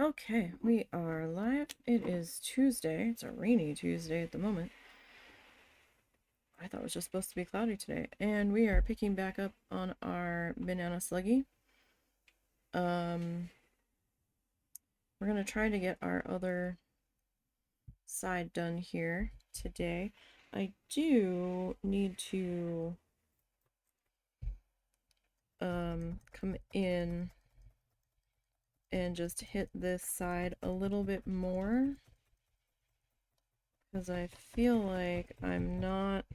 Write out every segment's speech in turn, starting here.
Okay, we are live. It is Tuesday. It's a rainy Tuesday at the moment. I thought it was just supposed to be cloudy today. And we are picking back up on our banana sluggy. We're going to try to get our other side done here today. I do need to come in and just hit this side a little bit more, because I feel like I'm not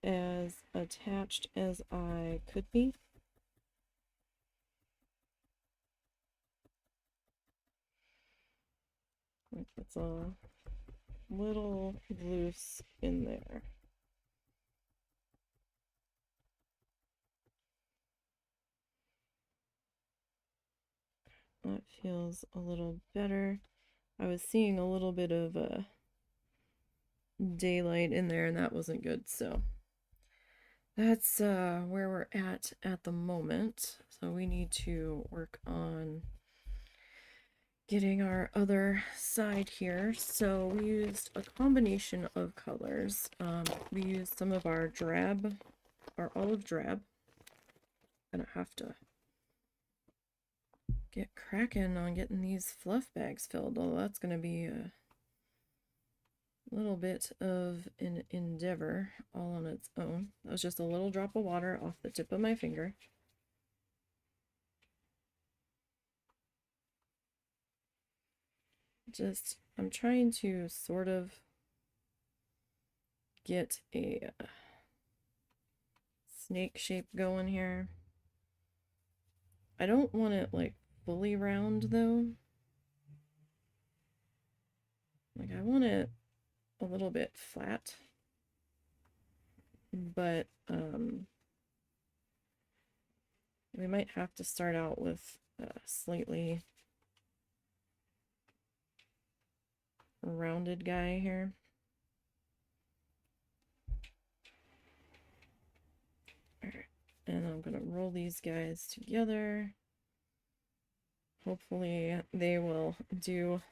as attached as I could be. It's a little loose in there. That feels a little better. I was seeing a little bit of daylight in there, and that wasn't good, so that's where we're at the moment. So we need to work on getting our other side here. So we used a combination of colors. We used some of our drab, our olive drab. Gonna have to get cracking on getting these fluff bags filled, although that's gonna be a little bit of an endeavor all on its own. That was just a little drop of water off the tip of my finger. I'm trying to sort of get a snake shape going here. I don't want it like fully round though. Like I want it a little bit flat, but we might have to start out with slightly rounded guy here. Alright, and I'm gonna roll these guys together. Hopefully they will do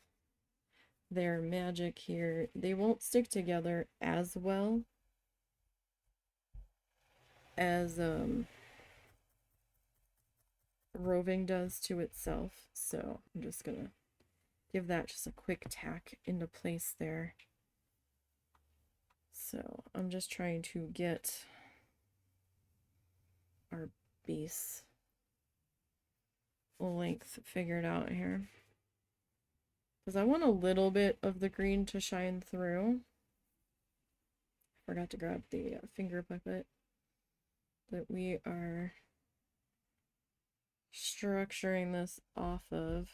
their magic here. They won't stick together as well as roving does to itself, so I'm just gonna give that just a quick tack into place there. So I'm just trying to get our base length figured out here, because I want a little bit of the green to shine through. Forgot to grab the finger puppet that we are structuring this off of.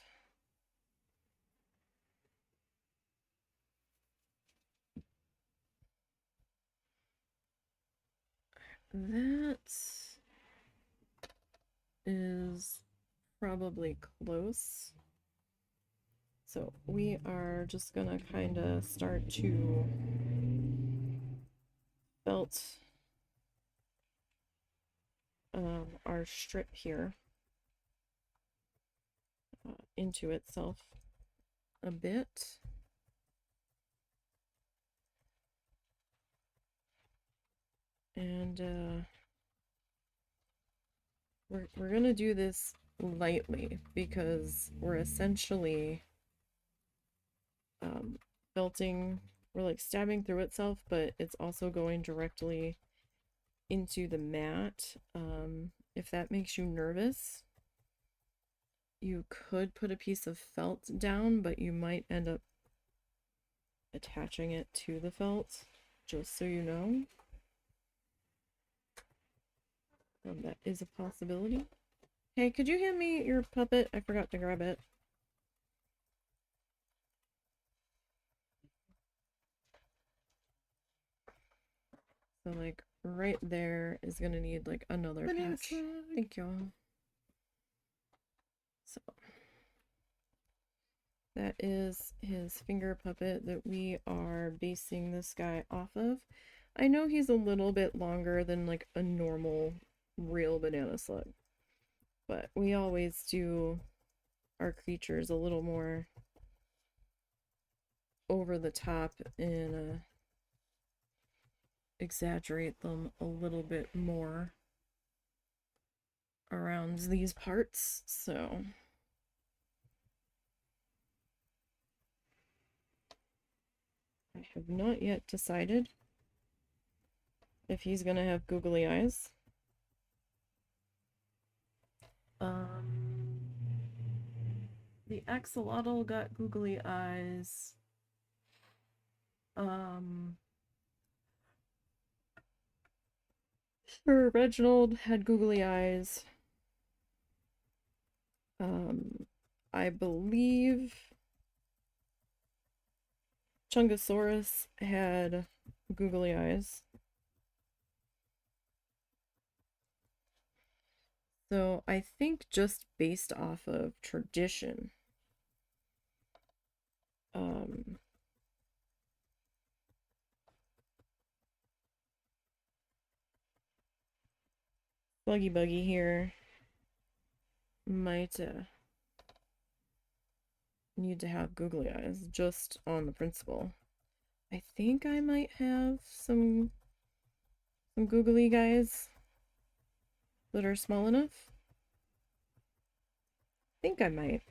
That is probably close. So we are just gonna kind of start to felt our strip here into itself a bit. And we're gonna do this lightly because we're essentially felting, we're like stabbing through itself, but it's also going directly into the mat. If that makes you nervous, you could put a piece of felt down, but you might end up attaching it to the felt, just so you know. That is a possibility. Hey, could you hand me your puppet? I forgot to grab it. So like right there is gonna need like another patch. Thank you. So that is his finger puppet that we are basing this guy off of. I know he's a little bit longer than like a normal real banana slug, but we always do our creatures a little more over the top and exaggerate them a little bit more around these parts. So I have not yet decided if he's gonna have googly eyes. The axolotl got googly eyes. Sir Reginald had googly eyes. I believe Chungosaurus had googly eyes. So I think just based off of tradition, Buggy Buggy here might need to have googly eyes just on the principle. I think I might have some googly guys that are small enough. I think I might.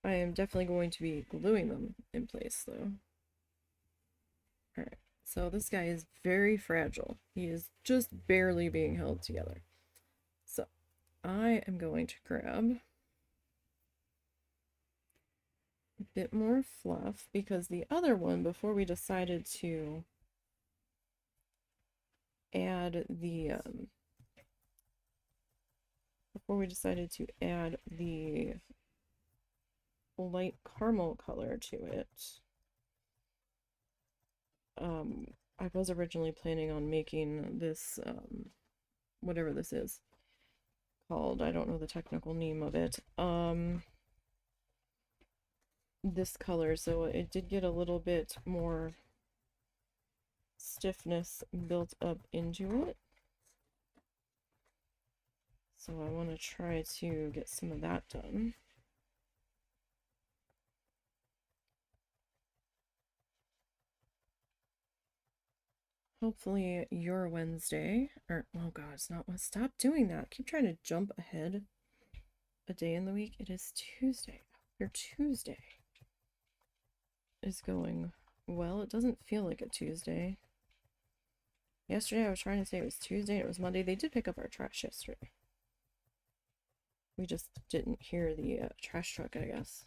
I am definitely going to be gluing them in place though. Alright, so this guy is very fragile. He is just barely being held together. So I am going to grab a bit more fluff because the other one, before we decided to add the light caramel color to it, I was originally planning on making this whatever this is called, I don't know the technical name of it, this color, so it did get a little bit more stiffness built up into it. So I want to try to get some of that done. Hopefully your Wednesday, or oh god, it's not, stop doing that. Keep trying to jump ahead a day in the week. It is Tuesday. Your Tuesday is going well. It doesn't feel like a Tuesday. Yesterday I was trying to say it was Tuesday, it was Monday. They did pick up our trash yesterday. We just didn't hear the trash truck, I guess.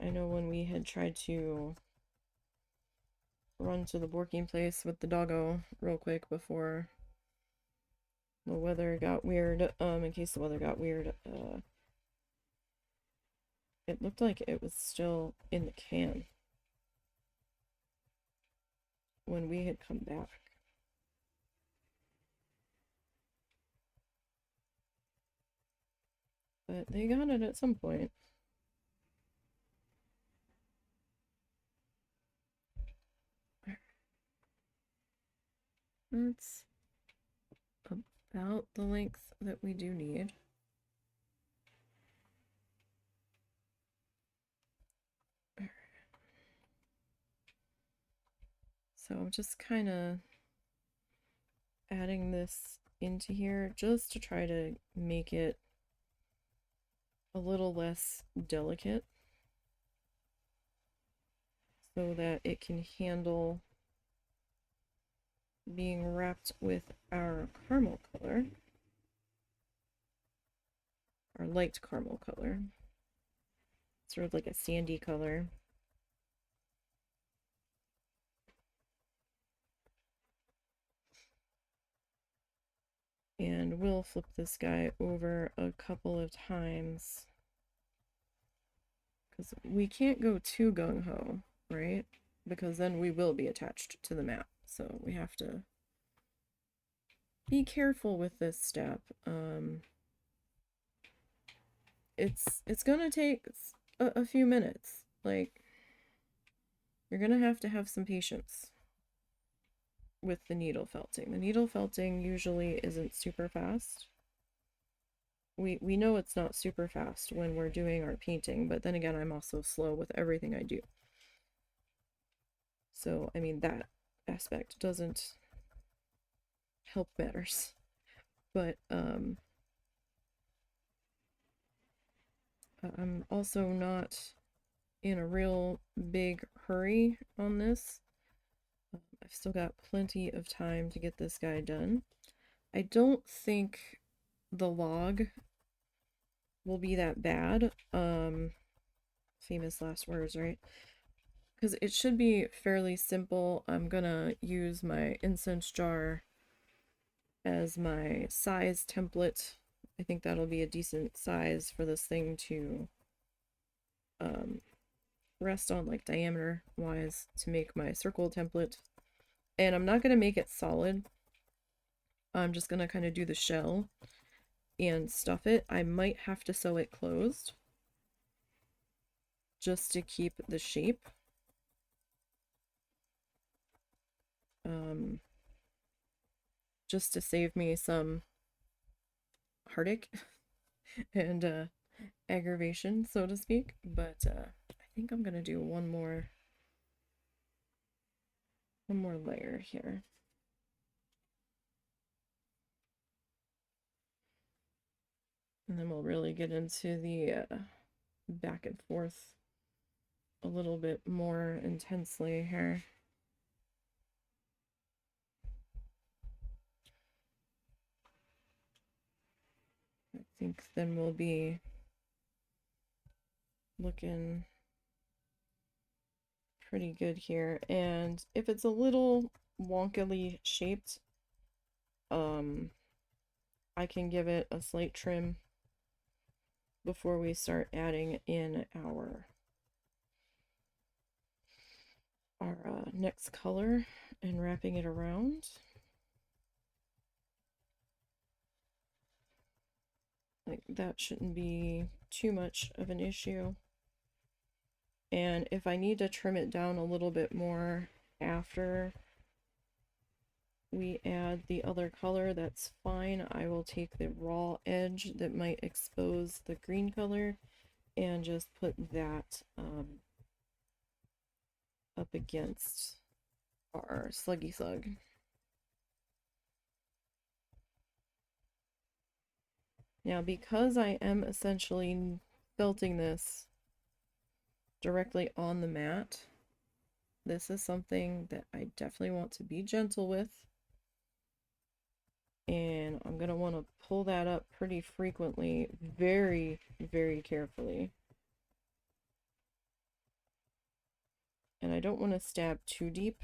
I know when we had tried to run to the working place with the doggo real quick before the weather got weird, in case the weather got weird, it looked like it was still in the can when we had come back. But they got it at some point. That's about the length that we do need. So I'm just kind of adding this into here just to try to make it a little less delicate so that it can handle being wrapped with our caramel color, our light caramel color, sort of like a sandy color. And we'll flip this guy over a couple of times because we can't go too gung-ho, right? Because then we will be attached to the map. So we have to be careful with this step. It's gonna take a few minutes. Like, you're gonna have to have some patience with the needle felting. The needle felting usually isn't super fast. We know it's not super fast when we're doing our painting, but then again, I'm also slow with everything I do. So, I mean, that aspect doesn't help matters. But I'm also not in a real big hurry on this. I've still got plenty of time to get this guy done. I don't think the log will be that bad. Famous last words, right? Because it should be fairly simple. I'm gonna use my incense jar as my size template. I think that'll be a decent size for this thing to rest on, like diameter wise, to make my circle template. And I'm not gonna make it solid. I'm just gonna kind of do the shell and stuff it. I might have to sew it closed just to keep the shape. Just to save me some heartache and aggravation, so to speak. But I think I'm gonna do one more layer here. And then we'll really get into the back and forth a little bit more intensely here. I think then we'll be looking pretty good here. And if it's a little wonkily shaped, I can give it a slight trim before we start adding in our next color and wrapping it around. Like, that shouldn't be too much of an issue. And if I need to trim it down a little bit more after we add the other color, that's fine. I will take the raw edge that might expose the green color and just put that up against our Sluggy Slug. Now, because I am essentially felting this directly on the mat, this is something that I definitely want to be gentle with. And I'm going to want to pull that up pretty frequently, very, very carefully. And I don't want to stab too deep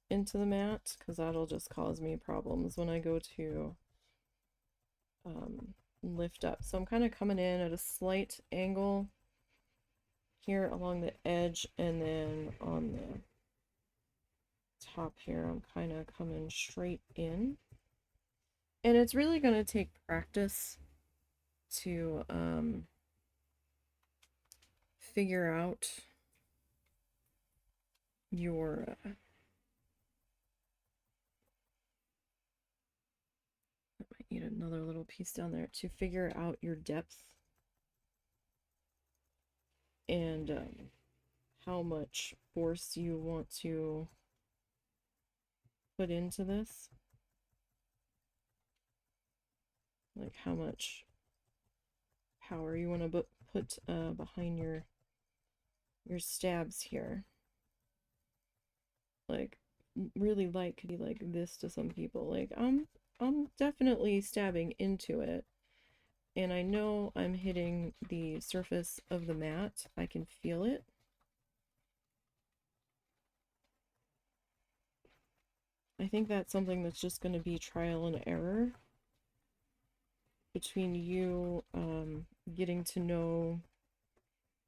into the mat, because that'll just cause me problems when I go to lift up. So I'm kind of coming in at a slight angle here along the edge, and then on the top here I'm kind of coming straight in. And it's really going to take practice to figure out your I might need another little piece down there to figure out your depth and how much force you want to put into this. Like how much power you want to put behind your stabs here. Like, really light could be like this to some people. Like, I'm definitely stabbing into it, and I know I'm hitting the surface of the mat. I can feel it. I think that's something that's just going to be trial and error between you getting to know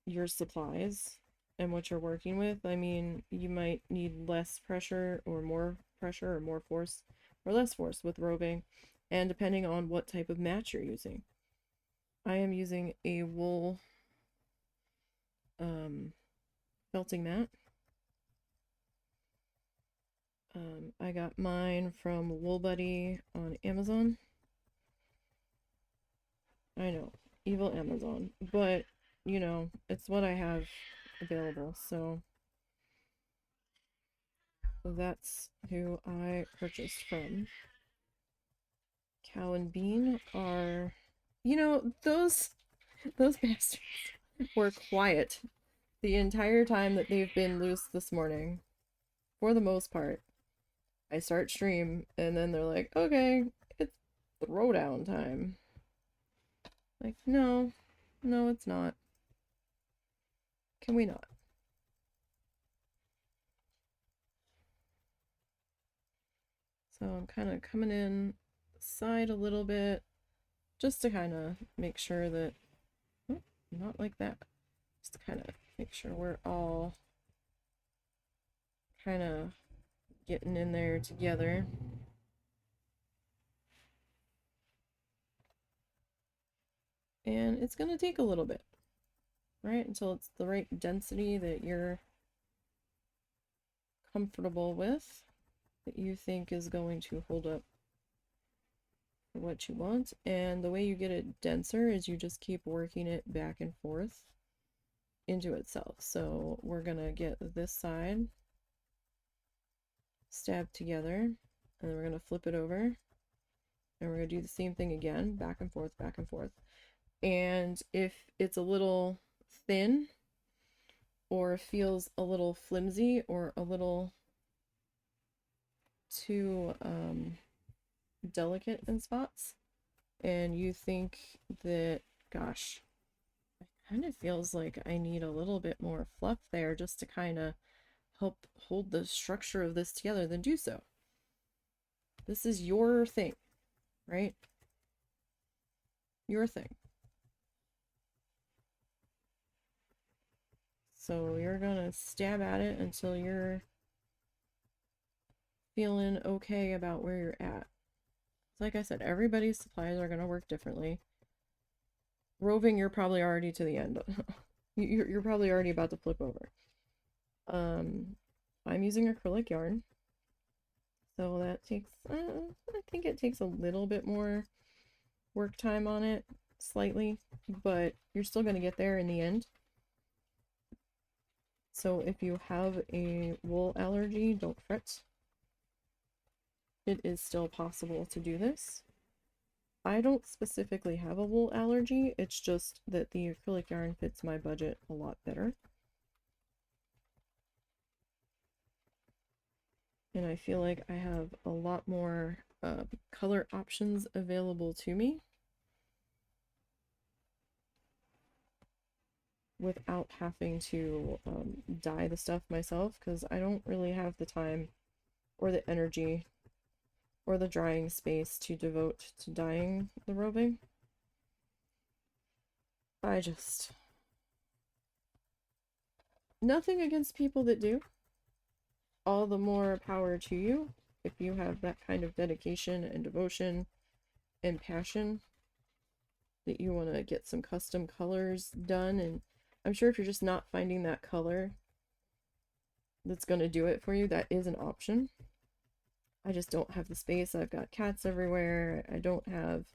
your supplies and what you're working with. I mean, you might need less pressure or more pressure, or more force or less force with roving, and depending on what type of mat you're using. I am using a wool felting mat. I got mine from Wool Buddy on Amazon. I know, evil Amazon, but you know, it's what I have available, so that's who I purchased from. Cow and Bean are, you know, those bastards were quiet the entire time that they've been loose this morning, for the most part. I start stream, and then they're like, okay, it's throwdown time. Like, no, no, it's not. Can we not? So I'm kind of coming in the side a little bit, just to kind of make sure that, oh, not like that, just to kind of make sure we're all kind of getting in there together. And it's going to take a little bit, right? Until it's the right density that you're comfortable with, that you think is going to hold up for what you want. And the way you get it denser is you just keep working it back and forth into itself. So we're going to get this side stabbed together, and then we're going to flip it over, and we're going to do the same thing again, back and forth, back and forth. And if it's a little thin, or feels a little flimsy, or a little too delicate in spots, and you think that, gosh, it kind of feels like I need a little bit more fluff there just to kind of help hold the structure of this together, then do so. This is your thing, right? Your thing. So you're gonna stab at it until you're feeling okay about where you're at. Like I said, everybody's supplies are gonna work differently. Roving, you're probably already to the end. You're probably already about to flip over. I'm using acrylic yarn, so that takes, I think it takes a little bit more work time on it, slightly, but you're still going to get there in the end. So if you have a wool allergy, don't fret. It is still possible to do this. I don't specifically have a wool allergy, it's just that the acrylic yarn fits my budget a lot better. And I feel like I have a lot more color options available to me without having to dye the stuff myself, because I don't really have the time or the energy or the drying space to devote to dyeing the roving. Nothing against people that do. All the more power to you if you have that kind of dedication and devotion and passion that you want to get some custom colors done. And I'm sure if you're just not finding that color that's going to do it for you, that is an option. I just don't have the space. I've got cats everywhere. I don't have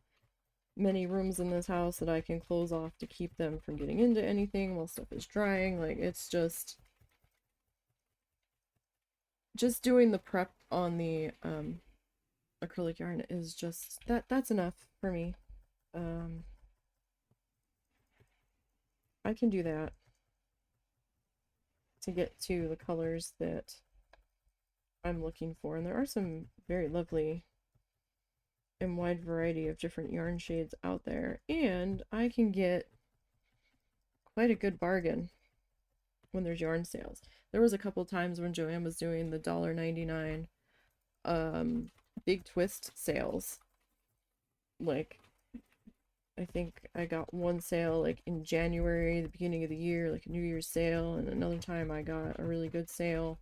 many rooms in this house that I can close off to keep them from getting into anything while stuff is drying. Like, it's just doing the prep on the acrylic yarn is just that's enough for me. I can do that to get to the colors that I'm looking for, and there are some very lovely and wide variety of different yarn shades out there, and I can get quite a good bargain when there's yarn sales. There was a couple times when Joanne was doing the $1.99 big twist sales. Like, I think I got one sale like in January, the beginning of the year, like a New Year's sale, and another time I got a really good sale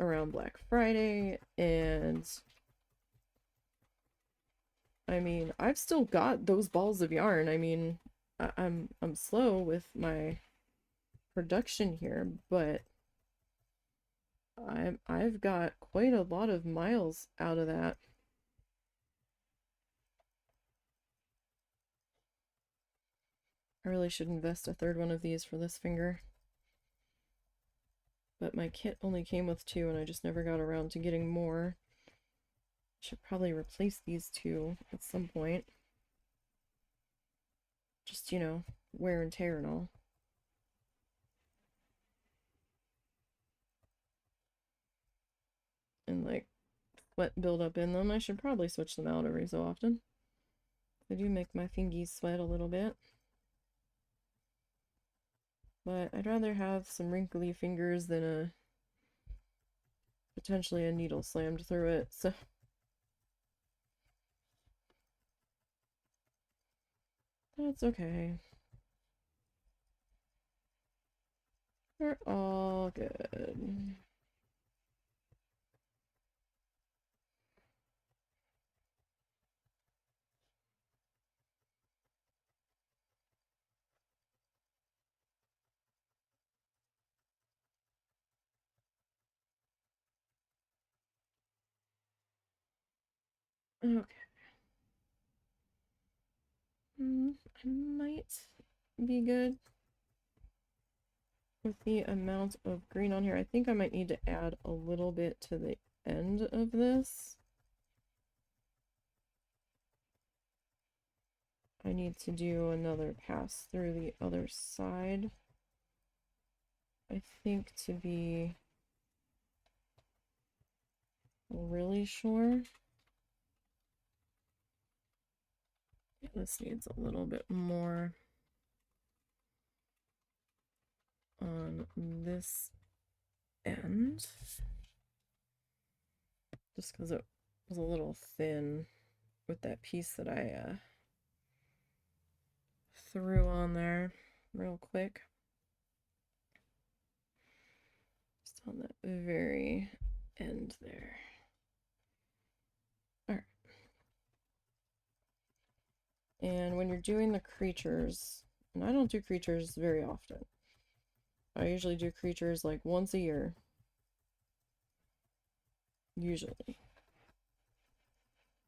around Black Friday. And I mean, I've still got those balls of yarn. I mean, I'm slow with my production here, but I've got quite a lot of miles out of that. I really should invest a third one of these for this finger. But my kit only came with 2 and I just never got around to getting more. Should probably replace these 2 at some point. Just, you know, wear and tear and all. And like sweat buildup in them. I should probably switch them out every so often. They do make my fingies sweat a little bit. But I'd rather have some wrinkly fingers than potentially a needle slammed through it, so that's okay. We're all good. Okay. I might be good with the amount of green on here. I think I might need to add a little bit to the end of this. I need to do another pass through the other side. I think to be really sure. This needs a little bit more on this end. Just because it was a little thin with that piece that I threw on there real quick. Just on that very end there. Alright. And when you're doing the creatures, and I don't do creatures very often. I usually do creatures like once a year. Usually.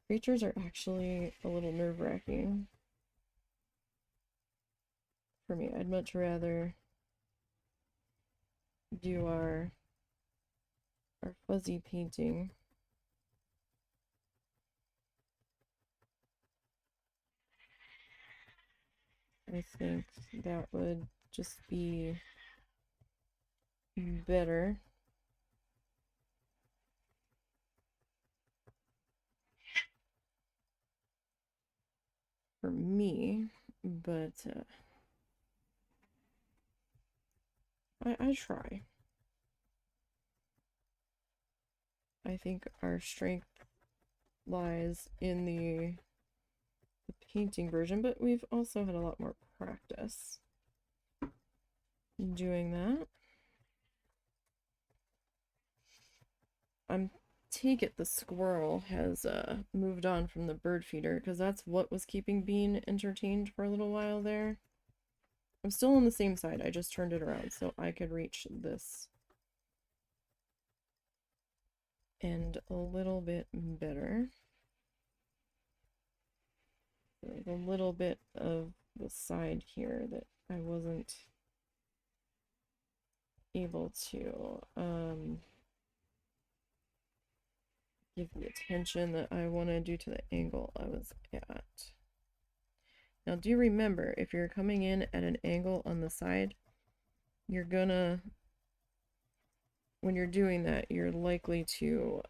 Creatures are actually a little nerve-wracking for me. I'd much rather do our fuzzy painting. I think that would just be better. For me, but I try. I think our strength lies in the painting version, but we've also had a lot more practice doing that. I'm take it the squirrel has moved on from the bird feeder because that's what was keeping Bean entertained for a little while there. I'm still on the same side. I just turned it around so I could reach this end a little bit better. There's a little bit of the side here that I wasn't able to give the attention that I want to do to the angle I was at. Now do remember, if you're coming in at an angle on the side, you're gonna, when you're doing that, you're likely to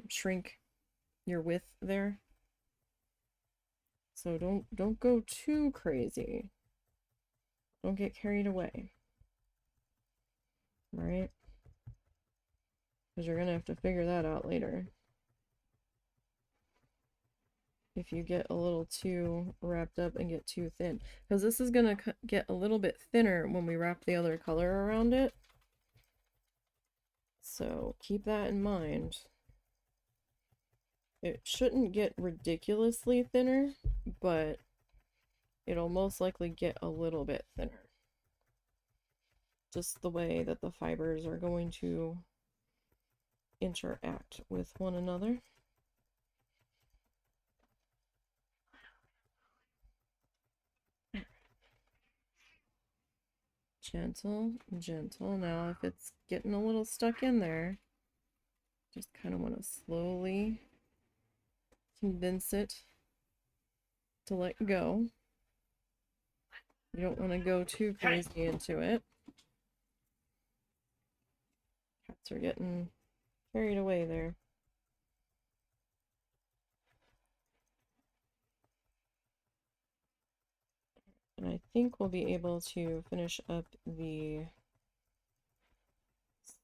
shrink your width there. So don't go too crazy. Don't get carried away. Right? Because you're gonna have to figure that out later. If you get a little too wrapped up and get too thin. Because this is gonna get a little bit thinner when we wrap the other color around it. So keep that in mind. It shouldn't get ridiculously thinner, but it'll most likely get a little bit thinner. Just the way that the fibers are going to interact with one another. Gentle, gentle. Now, if it's getting a little stuck in there, just kind of want to slowly convince it to let go. You don't want to go too crazy into it. Cats are getting carried away there. And I think we'll be able to finish up the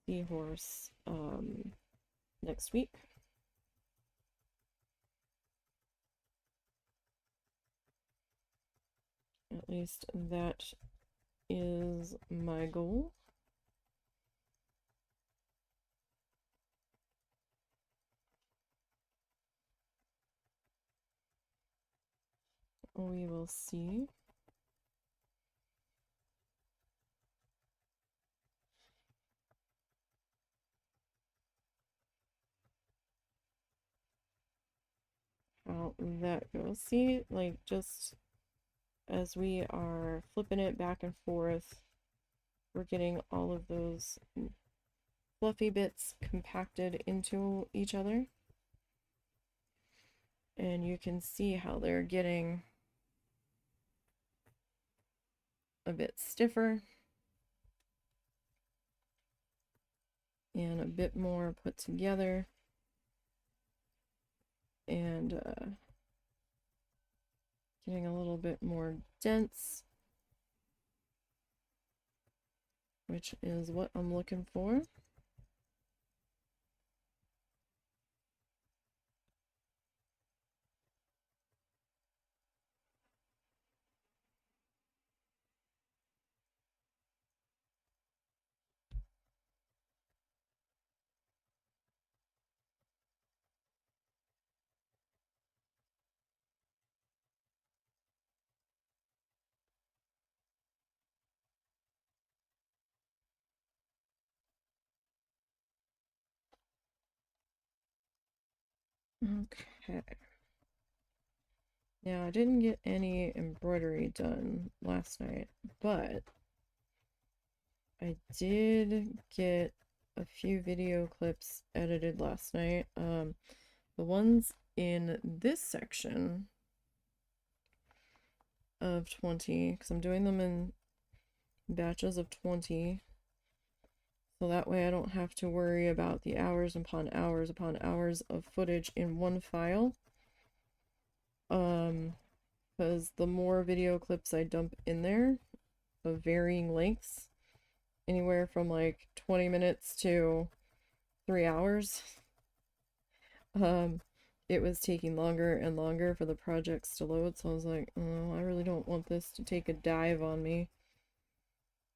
seahorse next week. At least that is my goal. We will see. How that goes. See, like, just as we are flipping it back and forth, we're getting all of those fluffy bits compacted into each other. And you can see how they're getting a bit stiffer and a bit more put together. And getting a little bit more dense, which is what I'm looking for. Okay. Now, I didn't get any embroidery done last night, but I did get a few video clips edited last night. The ones in this section of 20, because I'm doing them in batches of 20, so that way I don't have to worry about the hours upon hours upon hours of footage in one file. Because the more video clips I dump in there of varying lengths, anywhere from like 20 minutes to 3 hours, it was taking longer and longer for the projects to load. So I was like, oh, I really don't want this to take a dive on me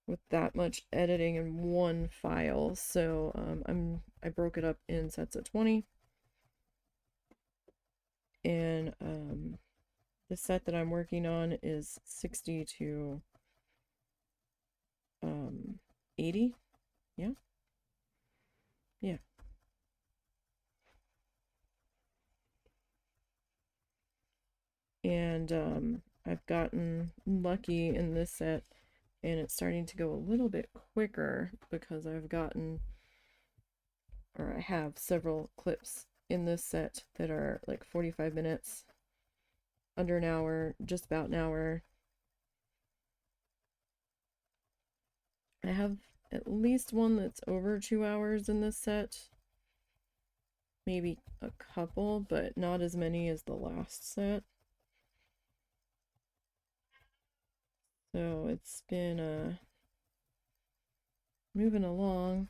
with that much editing in one file. So I broke it up in sets of 20. And the set that I'm working on is 60 to 80. Yeah. Yeah. And I've gotten lucky in this set, and it's starting to go a little bit quicker because I've gotten, or I have several clips in this set that are like 45 minutes, under an hour, just about an hour. I have at least one that's over 2 hours in this set. Maybe a couple, but not as many as the last set. So it's been moving along.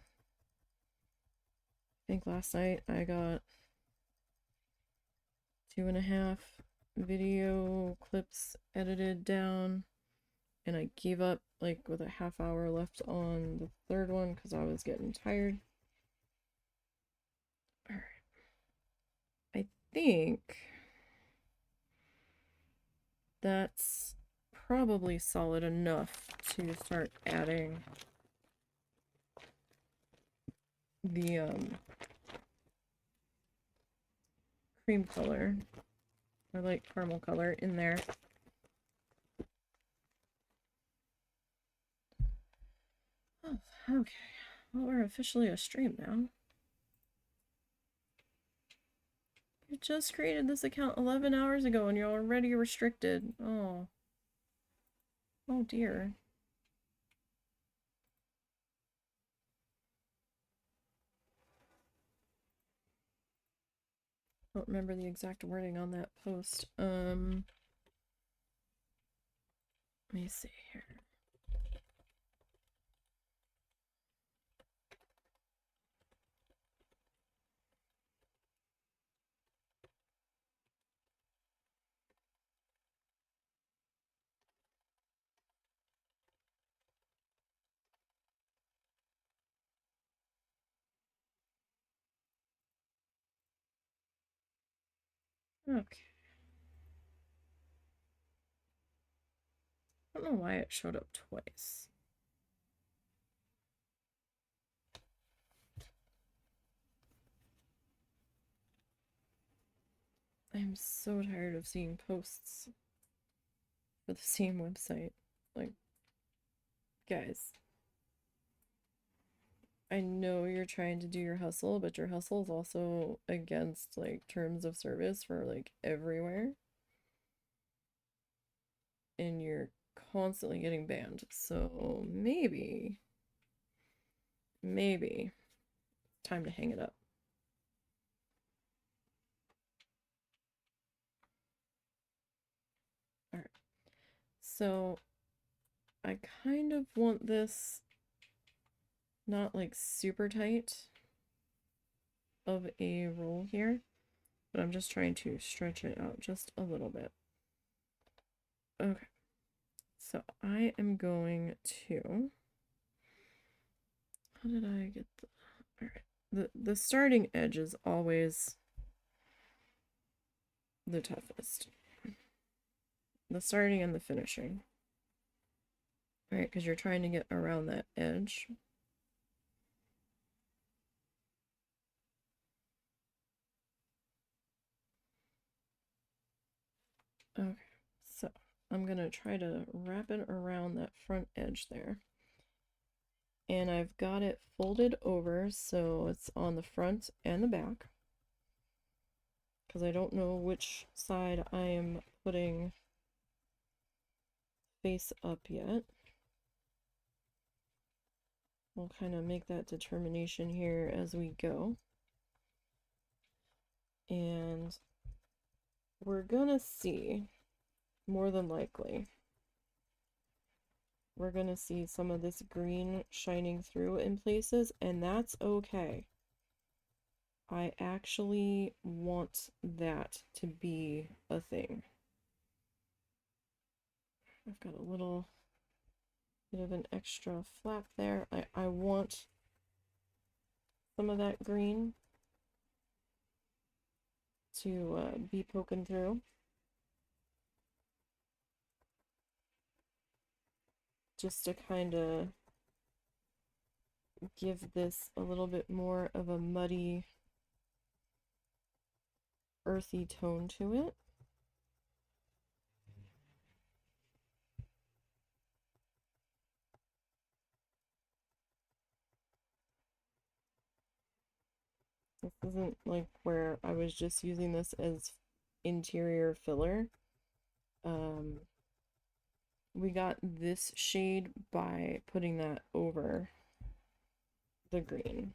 I think last night I got 2.5 video clips edited down, and I gave up like with a half hour left on the third one because I was getting tired. All right. I think that's probably solid enough to start adding the cream color, or light caramel color in there. Oh, okay. Well, we're officially a stream now. You just created this account 11 hours ago and you're already restricted. Oh. Oh dear. I don't remember the exact wording on that post. Let me see here. Okay. I don't know why it showed up twice. I'm so tired of seeing posts for the same website. Like, guys, I know you're trying to do your hustle, but your hustle is also against like terms of service for like everywhere. And you're constantly getting banned. So maybe time to hang it up. All right. So I kind of want this not like super tight of a roll here, but I'm just trying to stretch it out just a little bit. Okay. So I am going to, how did I get the, all right. The starting edge is always the toughest. The starting and the finishing. All right, because you're trying to get around that edge. Okay, so I'm gonna try to wrap it around that front edge there. And I've got it folded over so it's on the front and the back. Because I don't know which side I am putting face up yet. We'll kind of make that determination here as we go. And we're gonna see, more than likely, we're gonna see some of this green shining through in places, and that's okay. I actually want that to be a thing. I've got a little bit of an extra flap there. I want some of that green to be poking through. Just to kind of give this a little bit more of a muddy, earthy tone to it. This isn't like where I was just using this as interior filler. We got this shade by putting that over the green.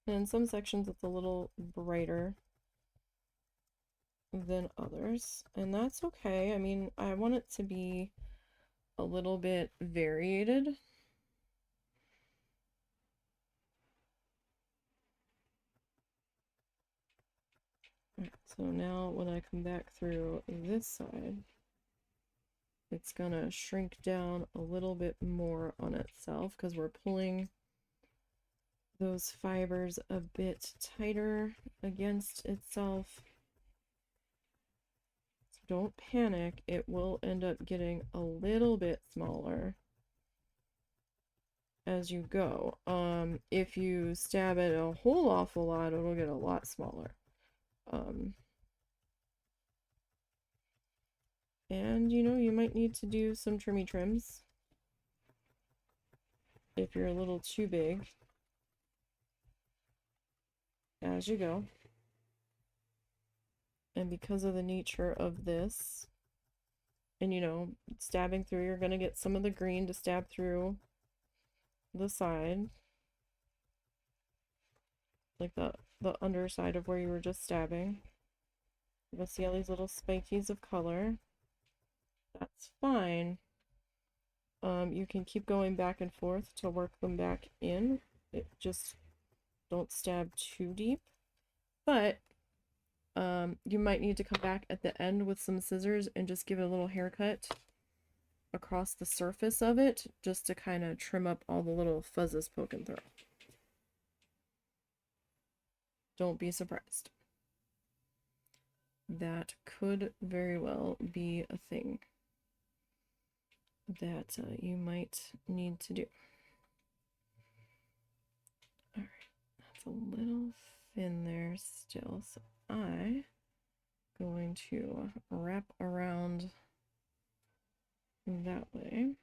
And in some sections it's a little brighter than others, and that's okay. I mean, I want it to be a little bit variated. So now when I come back through this side, it's gonna shrink down a little bit more on itself because we're pulling those fibers a bit tighter against itself. So don't panic, it will end up getting a little bit smaller as you go. If you stab it a whole awful lot, it'll get a lot smaller. And you know, you might need to do some trimmy trims if you're a little too big as you go. And because of the nature of this, and you know, stabbing through, you're gonna get some of the green to stab through the side, like the underside of where you were just stabbing. You'll see all these little spikies of color. That's fine. You can keep going back and forth to work them back in. Just don't stab too deep. But you might need to come back at the end with some scissors and just give it a little haircut across the surface of it, just to kind of trim up all the little fuzzes poking through. Don't be surprised. That could very well be a thing that you might need to do. Alright, that's a little thin there still, so I'm going to wrap around that way.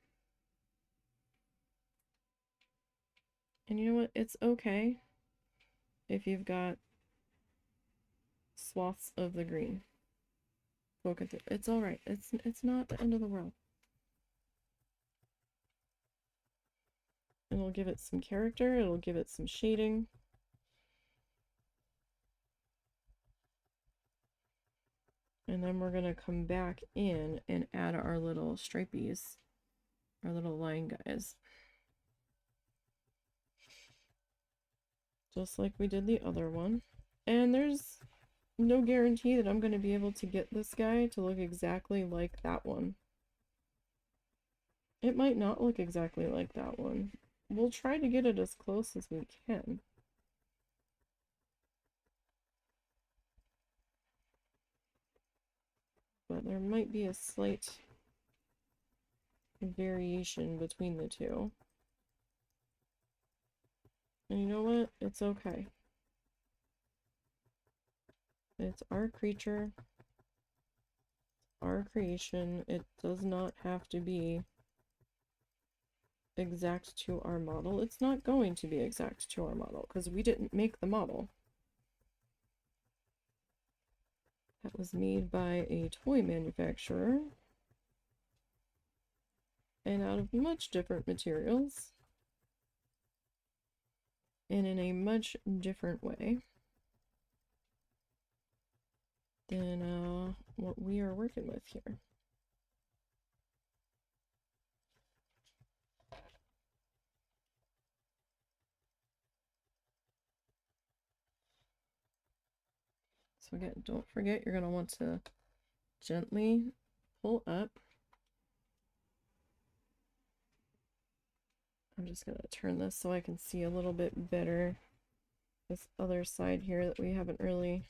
And you know what? It's okay if you've got swaths of the green poking through. It's alright. It's not the end of the world. It'll give it some character, it'll give it some shading. And then we're gonna come back in and add our little stripies, our little line guys. Just like we did the other one. And there's no guarantee that I'm going to be able to get this guy to look exactly like that one. It might not look exactly like that one. We'll try to get it as close as we can. But there might be a slight variation between the two. And you know what? It's okay. It's our creature, our creation. It does not have to be exact to our model. It's not going to be exact to our model because we didn't make the model. That was made by a toy manufacturer and out of much different materials and in a much different way than what we are working with here. So again, don't forget, you're going to want to gently pull up. I'm just going to turn this so I can see a little bit better this other side here that we haven't really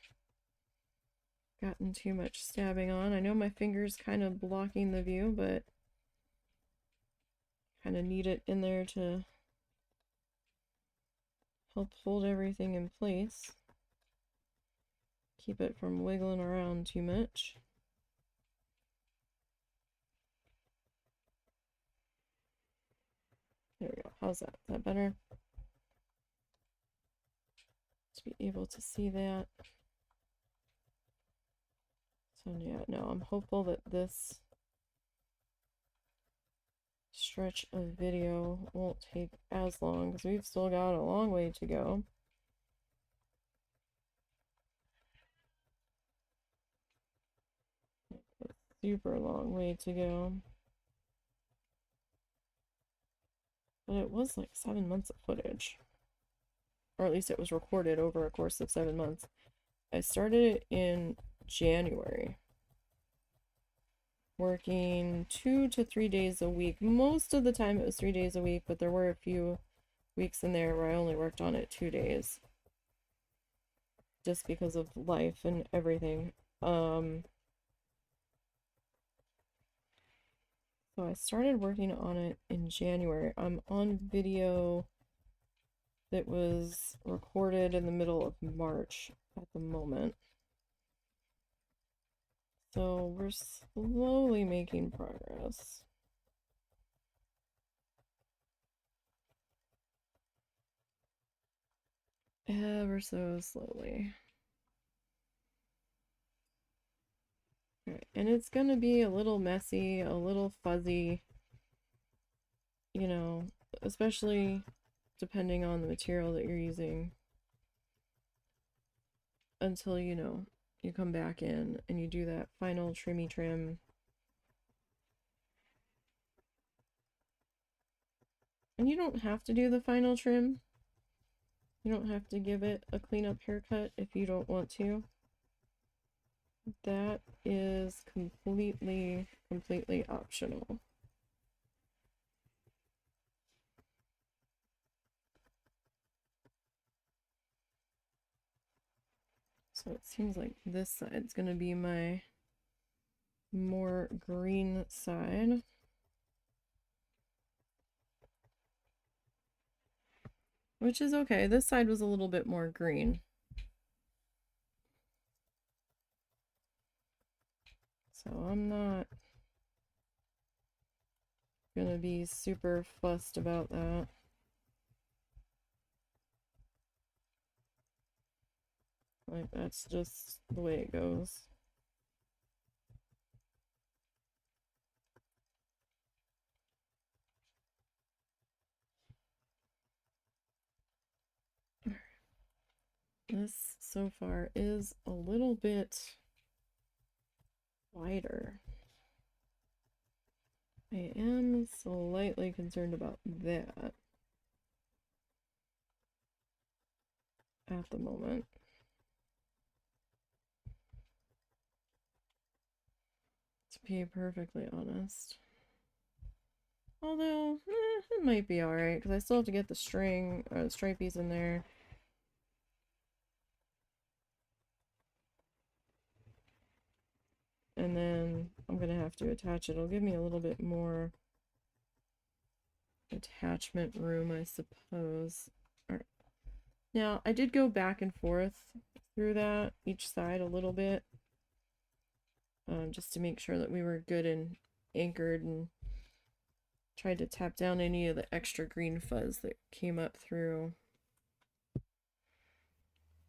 gotten too much stabbing on. I know my finger's kind of blocking the view, but kind of need it in there to help hold everything in place. Keep it from wiggling around too much. There we go. How's that? Is that better? To be able to see that. So yeah, no, I'm hopeful that this stretch of video won't take as long because we've still got a long way to go. A super long way to go. But it was like 7 months of footage. Or at least it was recorded over a course of 7 months. I started it in January. Working 2 to 3 days a week. Most of the time it was 3 days a week, but there were a few weeks in there where I only worked on it 2 days. Just because of life and everything. So I started working on it in January. I'm on video that was recorded in the middle of March at the moment. So we're slowly making progress. Ever so slowly. Right. And it's gonna be a little messy, a little fuzzy, you know, especially depending on the material that you're using, until, you know, you come back in and you do that final trimmy trim. And you don't have to do the final trim. You don't have to give it a cleanup haircut if you don't want to. That is completely optional. So it seems like this side's gonna be my more green side. Which is okay. This side was a little bit more green. So I'm not gonna be super fussed about that. Like, that's just the way it goes. This so far is a little bit wider. I am slightly concerned about that at the moment. To be perfectly honest. Although, it might be alright, because I still have to get the string, or the stripies in there. And then I'm going to have to attach it. It'll give me a little bit more attachment room, I suppose. Alright. Now, I did go back and forth through that, each side a little bit. Just to make sure that we were good and anchored, and tried to tap down any of the extra green fuzz that came up through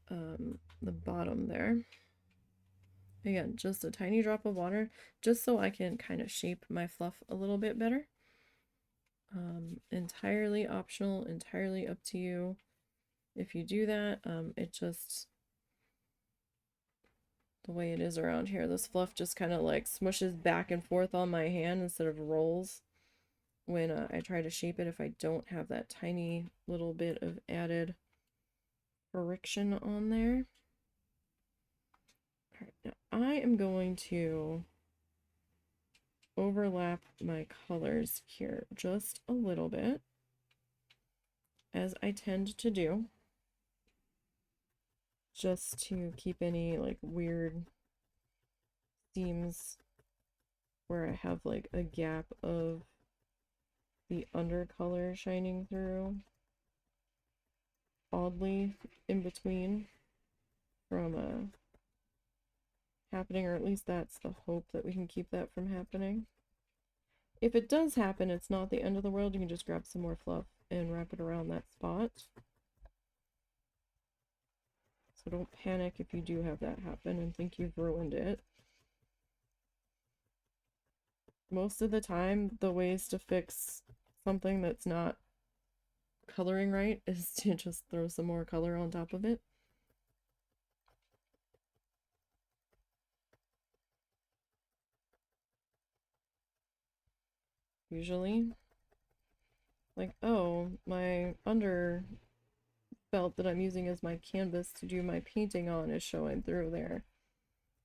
the bottom there. Again, just a tiny drop of water, just so I can kind of shape my fluff a little bit better. Entirely optional, entirely up to you if you do that. It just, the way it is around here, this fluff just kind of like smushes back and forth on my hand instead of rolls when I try to shape it, if I don't have that tiny little bit of added friction on there. Alright, now I am going to overlap my colors here just a little bit, as I tend to do, just to keep any like weird seams where I have like a gap of the undercolor shining through oddly in between from happening, or at least that's the hope, that we can keep that from happening. If it does happen, it's not the end of the world. You can just grab some more fluff and wrap it around that spot. So don't panic if you do have that happen and think you've ruined it. Most of the time, the ways to fix something that's not coloring right is to just throw some more color on top of it. Usually. Like, oh, my under felt that I'm using as my canvas to do my painting on is showing through there.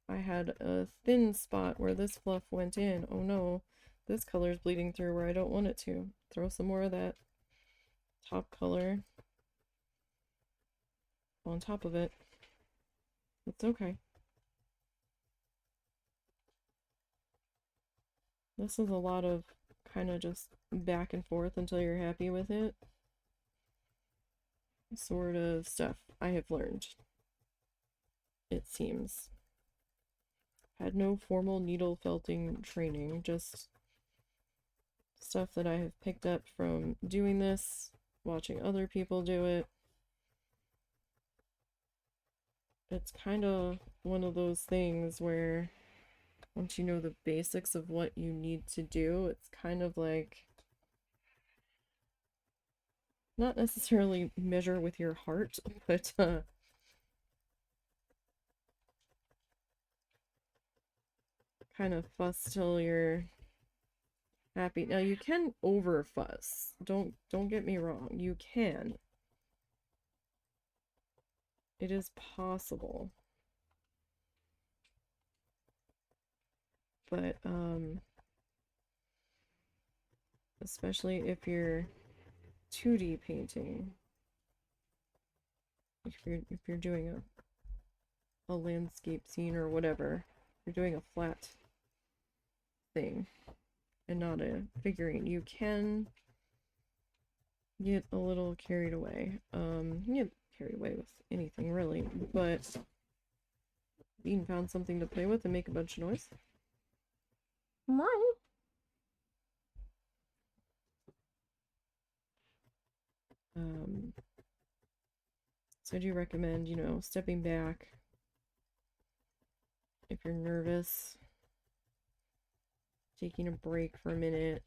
I had a thin spot where this fluff went in. Oh no, this color's bleeding through where I don't want it to. Throw some more of that top color on top of it. It's okay. This is a lot of kind of just back and forth until you're happy with it sort of stuff I have learned, it seems. Had no formal needle felting training, just stuff that I have picked up from doing this, watching other people do it. It's kind of one of those things where once you know the basics of what you need to do, it's kind of like not necessarily measure with your heart, but kind of fuss till you're happy. Now you can over fuss. Don't get me wrong. You can. It is possible. But especially if you're 2D painting, if you're doing a landscape scene or whatever, you're doing a flat thing and not a figurine, you can get a little carried away. You get carried away with anything really, but Bean found something to play with and make a bunch of noise. So I do recommend, you know, stepping back if you're nervous, taking a break for a minute,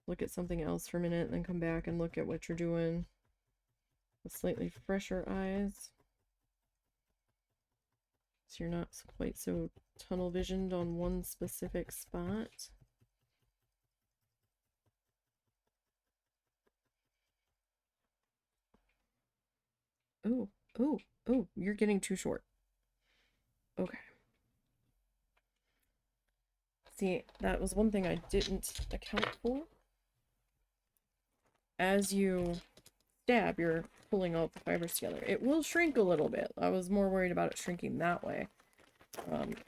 look at something else for a minute, and then come back and look at what you're doing with slightly fresher eyes. So you're not quite so tunnel visioned on one specific spot. Oh, oh, oh, you're getting too short. Okay. See, that was one thing I didn't account for. As you stab, you're pulling all the fibers together. It will shrink a little bit. I was more worried about it shrinking that way.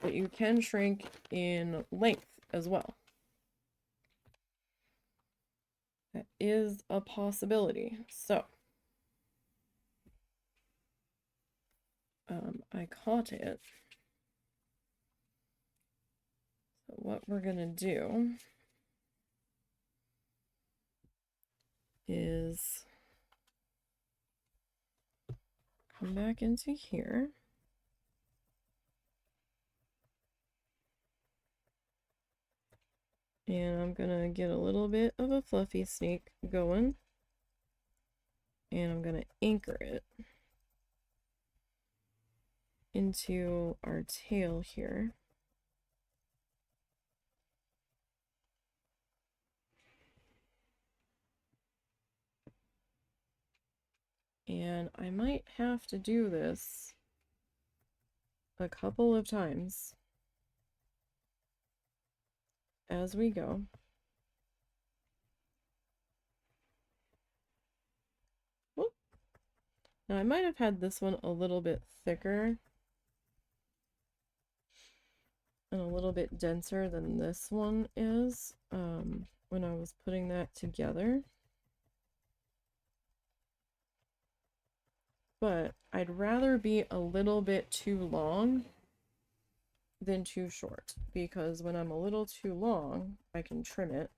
But you can shrink in length as well. That is a possibility. So, I caught it. So what we're gonna do is come back into here. And I'm gonna get a little bit of a fluffy snake going. And I'm gonna anchor it into our tail here. And I might have to do this a couple of times as we go. Whoop. Now I might have had this one a little bit thicker and a little bit denser than this one is when I was putting that together. But I'd rather be a little bit too long than too short, because when I'm a little too long, I can trim it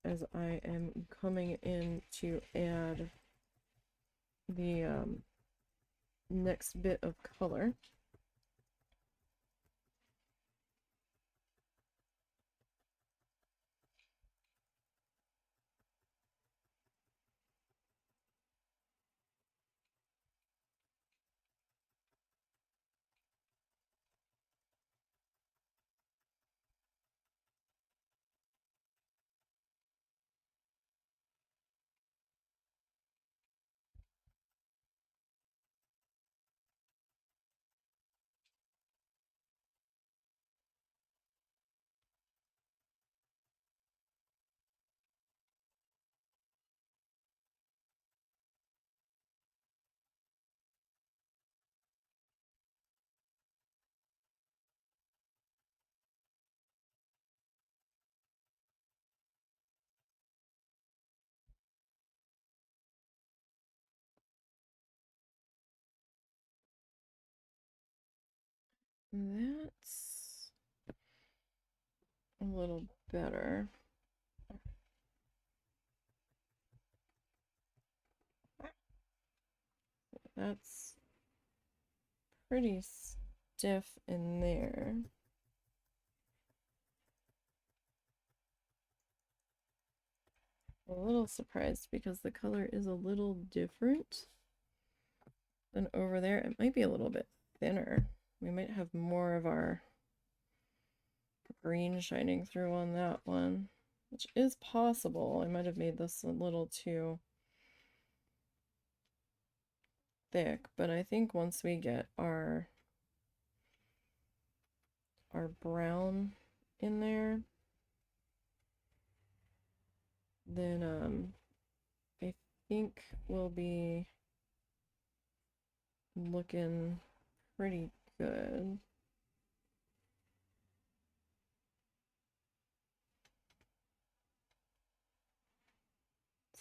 as I am coming in to add the next bit of color. That's a little better. That's pretty stiff in there. A little surprised because the color is a little different than over there. It might be a little bit thinner. We might have more of our green shining through on that one, which is possible. I might have made this a little too thick, but I think once we get our brown in there, then I think we'll be looking pretty good.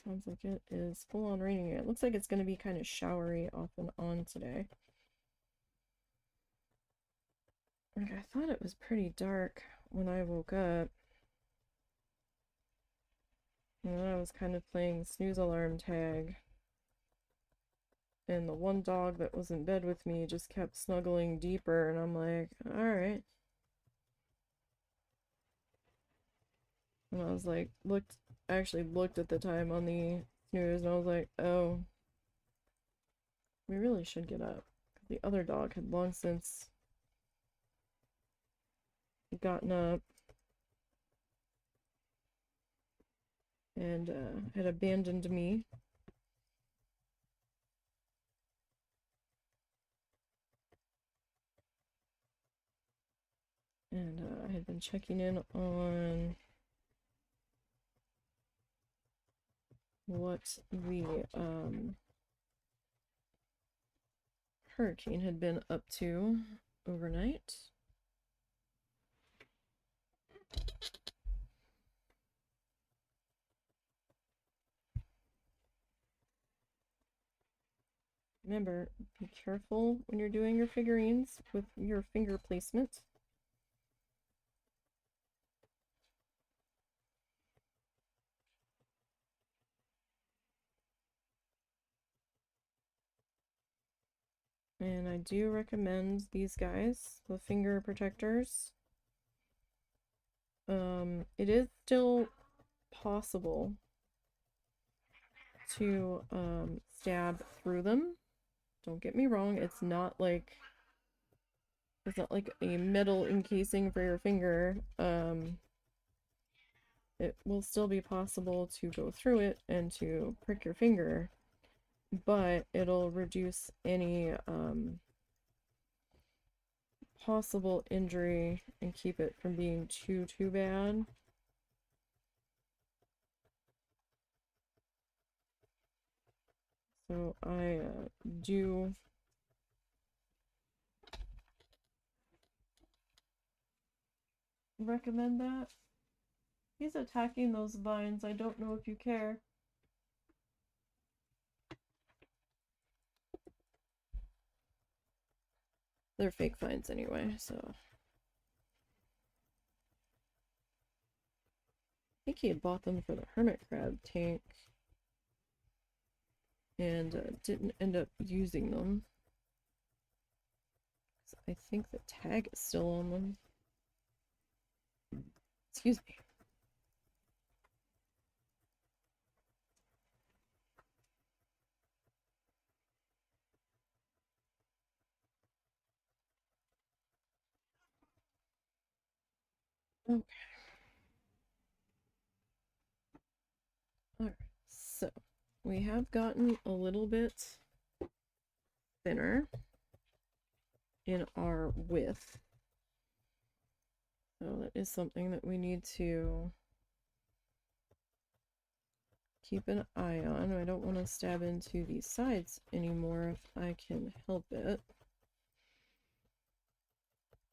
Sounds like it is full on raining. It looks like it's going to be kind of showery off and on today. Like, I thought it was pretty dark when I woke up. And then I was kind of playing snooze alarm tag. And the one dog that was in bed with me just kept snuggling deeper, and I'm like, alright. And I was like, I actually looked at the time on the snooze, and I was like, oh, we really should get up. The other dog had long since gotten up and had abandoned me. And I had been checking in on what the hurricane had been up to overnight. Remember, be careful when you're doing your figurines with your finger placement. And I do recommend these guys, the finger protectors. It is still possible to stab through them. Don't get me wrong, it's not like a metal encasing for your finger. It will still be possible to go through it and to prick your finger, but it'll reduce any possible injury and keep it from being too bad. So I do recommend that. He's attacking those vines. I don't know if you care. They're fake vines anyway, so. I think he had bought them for the hermit crab tank and didn't end up using them. So I think the tag is still on them. Excuse me. Okay. Alright, so we have gotten a little bit thinner in our width. So that is something that we need to keep an eye on. I don't want to stab into these sides anymore if I can help it.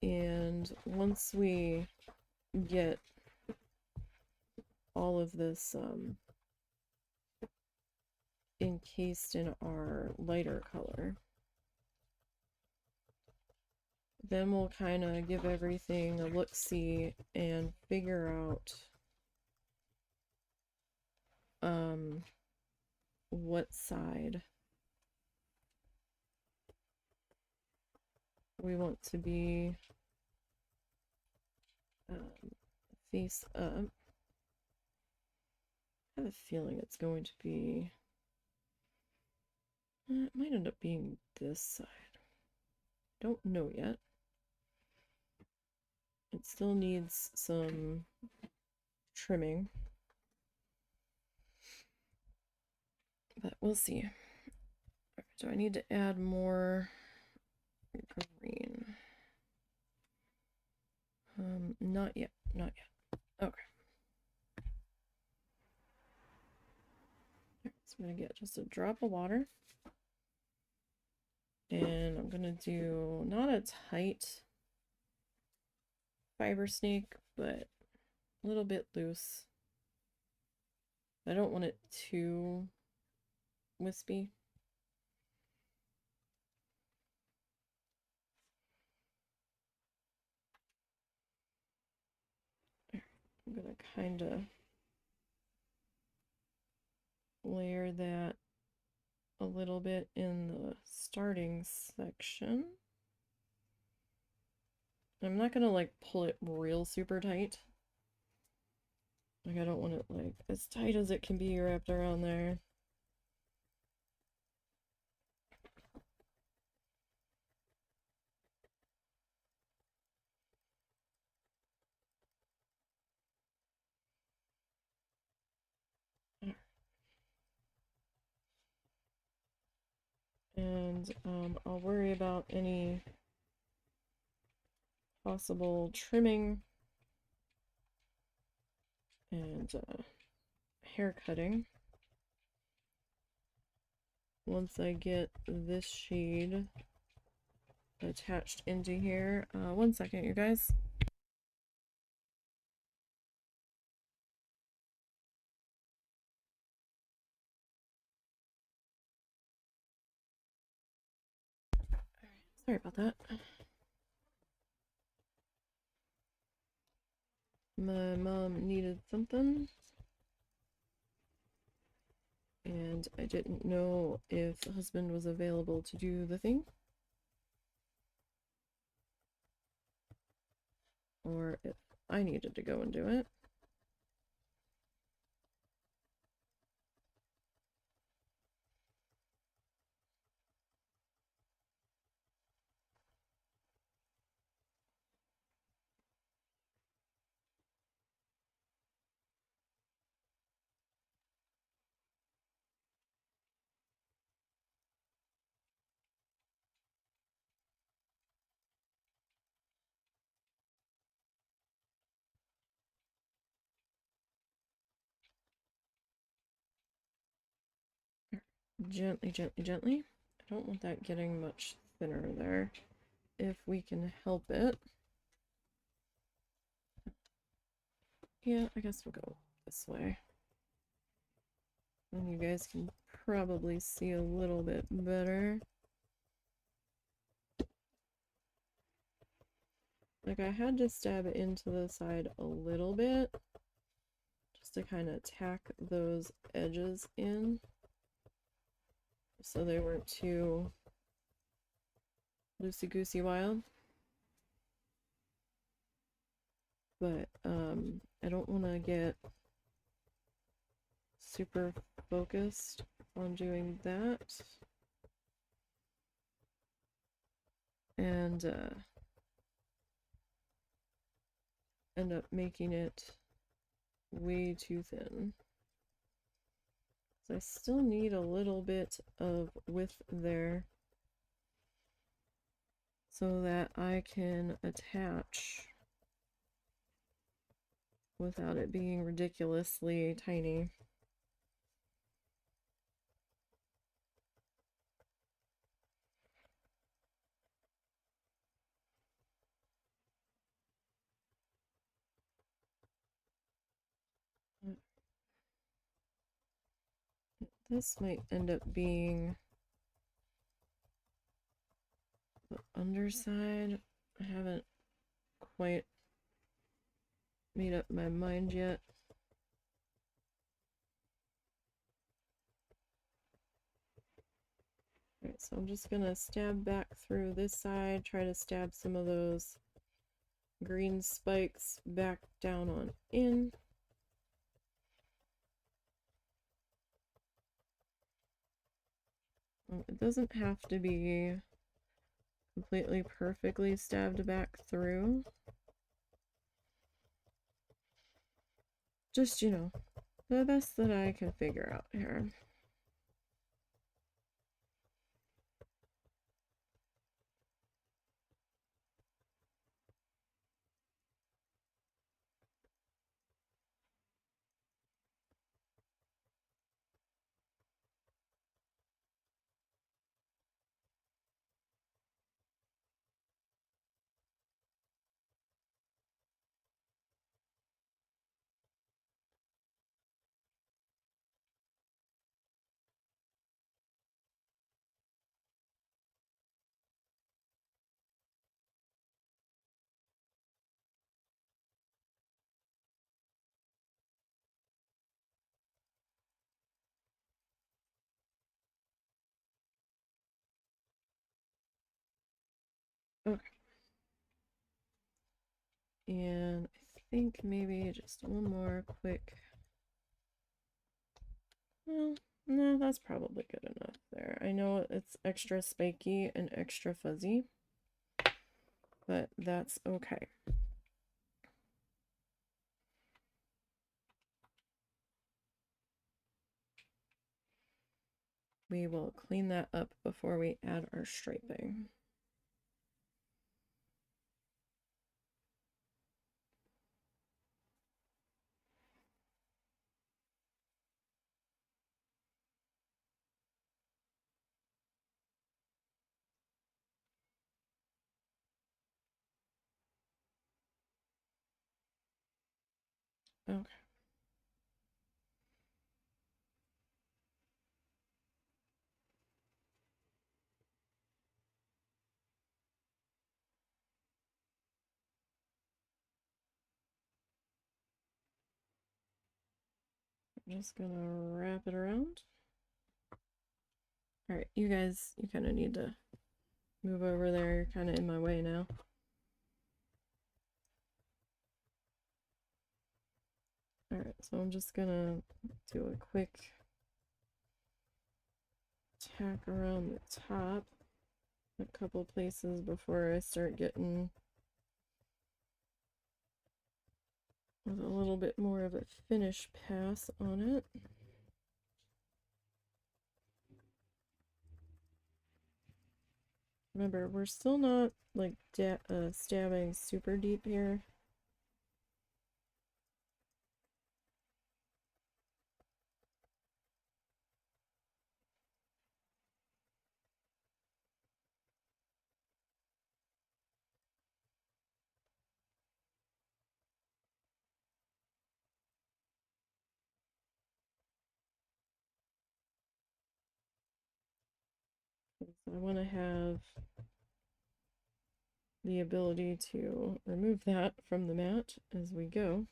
And once we get all of this encased in our lighter color, then we'll kind of give everything a look-see and figure out what side we want to be face up. I have a feeling it's going to be, it might end up being this side. Don't know yet. It still needs some trimming, but we'll see. Do I need to add more green? Not yet, not yet. Okay. So I'm gonna get just a drop of water. And I'm gonna do not a tight fiber snake, but a little bit loose. I don't want it too wispy. I'm gonna kind of layer that a little bit in the starting section. I'm not gonna like pull it real super tight. Like I don't want it like as tight as it can be wrapped around there. And I'll worry about any possible trimming and hair cutting once I get this shade attached into here. 1 second, you guys. Sorry about that. My mom needed something, and I didn't know if the husband was available to do the thing, or if I needed to go and do it. Gently, gently, gently. I don't want that getting much thinner there, if we can help it. Yeah, I guess we'll go this way. And you guys can probably see a little bit better. Like I had to stab it into the side a little bit just to kind of tack those edges in so they weren't too loosey-goosey wild. But I don't want to get super focused on doing that. And end up making it way too thin. So I still need a little bit of width there so that I can attach without it being ridiculously tiny. This might end up being the underside. I haven't quite made up my mind yet. Alright, so I'm just gonna stab back through this side, try to stab some of those green spikes back down on in. It doesn't have to be completely perfectly stabbed back through. Just, you know, the best that I can figure out here. Okay. And I think maybe just one more quick. Well, no, that's probably good enough there. I know it's extra spiky and extra fuzzy, but that's okay. We will clean that up before we add our striping. Okay. I'm just gonna wrap it around. All right, you guys, you kind of need to move over there. You're kind of in my way now. All right, so I'm just gonna do a quick tack around the top a couple places before I start getting with a little bit more of a finish pass on it. Remember, we're still not like stabbing super deep here. So I want to have the ability to remove that from the mat as we go.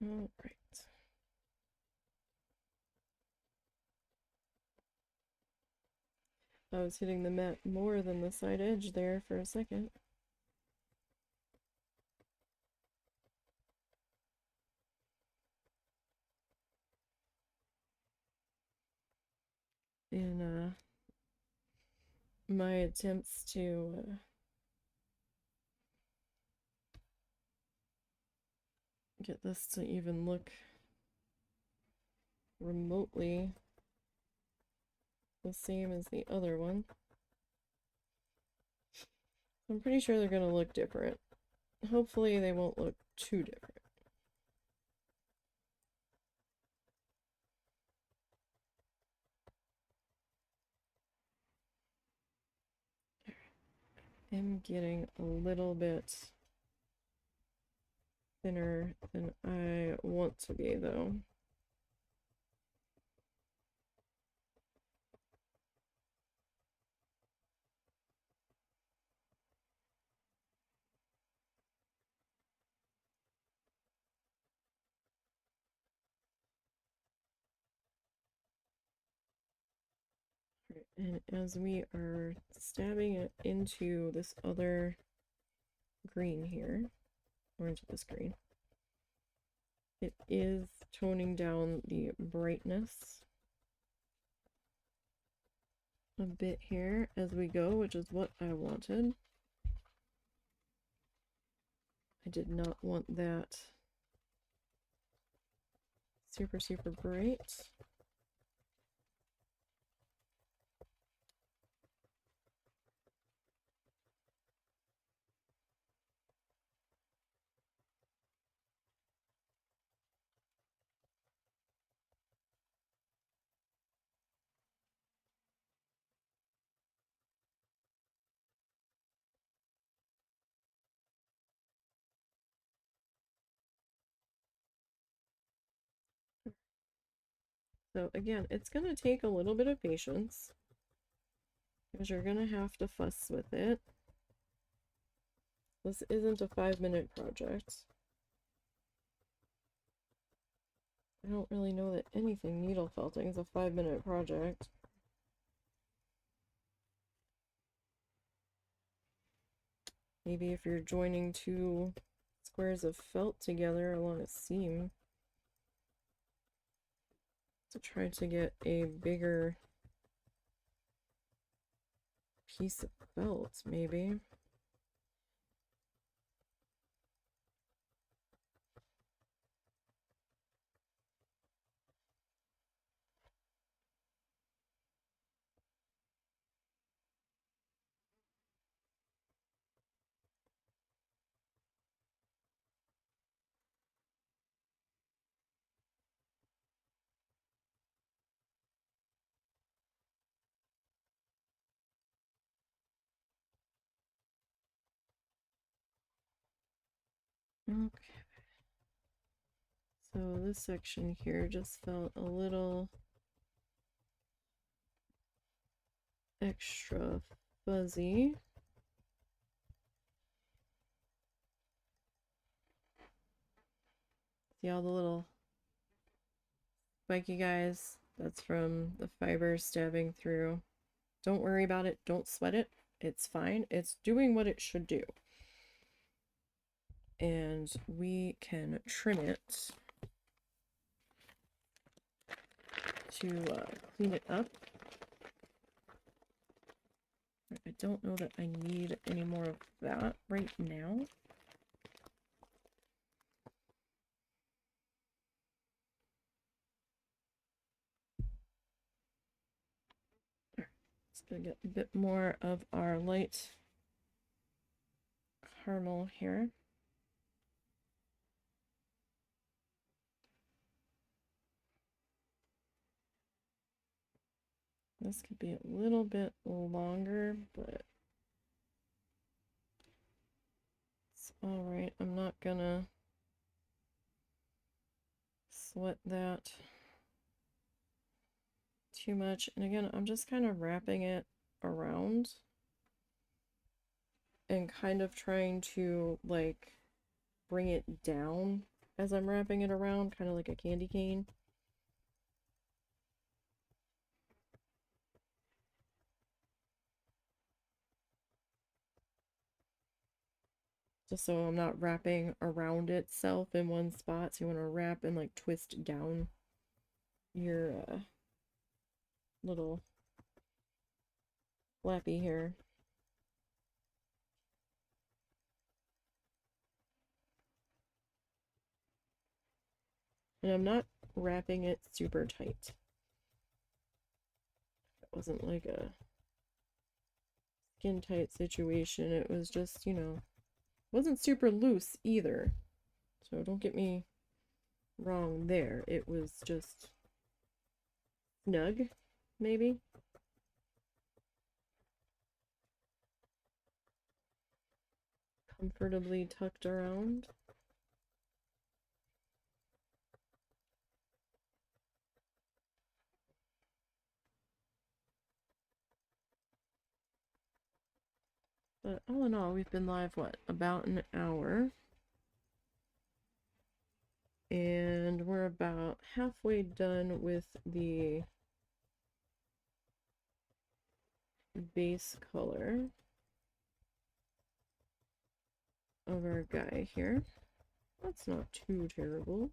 All right. I was hitting the mat more than the side edge there for a second. In my attempts to get this to even look remotely the same as the other one. I'm pretty sure they're going to look different. Hopefully they won't look too different. am getting a little bit thinner than I want to be, though. And as we are stabbing it into this other green here, or into this green, it is toning down the brightness a bit here as we go, which is what I wanted. I did not want that super, super bright. So again, it's going to take a little bit of patience because you're going to have to fuss with it. This isn't a 5-minute project. I don't really know that anything needle felting is a 5-minute project. Maybe if you're joining 2 squares of felt together along a seam to try to get a bigger piece of felt, maybe. Okay. So this section here just felt a little extra fuzzy. See all the little spiky guys? That's from the fiber stabbing through. Don't worry about it. Don't sweat it. It's fine. It's doing what it should do. And we can trim it to clean it up. I don't know that I need any more of that right now. Let's go get a bit more of our light caramel here. This could be a little bit longer, but it's all right. I'm not gonna sweat that too much. And again, I'm just kind of wrapping it around and kind of trying to like bring it down as I'm wrapping it around, kind of like a candy cane. Just so I'm not wrapping around itself in one spot. So you want to wrap and like twist down your little flappy hair. And I'm not wrapping it super tight. It wasn't like a skin tight situation. It was just, you know, wasn't super loose either. So don't get me wrong there. It was just snug, maybe. comfortably tucked around. But all in all, we've been live, what, about an hour. And we're about halfway done with the base color of our guy here. That's not too terrible.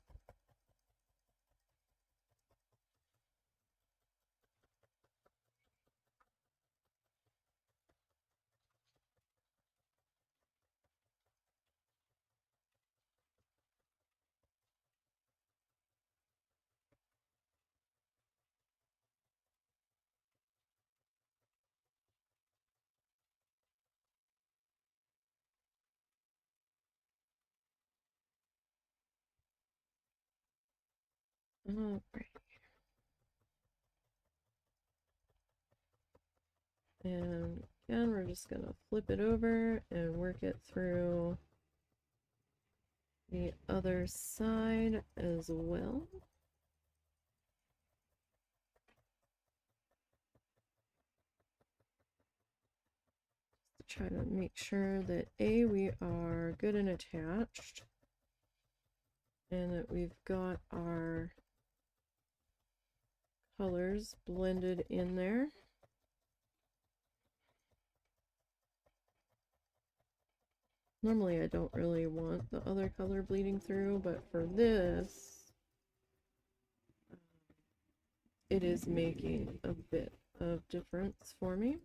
Alright. And again, we're just gonna flip it over and work it through the other side as well. Just to try to make sure that we are good and attached, and that we've got our colors blended in there. Normally I don't really want the other color bleeding through, but for this, it is making a bit of difference for me.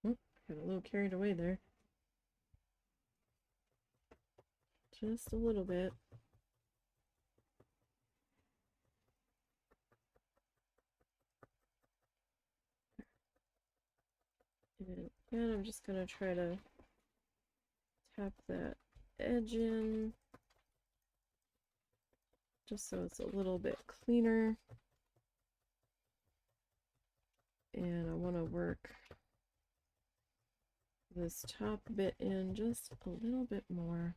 Oh, got a little carried away there. Just a little bit. And again, I'm just going to try to tap that edge in, just so it's a little bit cleaner. And I want to work this top bit in just a little bit more.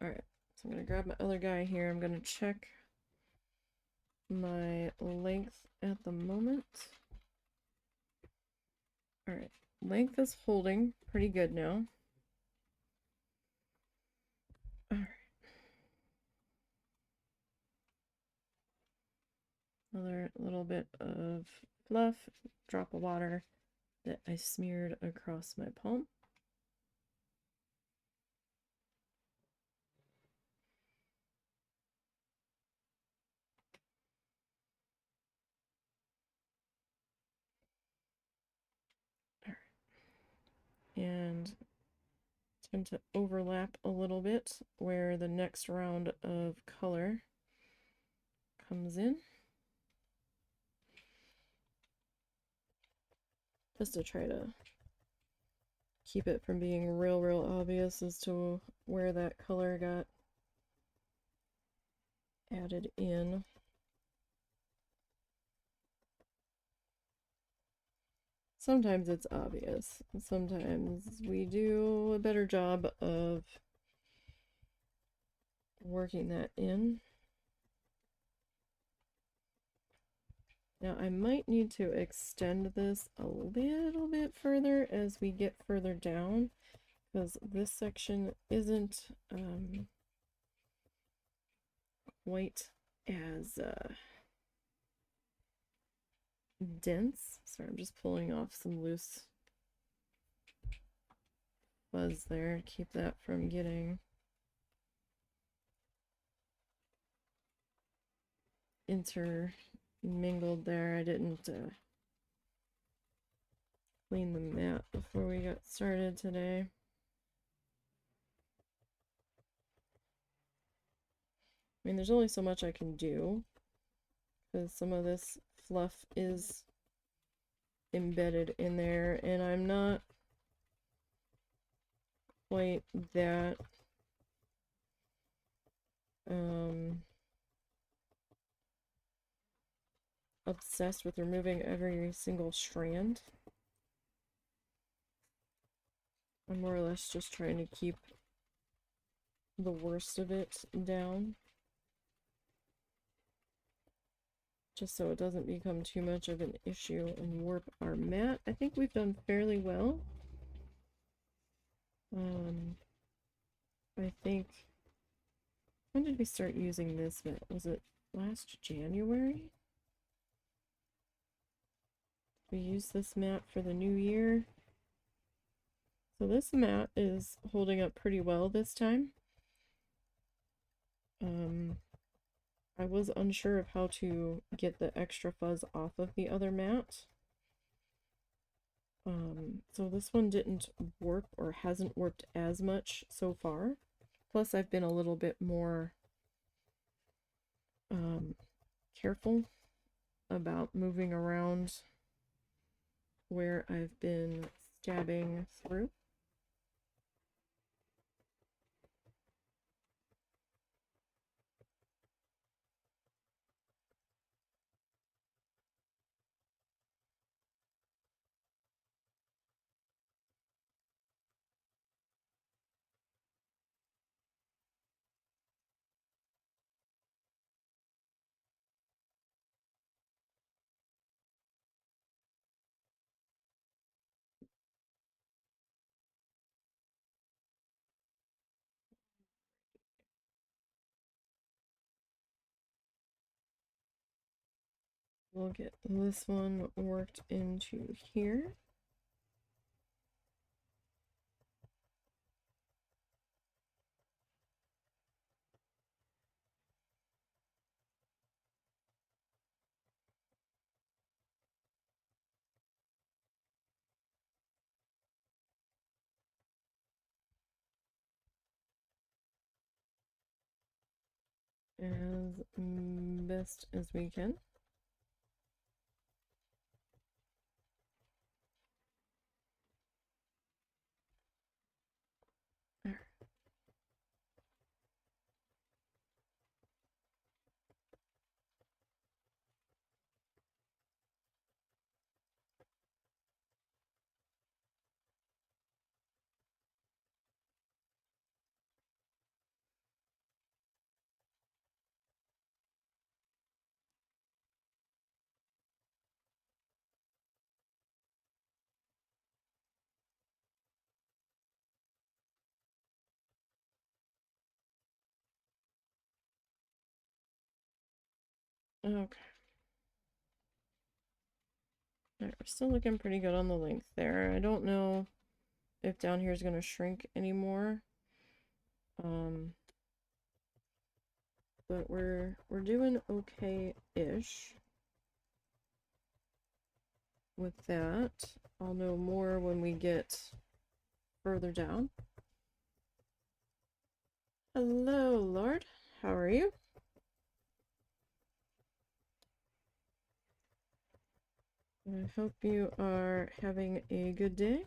Alright, so I'm going to grab my other guy here. I'm going to check my length at the moment. Alright, length is holding pretty good now. Alright. Another little bit of fluff, drop of water that I smeared across my palm. And tend to overlap a little bit where the next round of color comes in, just to try to keep it from being real obvious as to where that color got added in. Sometimes it's obvious. Sometimes we do a better job of working that in. Now I might need to extend this a little bit further as we get further down, because this section isn't quite as dense. Sorry, I'm just pulling off some loose fuzz there to keep that from getting intermingled there. I didn't clean the mat before we got started today. I mean, there's only so much I can do, because some of this fluff is embedded in there, and I'm not quite that obsessed with removing every single strand. I'm more or less just trying to keep the worst of it down, just so it doesn't become too much of an issue and warp our mat. I think we've done fairly well. I think, when did we start using this mat? Was it last January? We used this mat for the new year. So this mat is holding up pretty well this time. I was unsure of how to get the extra fuzz off of the other mat. So this one didn't warp or hasn't warped as much so far. Plus I've been a little bit more careful about moving around where I've been stabbing through. We'll get this one worked into here. As best as we can. Okay. Alright, we're still looking pretty good on the length there. I don't know if down here is going to shrink anymore. But we're doing okay-ish with that. I'll know more when we get further down. Hello, Lord. How are you? I hope you are having a good day.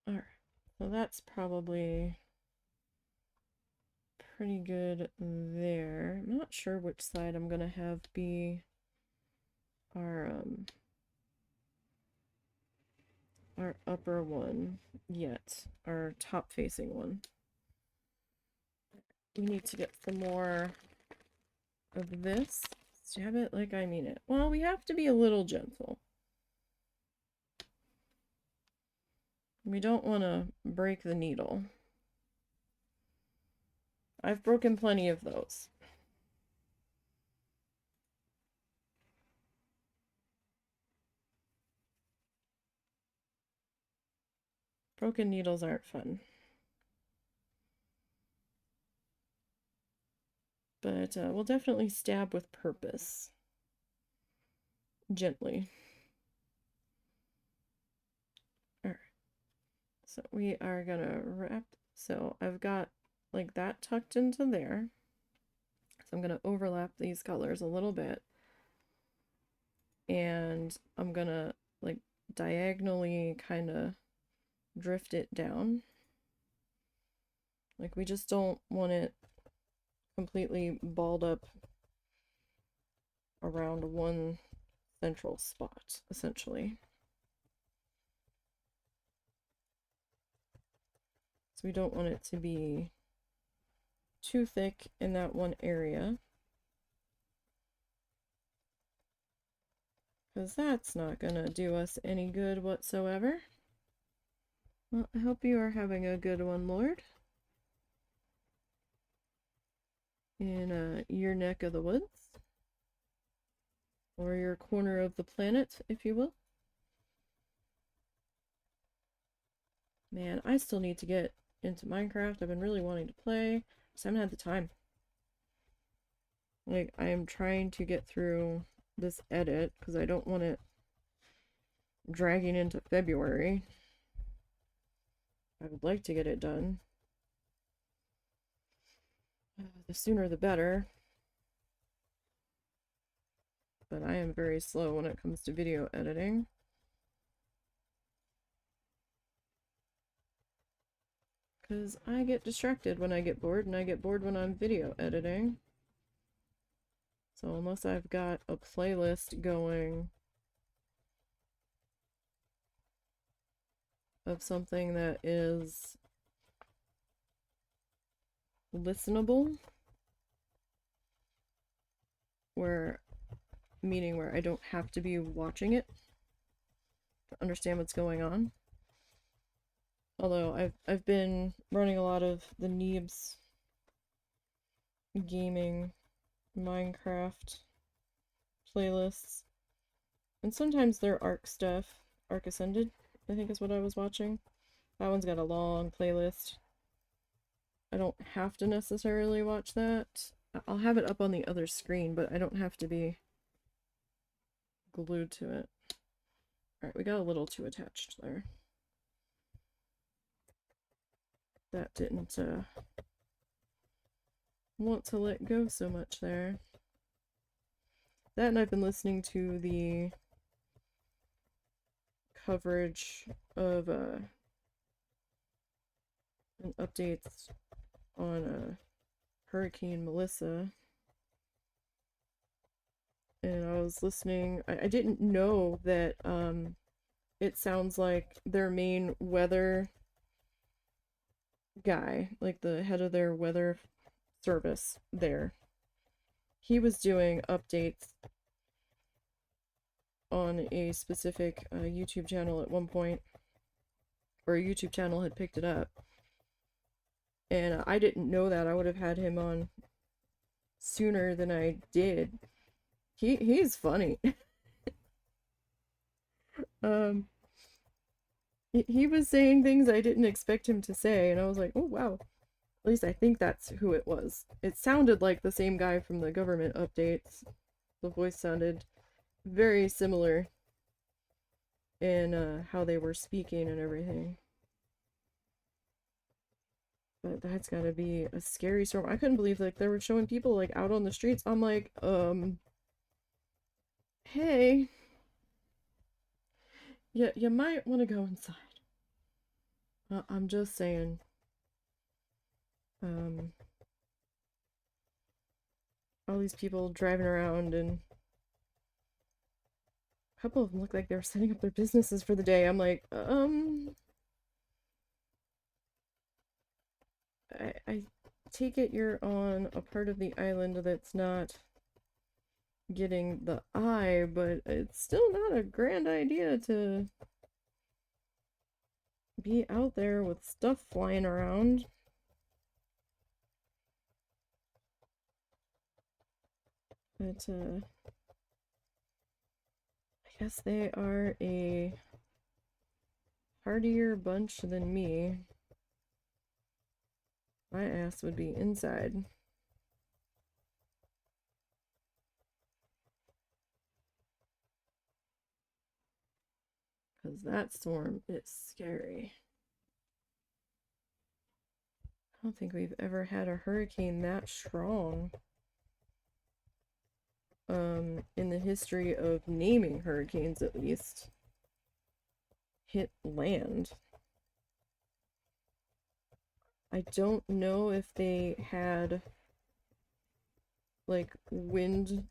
Alright, so that's probably pretty good there. I'm not sure which side I'm gonna have be our upper one yet, our top facing one. We need to get some more of this. Stab it like I mean it. Well, we have to be a little gentle. We don't want to break the needle. I've broken plenty of those. Broken needles aren't fun. But we'll definitely stab with purpose. Gently. Alright, So we are gonna wrap, so I've got like that tucked into there. So I'm gonna overlap these colors a little bit. And I'm gonna like diagonally kind of drift it down. Like we just don't want it completely balled up around one central spot, essentially. So we don't want it to be too thick in that one area, because that's not gonna do us any good whatsoever. Well, I hope you are having a good one, Lord. In your neck of the woods. Or your corner of the planet, if you will. Man, I still need to get into Minecraft. I've been really wanting to play. Just haven't had the time. Like, I am trying to get through this edit because I don't want it dragging into February. I would like to get it done. The sooner the better. But I am very slow when it comes to video editing. Because I get distracted when I get bored, and I get bored when I'm video editing. So unless I've got a playlist going of something that is listenable, meaning where I don't have to be watching it to understand what's going on. Although I've been running a lot of the Neebs gaming Minecraft playlists. And sometimes they're Ark stuff. Ark Ascended, I think is what I was watching. That one's got a long playlist. I don't have to necessarily watch that. I'll have it up on the other screen, but I don't have to be glued to it. Alright, we got a little too attached there. That didn't want to let go so much there. That, and I've been listening to the coverage of and updates on Hurricane Melissa. And I was listening, I didn't know that it sounds like their main weather guy, like the head of their weather service there, he was doing updates on a specific YouTube channel at one point, or a YouTube channel had picked it up, and I didn't know that. I would have had him on sooner than I did. He's funny. He was saying things I didn't expect him to say, and I was like, oh wow. At least I think that's who it was. It sounded like the same guy from the government updates. The voice sounded very similar in how they were speaking and everything. But that's gotta be a scary storm. I couldn't believe like they were showing people like out on the streets. I'm like, hey, you might want to go inside. I'm just saying. All these people driving around, and a couple of them look like they were setting up their businesses for the day. I'm like, I take it you're on a part of the island that's not getting the eye, but it's still not a grand idea to be out there with stuff flying around. But I guess they are a hardier bunch than me. My ass would be inside. Because that storm is scary. don't think we've ever had a hurricane that strong in the history of naming hurricanes, at least, hit land. I don't know if they had like wind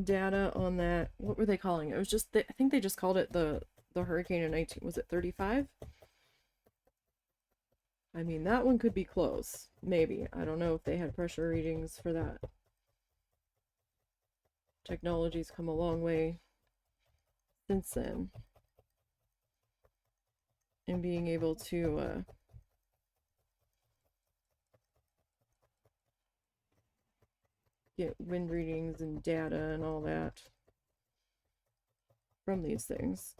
data on that. What were they calling it? It was just I think they just called it the hurricane in 19, was it 35? I mean, that one could be close. Maybe. I don't know if they had pressure readings for that. Technology's come a long way since then. And being able to get wind readings and data and all that from these things.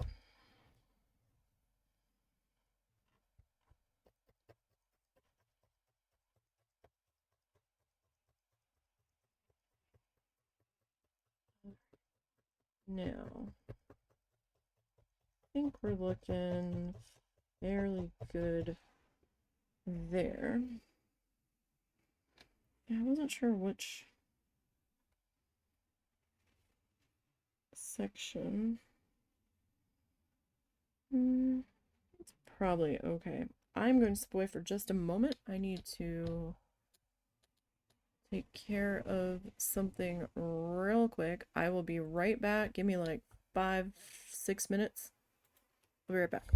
Now, I think we're looking fairly good there. Yeah, I wasn't sure which section. It's probably okay. I'm going to step away for just a moment. I need to take care of something real quick. I will be right back. Give me like 5-6 minutes. I'll be right back.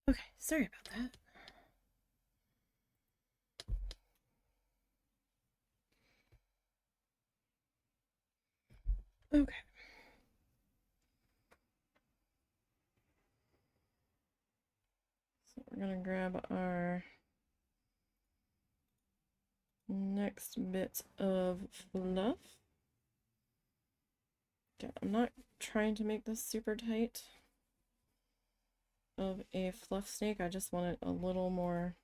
Okay, sorry about that. Okay. So we're gonna grab our next bit of fluff. Okay, I'm not trying to make this super tight of a fluff snake. I just want it a little more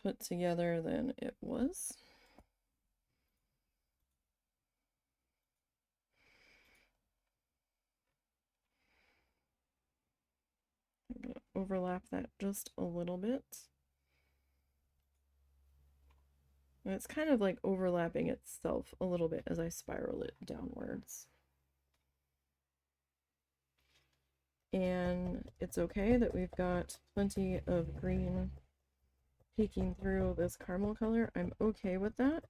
put together than it was. I'm gonna overlap that just a little bit. And it's kind of like overlapping itself a little bit as I spiral it downwards. And it's okay that we've got plenty of green peeking through this caramel color. I'm okay with that.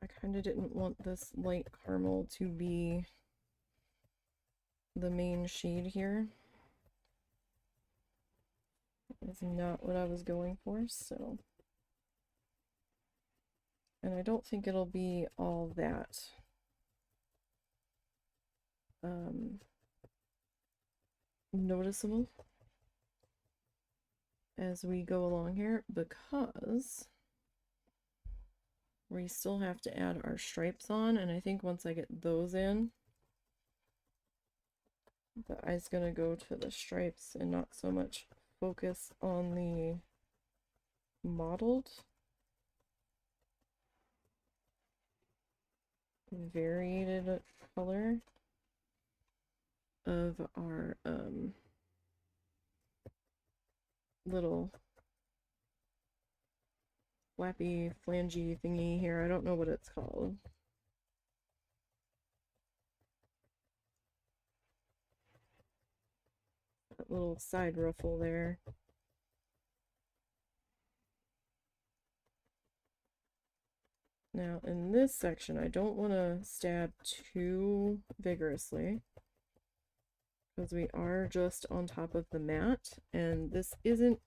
I kind of didn't want this light caramel to be the main shade here. That's not what I was going for, so. And I don't think it'll be all that noticeable as we go along here, because we still have to add our stripes on, and I think once I get those in, the eye's gonna go to the stripes and not so much focus on the mottled variated color of our little flappy flangey thingy here. I don't know what it's called. That little side ruffle there. Now in this section, I don't want to stab too vigorously, because we are just on top of the mat, and this isn't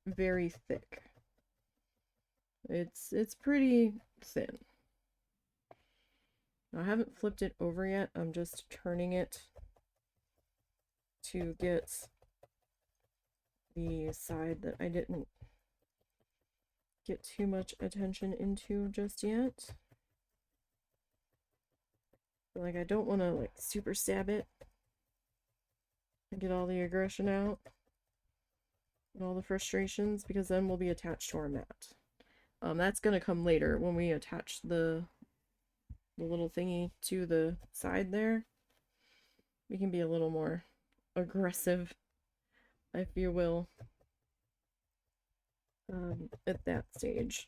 very thick. It's pretty thin. I haven't flipped it over yet. I'm just turning it to get the side that I didn't get too much attention into just yet. But like, I don't want to like super stab it and get all the aggression out and all the frustrations, because then we'll be attached to our mat. That's gonna come later when we attach the little thingy to the side there. We can be a little more aggressive, if you will, at that stage.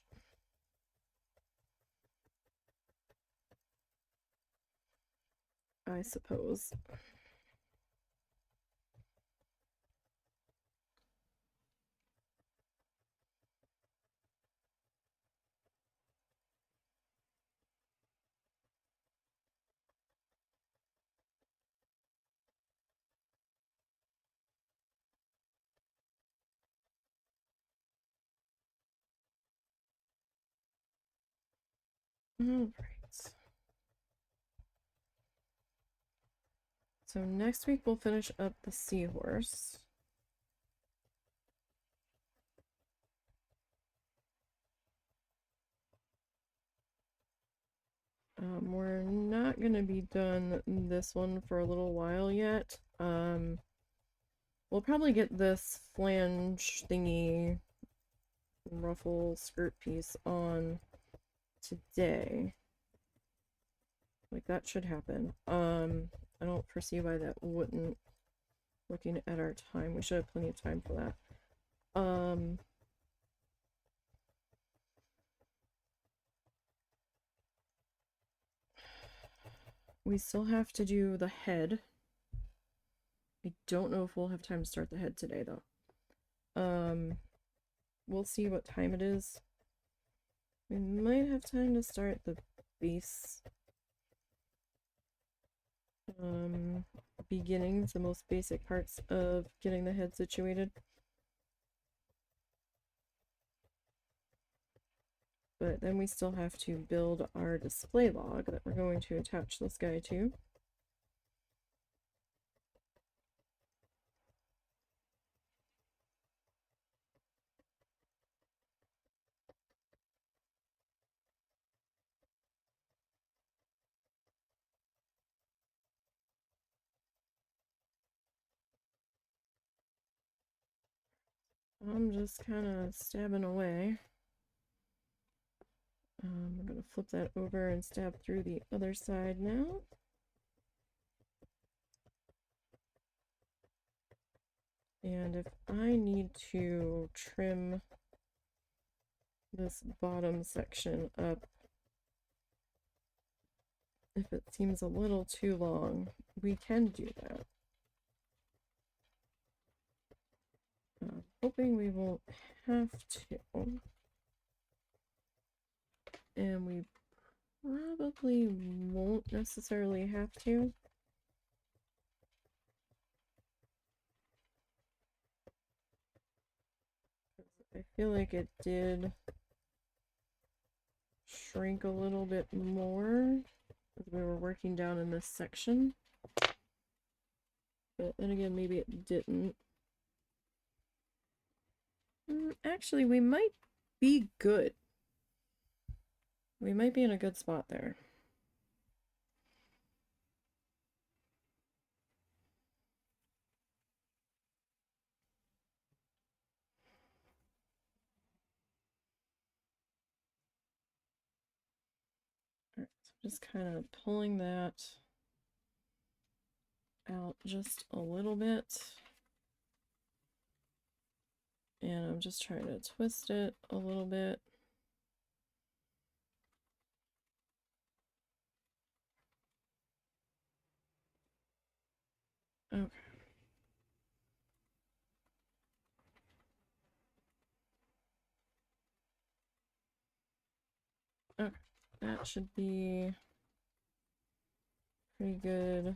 I suppose. Alright. So next week we'll finish up the seahorse. We're not gonna be done this one for a little while yet. We'll probably get this flange thingy ruffle skirt piece on today. Like, that should happen. I don't foresee why that wouldn't. Looking at our time, we should have plenty of time for that. We still have to do the head. I don't know if we'll have time to start the head today, though. We'll see what time it is. We might have time to start the base beginnings, the most basic parts of getting the head situated. But then we still have to build our display log that we're going to attach this guy to. I'm just kind of stabbing away. I'm going to flip that over and stab through the other side now. And if I need to trim this bottom section up, if it seems a little too long, we can do that. Hoping we won't have to. And we probably won't necessarily have to. I feel like it did shrink a little bit more as we were working down in this section. But then again, maybe it didn't. Actually, we might be good. We might be in a good spot there. Alright, so just kind of pulling that out just a little bit. And I'm just trying to twist it a little bit. Okay. Okay, that should be pretty good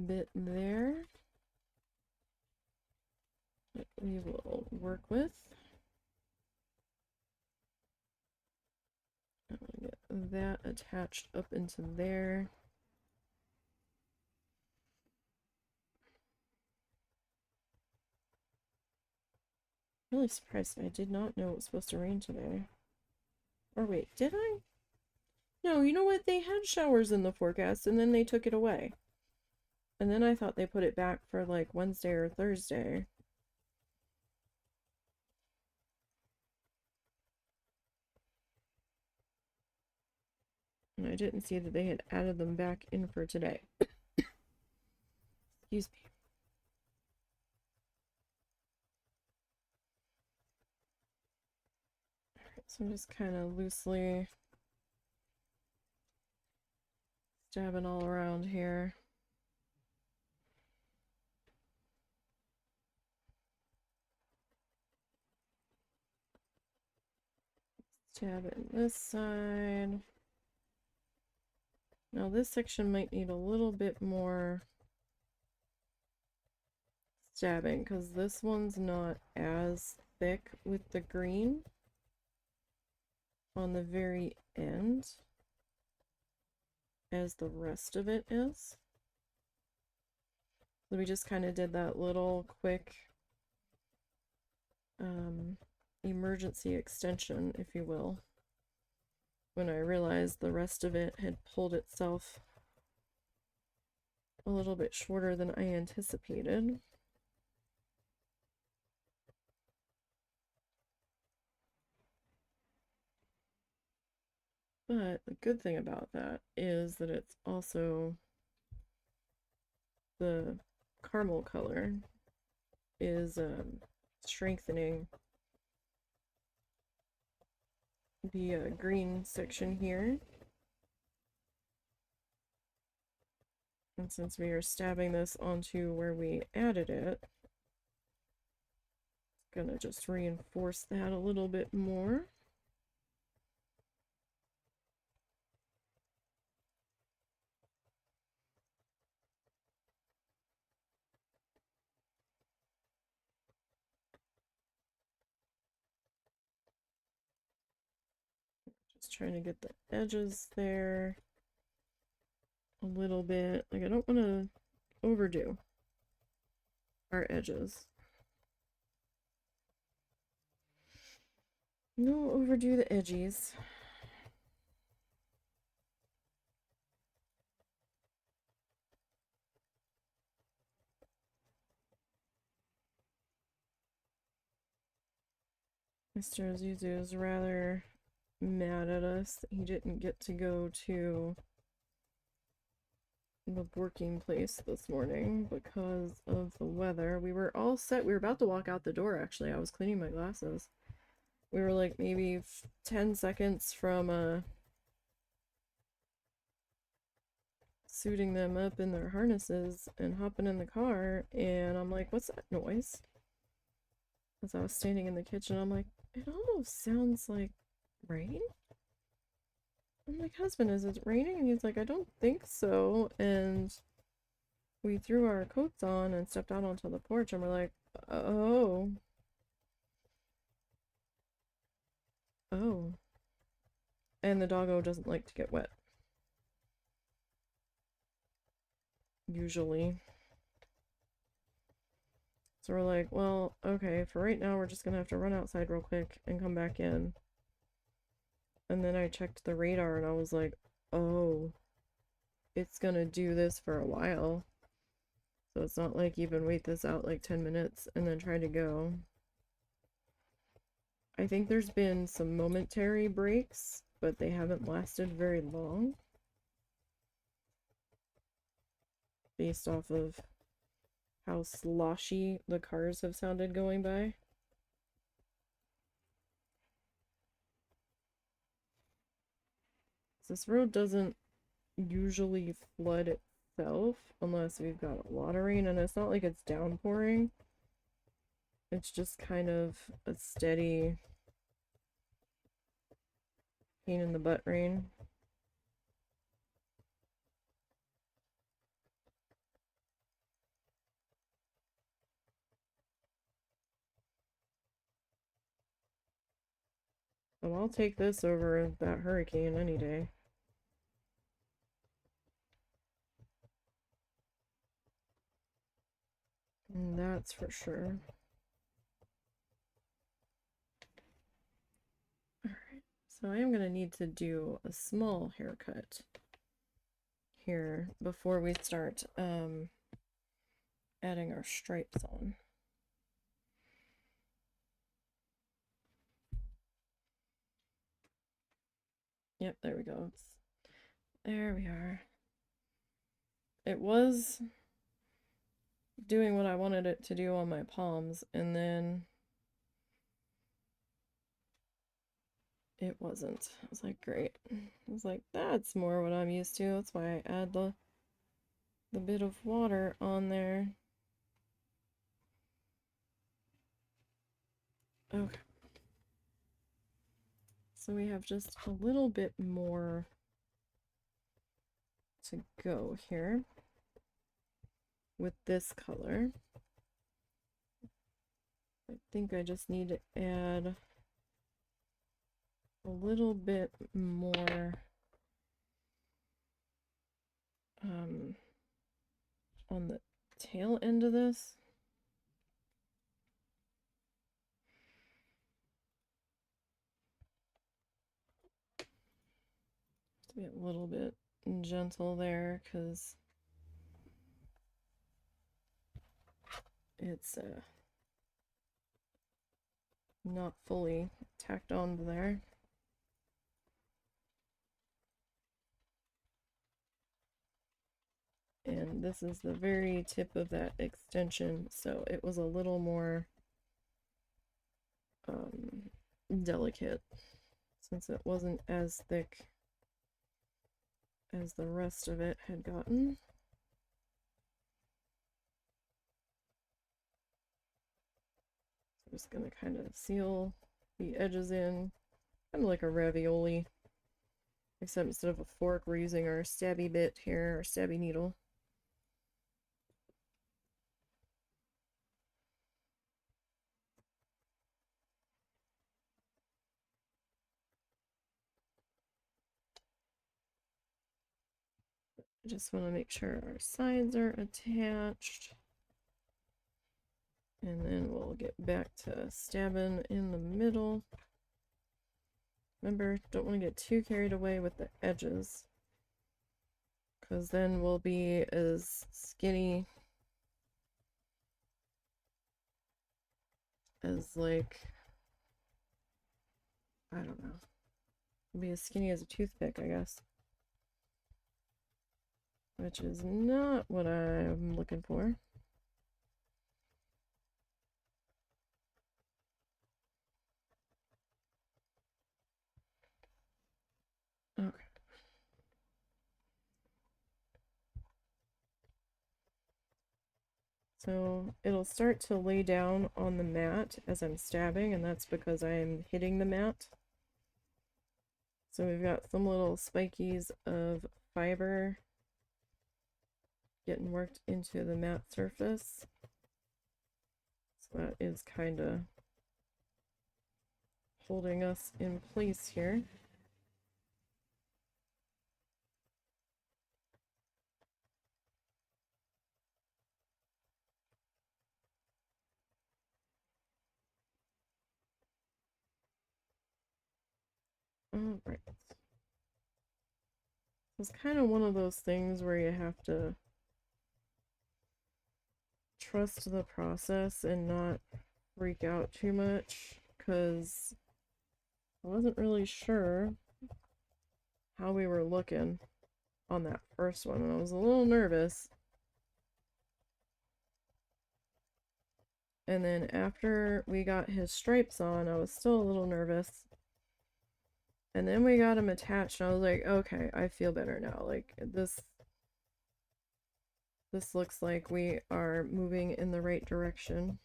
bit there that we will work with. I'm gonna get that attached up into there. Really surprised. I did not know it was supposed to rain today. Or wait, did I? No, you know what? They had showers in the forecast and then they took it away. And then I thought they put it back for like Wednesday or Thursday. And I didn't see that they had added them back in for today. Excuse me. Alright, so I'm just kind of loosely stabbing all around here. Stab it in this side. Now this section might need a little bit more stabbing because this one's not as thick with the green on the very end as the rest of it is. So we just kind of did that little quick emergency extension, if you will, when I realized the rest of it had pulled itself a little bit shorter than I anticipated. But the good thing about that is that it's also the caramel color is strengthening the green section here. And since we are stabbing this onto where we added it, it's gonna just reinforce that a little bit more. Just trying to get the edges there a little bit. Like, I don't want to overdo our edges. No overdo the edges. Mr. Zuzu is rather mad at us that he didn't get to go to the working place this morning because of the weather. We were all set. We were about to walk out the door, actually. I was cleaning my glasses. We were like maybe 10 seconds from suiting them up in their harnesses and hopping in the car, and I'm like, what's that noise? As I was standing in the kitchen, I'm like, it almost sounds like rain. I'm like, husband, is it raining? And he's like, I don't think so. And we threw our coats on and stepped out onto the porch, and we're like, oh. Oh. And the doggo doesn't like to get wet. Usually. So we're like, well, okay, for right now, we're just gonna have to run outside real quick and come back in. And then I checked the radar and I was like, oh, it's gonna do this for a while. So it's not like even wait this out like 10 minutes and then try to go. I think there's been some momentary breaks, but they haven't lasted very long. Based off of how sloshy the cars have sounded going by. This road doesn't usually flood itself unless we've got a lot of rain, and it's not like it's downpouring. It's just kind of a steady pain in the butt rain. So I'll take this over that hurricane any day. And that's for sure. Alright, so I am going to need to do a small haircut here before we start adding our stripes on. Yep, there we go. There we are. It was doing what I wanted it to do on my palms, and then it wasn't. I was like, great. I was like, that's more what I'm used to. That's why I add the bit of water on there. Okay. So we have just a little bit more to go here with this color. I think I just need to add a little bit more on the tail end of this. To be a little bit gentle there because it's not fully tacked on there. And this is the very tip of that extension, so it was a little more delicate since it wasn't as thick as the rest of it had gotten. I'm just going to kind of seal the edges in, kind of like a ravioli, except instead of a fork, we're using our stabby bit here, our stabby needle. I just want to make sure our sides are attached. And then we'll get back to stabbing in the middle. Remember, don't want to get too carried away with the edges, because then we'll be as skinny as, like, I don't know. We'll be as skinny as a toothpick, I guess. Which is not what I'm looking for. Okay. So it'll start to lay down on the mat as I'm stabbing, and that's because I'm hitting the mat. So we've got some little spikies of fiber getting worked into the mat surface. So that is kind of holding us in place here. All right. It's kind of one of those things where you have to trust the process and not freak out too much, because I wasn't really sure how we were looking on that first one, and I was a little nervous. And then after we got his stripes on, I was still a little nervous. And then we got him attached, and I was like, okay, I feel better now. Like, this looks like we are moving in the right direction.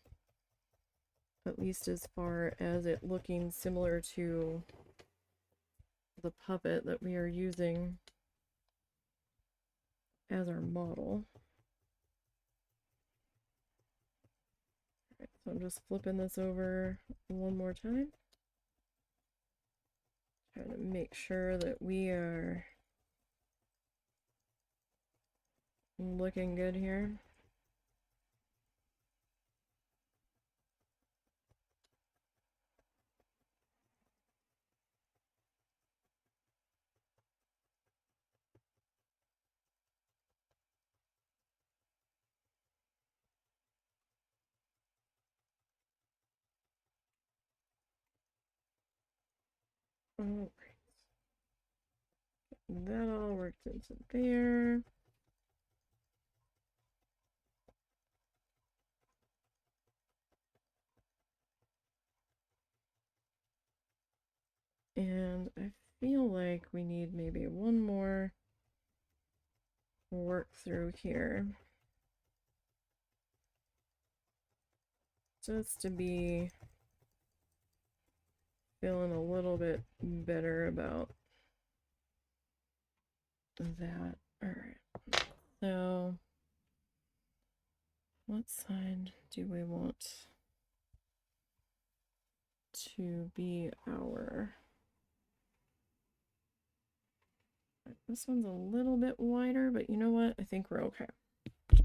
At least as far as it looking similar to the puppet that we are using as our model. Alright, so I'm just flipping this over one more time. Trying to make sure that we are looking good here. Alright. That all worked into there. And I feel like we need maybe one more work through here, just to be feeling a little bit better about that. Alright, so what side do we want to be our... This one's a little bit wider, but you know what? I think we're okay. I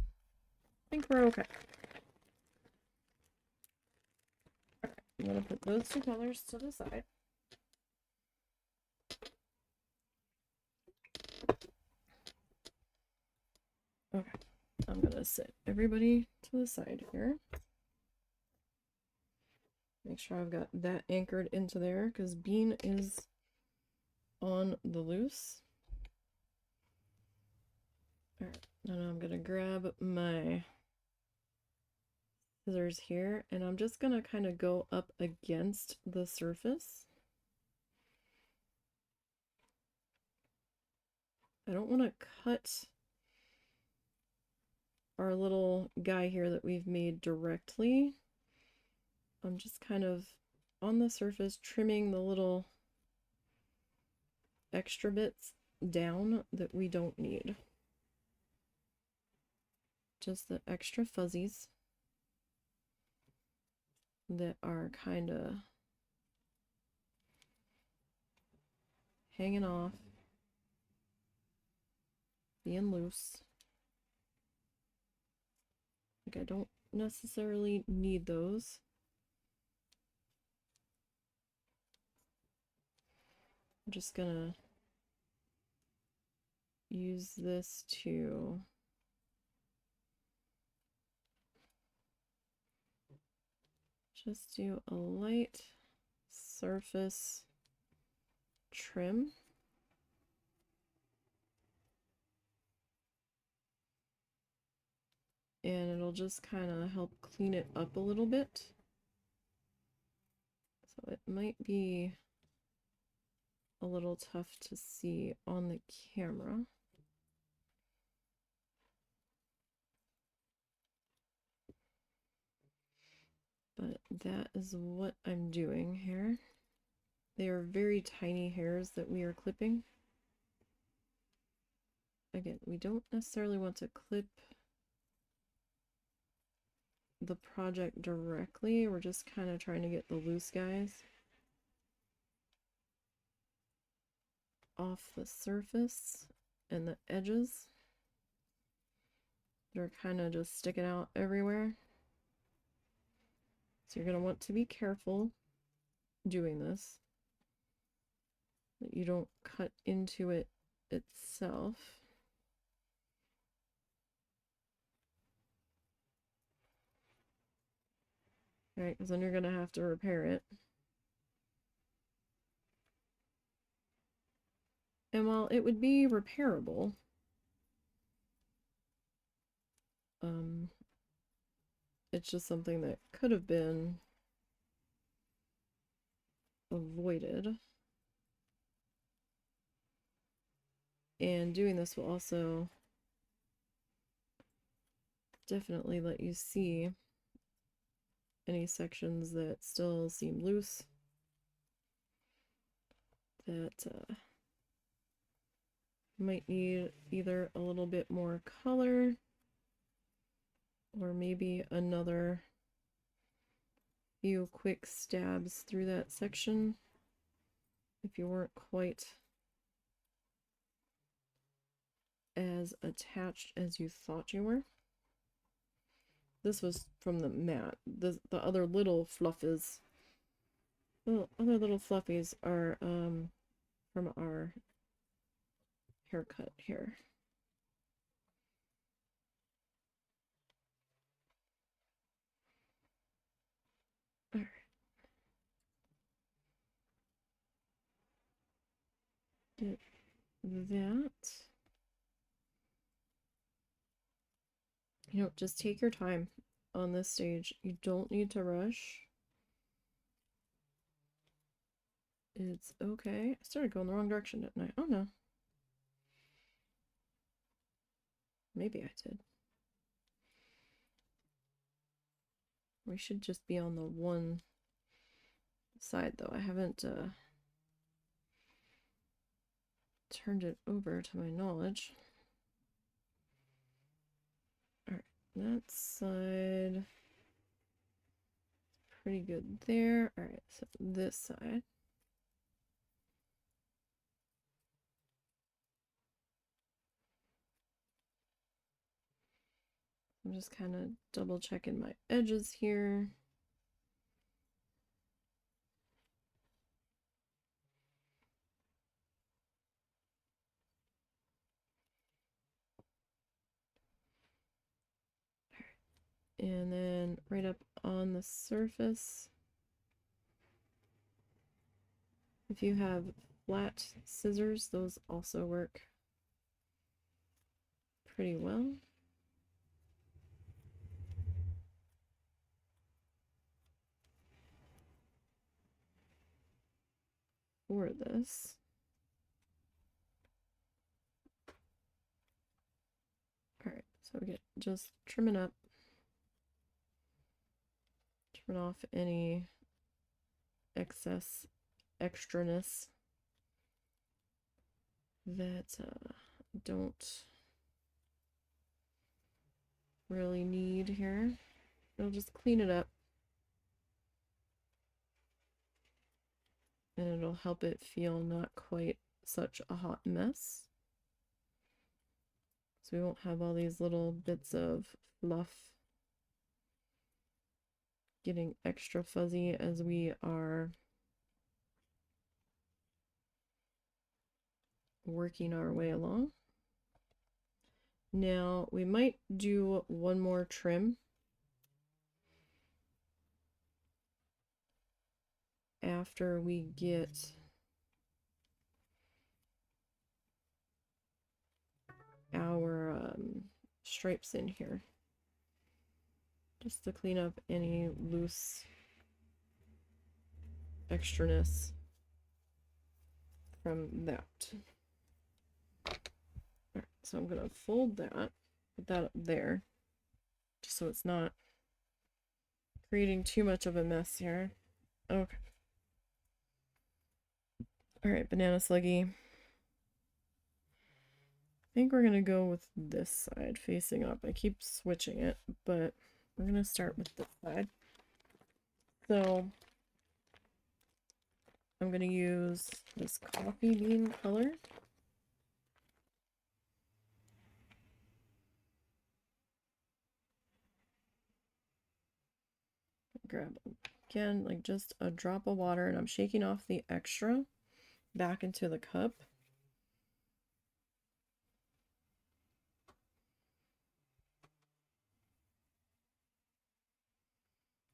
think we're okay. Alright, I'm gonna put those two colors to the side. Okay, I'm gonna set everybody to the side here. Make sure I've got that anchored into there, because Bean is on the loose. Alright, now I'm gonna grab my scissors here, and I'm just gonna kind of go up against the surface. I don't want to cut our little guy here that we've made directly. I'm just kind of on the surface trimming the little extra bits down that we don't need. Just the extra fuzzies that are kind of hanging off. being loose. Like, I don't necessarily need those. I'm just gonna use this to just do a light surface trim. And it'll just kind of help clean it up a little bit. So it might be a little tough to see on the camera. But that is what I'm doing here. They are very tiny hairs that we are clipping. Again, we don't necessarily want to clip the project directly. We're just kind of trying to get the loose guys off the surface and the edges. They're kind of just sticking out everywhere. So you're going to want to be careful doing this, that you don't cut into it itself. Right, because then you're going to have to repair it. And while it would be repairable, it's just something that could have been avoided. And doing this will also definitely let you see any sections that still seem loose, that might need either a little bit more color or maybe another few quick stabs through that section if you weren't quite as attached as you thought you were. This was from the mat. The other little fluffies, other little fluffies are from our haircut here. All right. Get that. You know, just take your time on this stage. You don't need to rush. It's okay. I started going the wrong direction, didn't I? Oh no. Maybe I did. We should just be on the one side though. I haven't turned it over to my knowledge. Alright, that side pretty good there. Alright, so this side. I'm just kind of double checking my edges here. And then right up on the surface, if you have flat scissors, those also work pretty well. For this. Alright, so we get just trimming up. Trim off any excess extraness that don't really need here. It'll just clean it up. And it'll help it feel not quite such a hot mess. So we won't have all these little bits of fluff getting extra fuzzy as we are working our way along. Now we might do one more trim after we get our stripes in here, just to clean up any loose extraness from that. Alright, so I'm gonna fold that, put that up there, just so it's not creating too much of a mess here. Okay. Alright, banana sluggy. I think we're gonna go with this side facing up. I keep switching it, but we're gonna start with this side. So I'm gonna use this coffee bean color. Grab again, like just a drop of water, and I'm shaking off the extra back into the cup.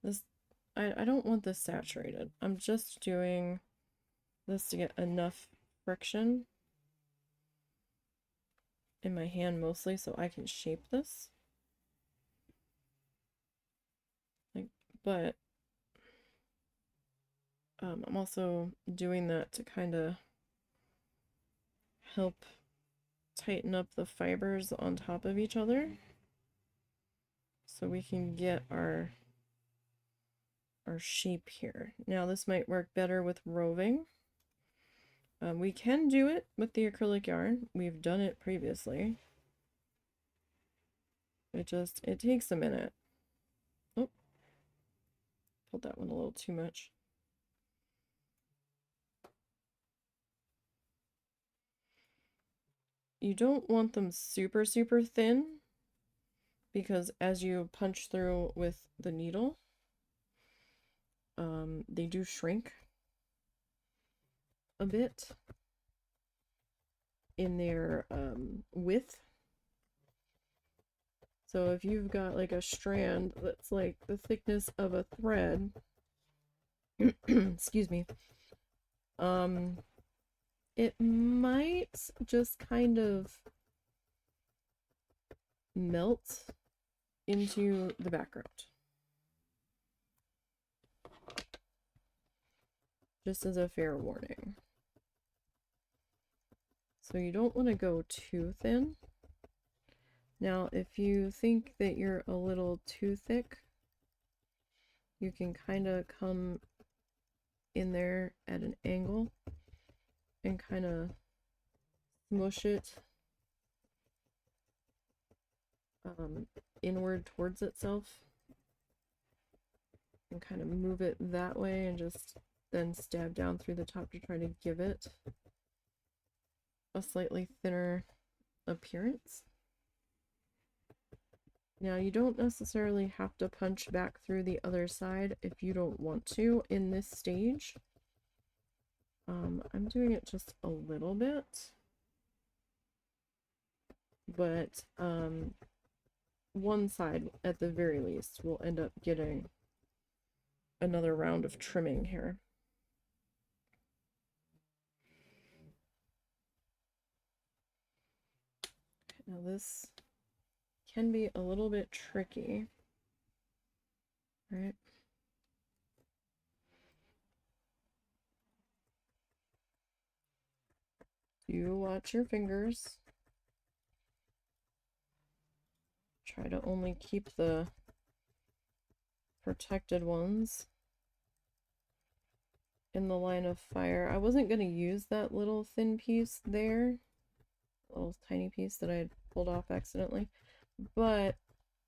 This, I don't want this saturated. I'm just doing this to get enough friction in my hand mostly so I can shape this. Like, but I'm also doing that to kind of help tighten up the fibers on top of each other so we can get our shape here. Now this might work better with roving. We can do it with the acrylic yarn. We've done it previously. It takes a minute. Oh, pulled that one a little too much. You don't want them super, super thin, because as you punch through with the needle, they do shrink a bit in their width. So if you've got like a strand that's like the thickness of a thread, excuse me, it might just kind of melt into the background. Just as a fair warning. So you don't want to go too thin. Now, if you think that you're a little too thick, you can kind of come in there at an angle and kind of smush it inward towards itself and kind of move it that way, and just then stab down through the top to try to give it a slightly thinner appearance. Now you don't necessarily have to punch back through the other side if you don't want to in this stage. I'm doing it just a little bit, but one side at the very least will end up getting another round of trimming here. Now this can be a little bit tricky, right? You watch your fingers. Try to only keep the protected ones in the line of fire. I wasn't going to use that little thin piece there, little tiny piece that I had pulled off accidentally, but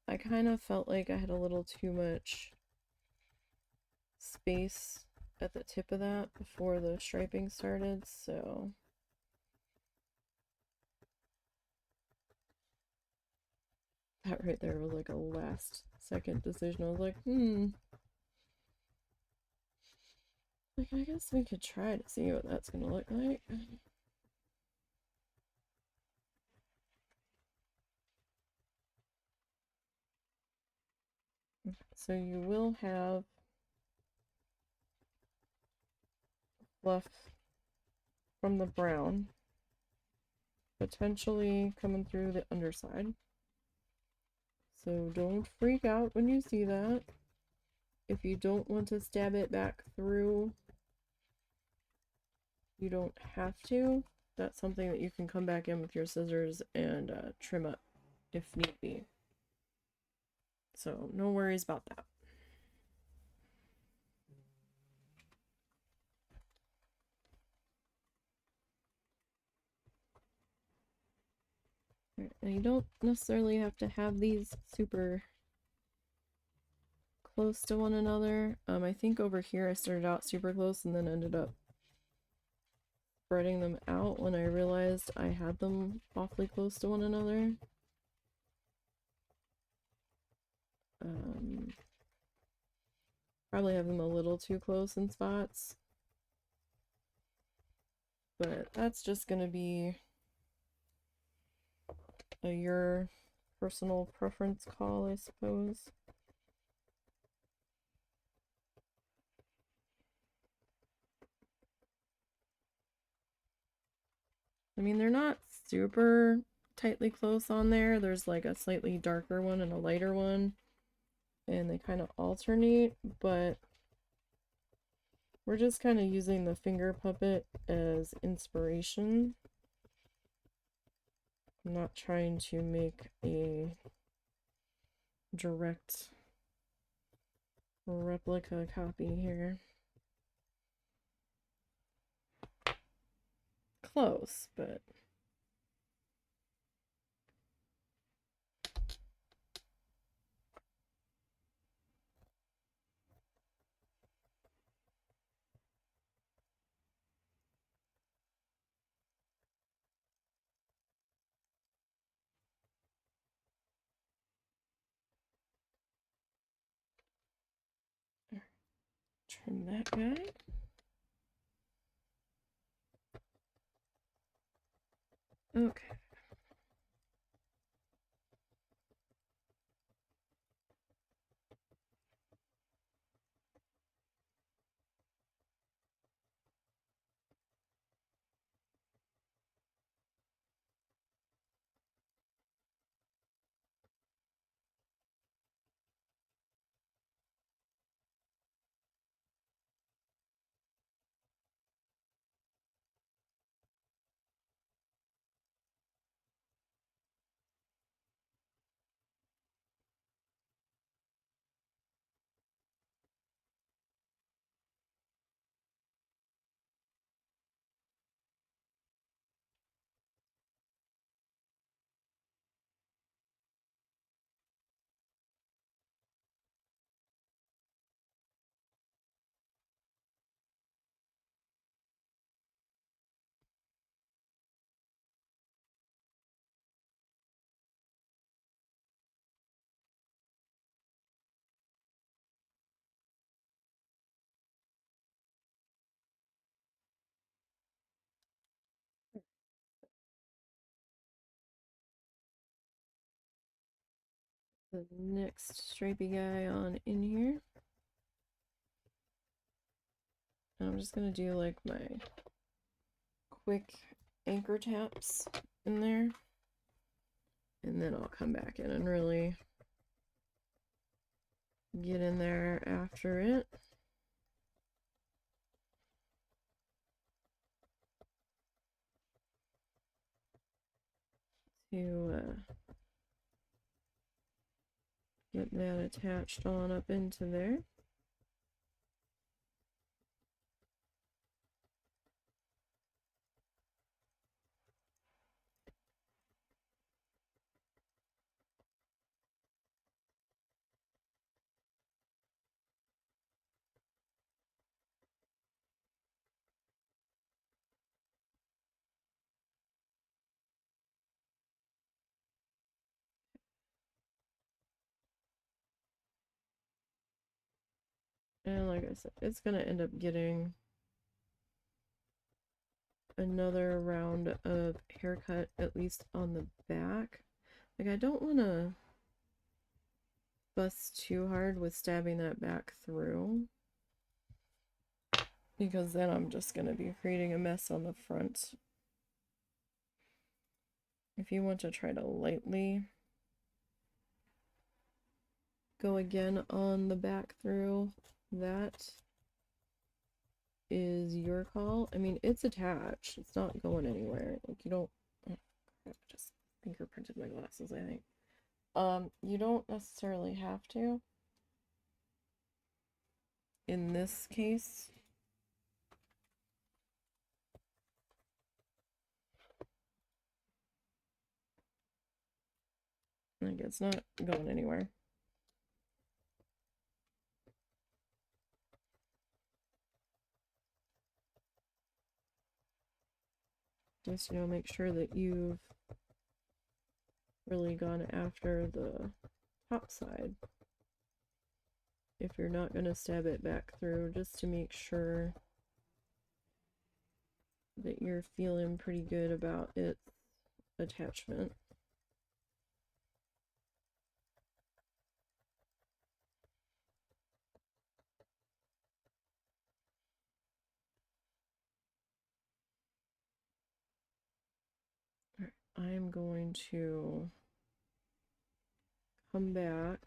I kind of felt like I had a little too much space at the tip of that before the striping started, so That right there was like a last second decision. I was like, like, I guess we could try to see what that's gonna look like. So you will have fluff from the brown potentially coming through the underside. So don't freak out when you see that. If you don't want to stab it back through, you don't have to. That's something that you can come back in with your scissors and trim up if need be. So no worries about that. And you don't necessarily have to have these super close to one another. I think over here I started out super close and then ended up spreading them out when I realized I had them awfully close to one another. Probably have them a little too close in spots. But that's just going to be your personal preference call, I suppose. I mean, they're not super tightly close on there. There's like a slightly darker one and a lighter one, and they kind of alternate, but we're just kind of using the finger puppet as inspiration. I'm not trying to make a direct replica copy here. Close, but trim that guy. Okay. The next stripy guy on in here. And I'm just gonna do like my quick anchor taps in there. And then I'll come back in and really get in there after it. To get that attached on up into there. And like I said, it's gonna end up getting another round of haircut, at least on the back. Like, I don't want to bust too hard with stabbing that back through, because then I'm just going to be creating a mess on the front. If you want to try to lightly go again on the back through, that is your call. I mean, it's attached. It's not going anywhere. Like, you don't... Oh, crap, I just fingerprinted my glasses, I think. You don't necessarily have to. In this case, like, it's not going anywhere. Just, you know, make sure that you've really gone after the top side. If you're not going to stab it back through, just to make sure that you're feeling pretty good about its attachment. I'm going to come back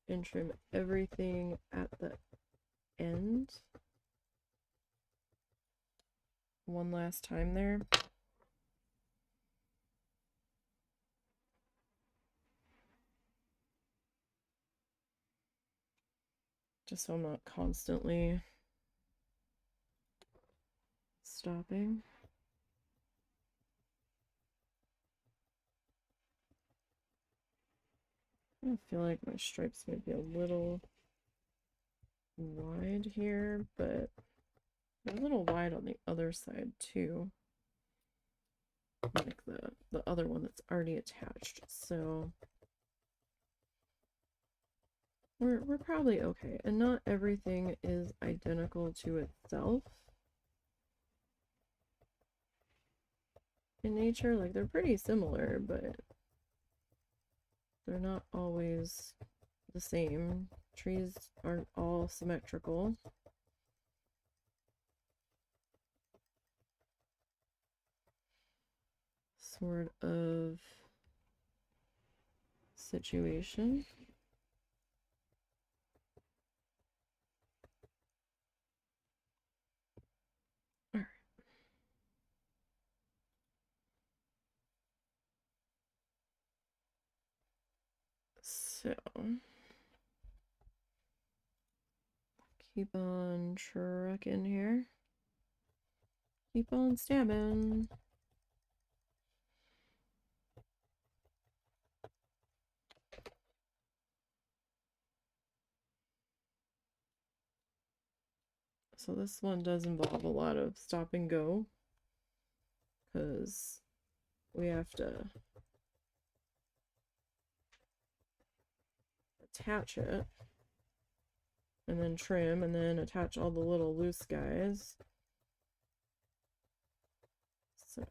and trim everything at the end one last time there. Just so I'm not constantly stopping. I feel like my stripes might be a little wide here, but they're a little wide on the other side too. Like the other one that's already attached. So we're probably okay. And not everything is identical to itself in nature. Like, they're pretty similar, but they're not always the same. Trees aren't all symmetrical. Sort of situation. All right. So keep on trucking here. Keep on stabbing. So this one does involve a lot of stop and go, because we have to attach it and then trim and then attach all the little loose guys. So,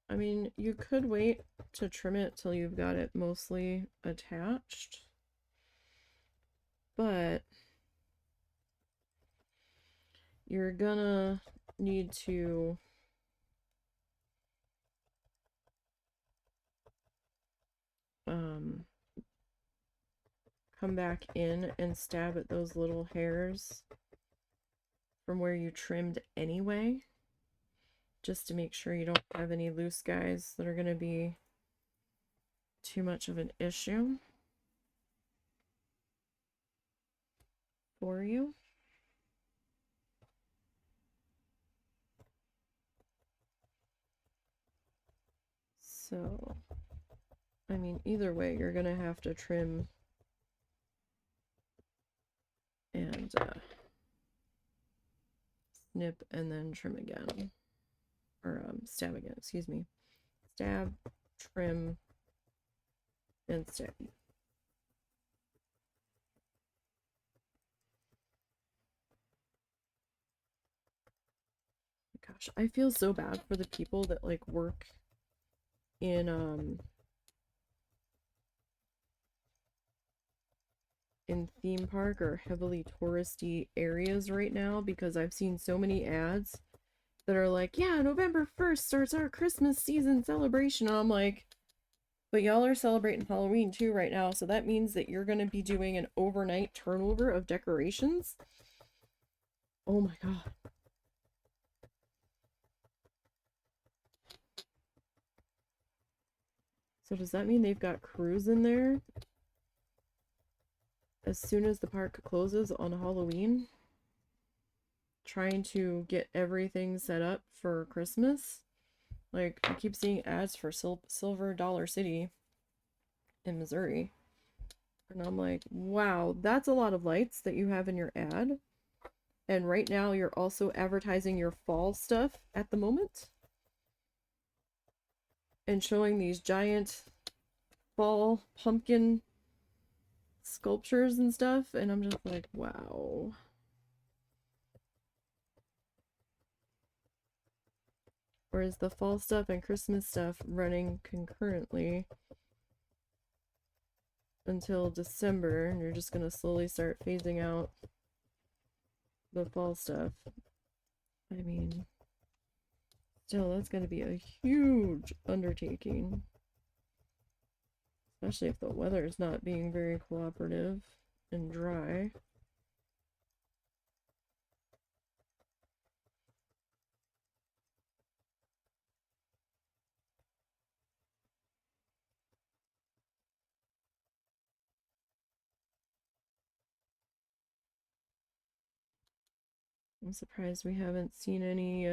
I mean, you could wait to trim it till you've got it mostly attached, but you're gonna need to come back in and stab at those little hairs from where you trimmed anyway, just to make sure you don't have any loose guys that are going to be too much of an issue for you. So, I mean, either way, you're going to have to trim and snip and then trim again. Or stab again, excuse me. Stab, trim, and stab. Gosh, I feel so bad for the people that like work in theme park or heavily touristy areas right now, because I've seen so many ads that are like, yeah, November 1st starts our Christmas season celebration. And I'm like, but y'all are celebrating Halloween too right now, so that means that you're going to be doing an overnight turnover of decorations? Oh my god. So does that mean they've got crews in there as soon as the park closes on Halloween, trying to get everything set up for Christmas? Like, I keep seeing ads for Silver Dollar City in Missouri. And I'm like, wow, that's a lot of lights that you have in your ad. And right now you're also advertising your fall stuff at the moment. And showing these giant fall pumpkin sculptures and stuff. And I'm just like, wow. Or is the fall stuff and Christmas stuff running concurrently until December, and you're just gonna slowly start phasing out the fall stuff? I mean, still, that's gonna be a huge undertaking, especially if the weather is not being very cooperative and dry. I'm surprised we haven't seen any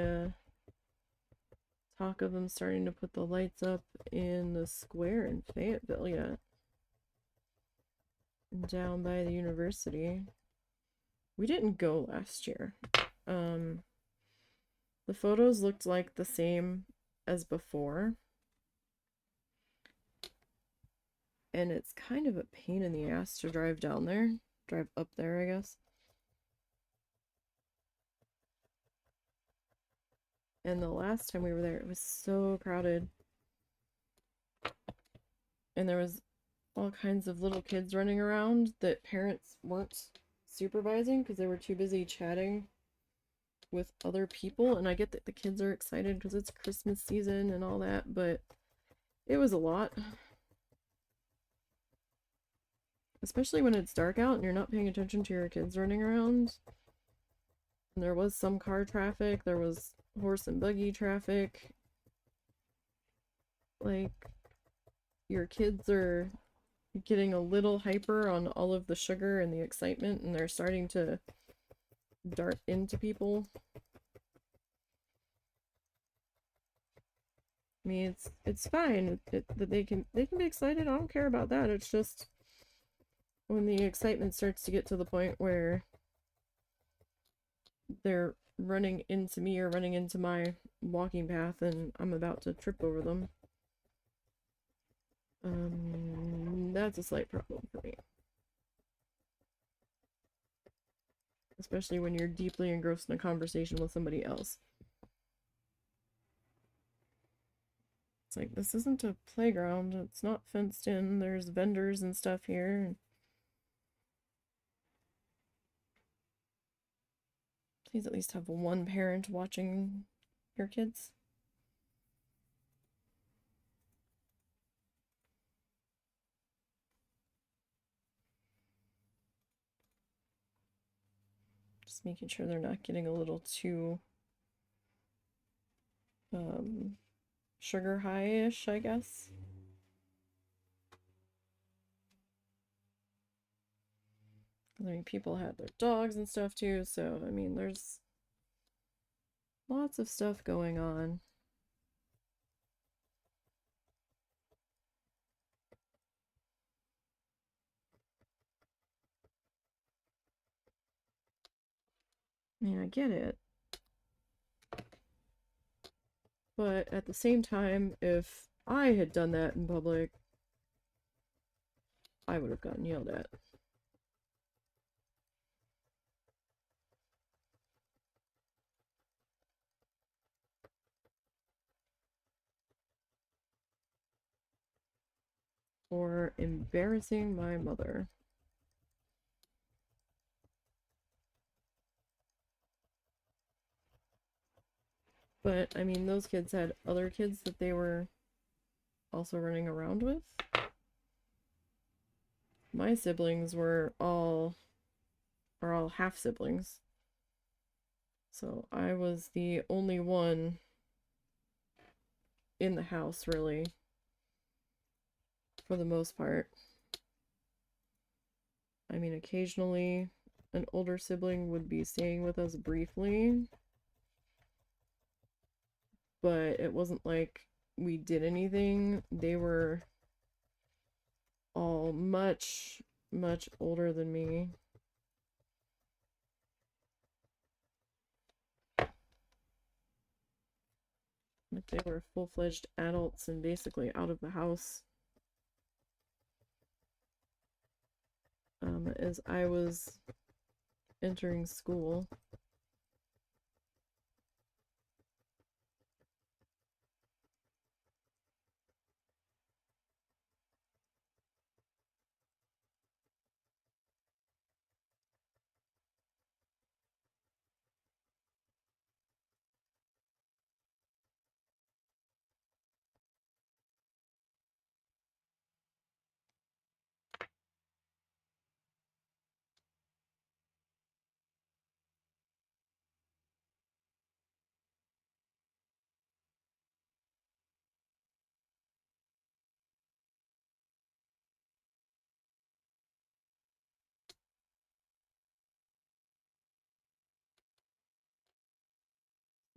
talk of them starting to put the lights up in the square in Fayetteville yet. And down by the university. We didn't go last year. The photos looked like the same as before. And it's kind of a pain in the ass to drive down there. Drive up there, I guess. And the last time we were there, it was so crowded. And there was all kinds of little kids running around that parents weren't supervising because they were too busy chatting with other people. And I get that the kids are excited because it's Christmas season and all that, but it was a lot. Especially when it's dark out and you're not paying attention to your kids running around. And there was some car traffic, there was horse and buggy traffic. Like, your kids are getting a little hyper on all of the sugar and the excitement, and they're starting to dart into people. I mean, it's fine that they can be excited. I don't care about that. It's just when the excitement starts to get to the point where they're running into me or running into my walking path and I'm about to trip over them. That's a slight problem for me. Especially when you're deeply engrossed in a conversation with somebody else. It's like, this isn't a playground. It's not fenced in. There's vendors and stuff here. Please at least have one parent watching your kids. Just making sure they're not getting a little too sugar high-ish, I guess. I mean, people had their dogs and stuff too, so I mean, there's lots of stuff going on. I mean, I get it. But at the same time, if I had done that in public, I would have gotten yelled at. for embarrassing my mother. But, I mean, those kids had other kids that they were also running around with. My siblings are all half siblings. So I was the only one in the house, really, for the most part. I mean, occasionally an older sibling would be staying with us briefly, but it wasn't like we did anything. They were all much, much older than me. Like they were full-fledged adults and basically out of the house. As I was entering school.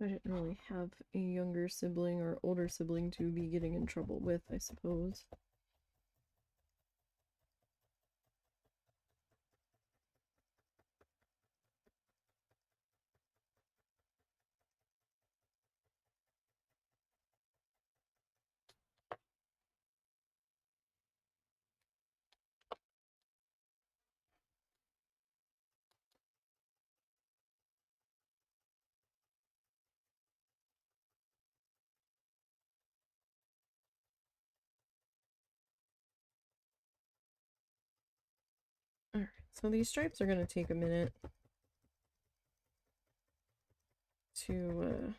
I didn't really have a younger sibling or older sibling to be getting in trouble with, I suppose. Alright, so these stripes are going to take a minute to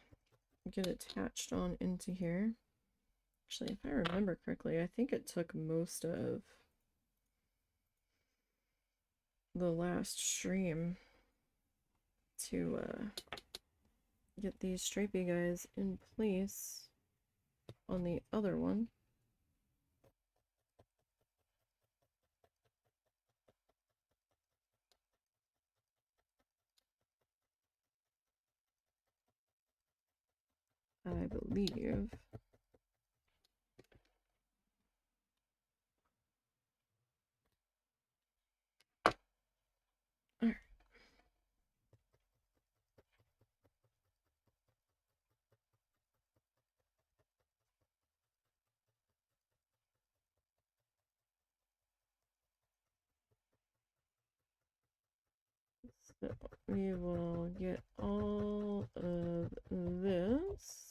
get attached on into here. Actually, if I remember correctly, I think it took most of the last stream to get these stripey guys in place on the other one. I believe. Alright. So we will get all of this.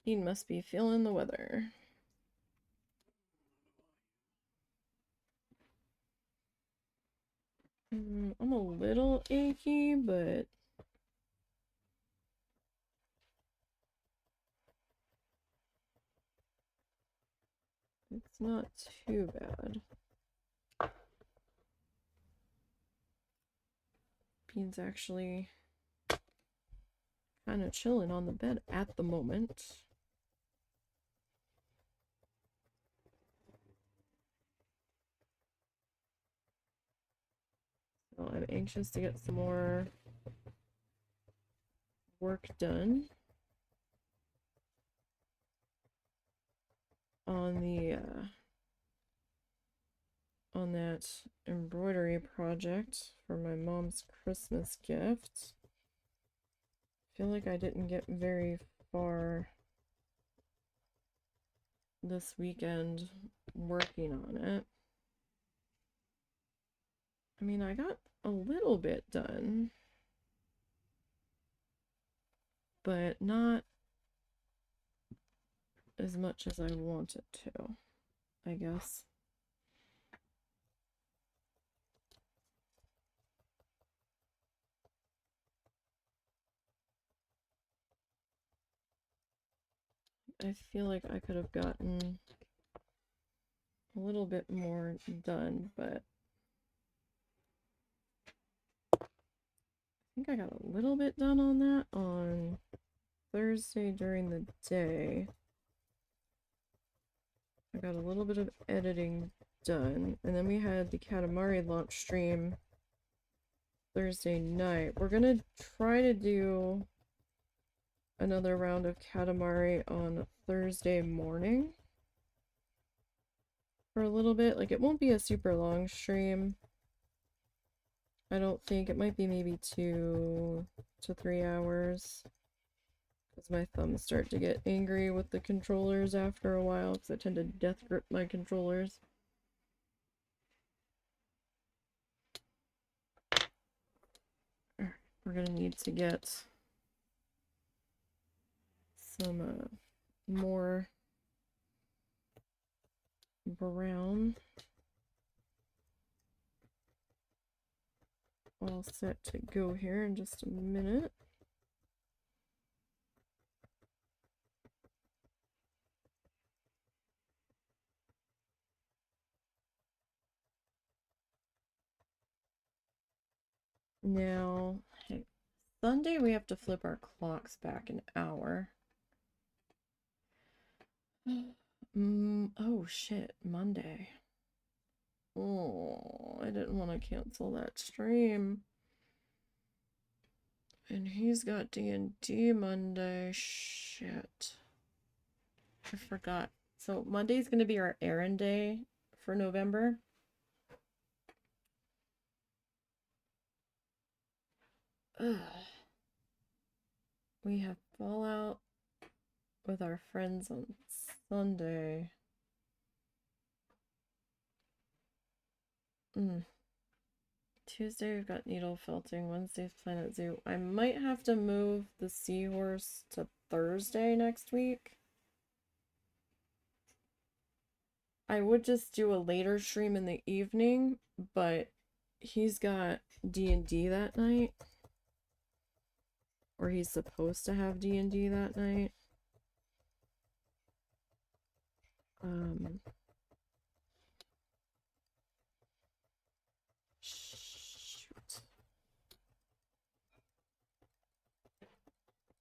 He must be feeling the weather. I'm a little achy, but it's not too bad. Bean's actually kind of chilling on the bed at the moment. So I'm anxious to get some more work done on the on that embroidery project for my mom's Christmas gift. I feel like I didn't get very far this weekend working on it. I mean, I got a little bit done, but not as much as I wanted to, I guess. I feel like I could have gotten a little bit more done, but I think I got a little bit done on that on Thursday during the day. I got a little bit of editing done, and then we had the Katamari launch stream Thursday night. We're gonna try to do another round of Katamari on Thursday morning for a little bit. Like, it won't be a super long stream. I don't think. It might be maybe 2 to 3 hours. Because my thumbs start to get angry with the controllers after a while, because I tend to death grip my controllers. We're gonna need to get some more brown all set to go here in just a minute. Now, hey, Sunday we have to flip our clocks back an hour. Oh shit, Monday. Oh, I didn't want to cancel that stream. And he's got D&D Monday. Shit. I forgot. So Monday's going to be our errand day for November. Ugh. We have Fallout with our friends on Sunday. Tuesday we've got needle felting. Wednesday's Planet Zoo. I might have to move the seahorse to Thursday next week. I would just do a later stream in the evening, but he's got D&D that night. Or he's supposed to have D&D that night. Shoot.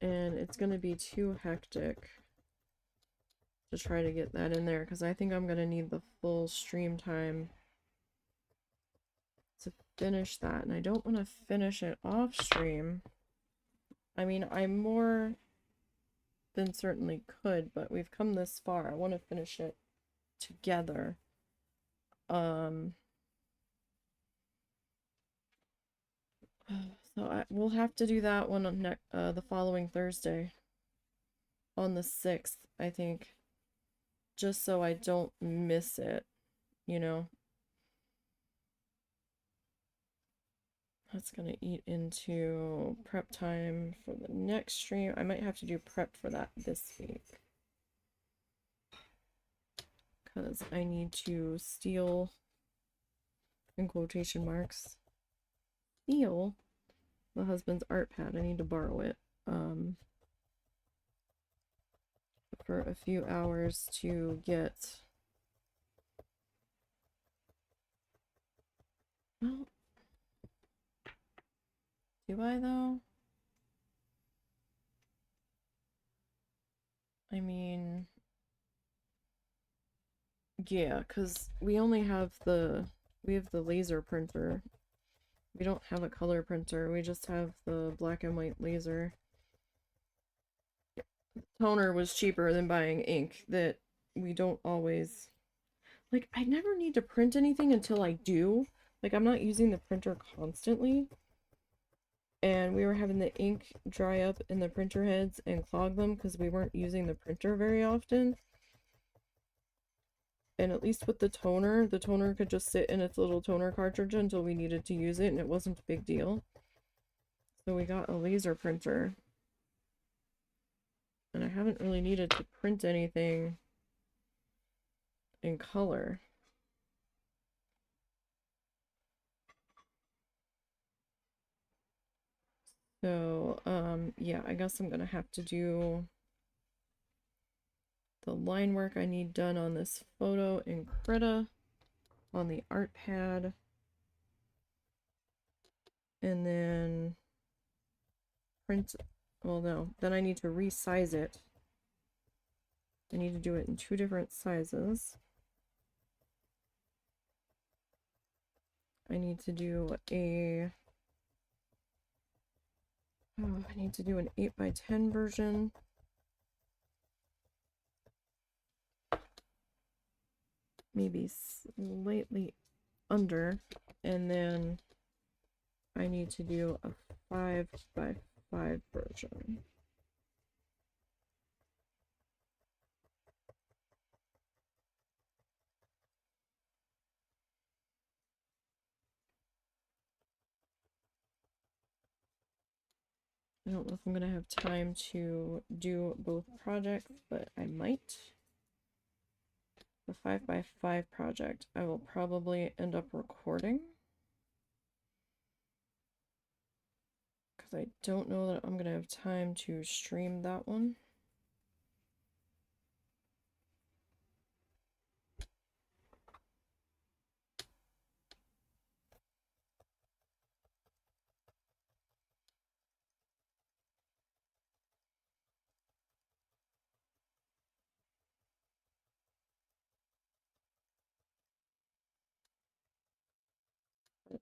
And it's gonna be too hectic to try to get that in there, because I think I'm gonna need the full stream time to finish that, and I don't want to finish it off stream. I mean, I more than certainly could, but we've come this far. I want to finish it together. So we'll have to do that one on the following Thursday, on the 6th, I think, just so I don't miss it, you know. That's gonna eat into prep time for the next stream. I might have to do prep for that this week, because I need to steal, in quotation marks, steal the husband's art pad. I need to borrow it for a few hours to get. Well, do I though? I mean, yeah, because we only have the laser printer. We don't have a color printer. We just have the black and white laser. Toner was cheaper than buying ink that we don't always... Like, I never need to print anything until I do. Like, I'm not using the printer constantly. And we were having the ink dry up in the printer heads and clog them because we weren't using the printer very often. And at least with the toner could just sit in its little toner cartridge until we needed to use it, and it wasn't a big deal. So we got a laser printer. And I haven't really needed to print anything in color. So, yeah, I guess I'm gonna have to do the line work I need done on this photo in Krita on the art pad. And then print, well, no, then I need to resize it. I need to do it in 2 different sizes. I need to do a, I need to do an 8x10 version. Maybe slightly under, and then I need to do a 5x5 version. I don't know if I'm gonna have time to do both projects, but I might. The 5x5 project, I will probably end up recording, because I don't know that I'm gonna have time to stream that one.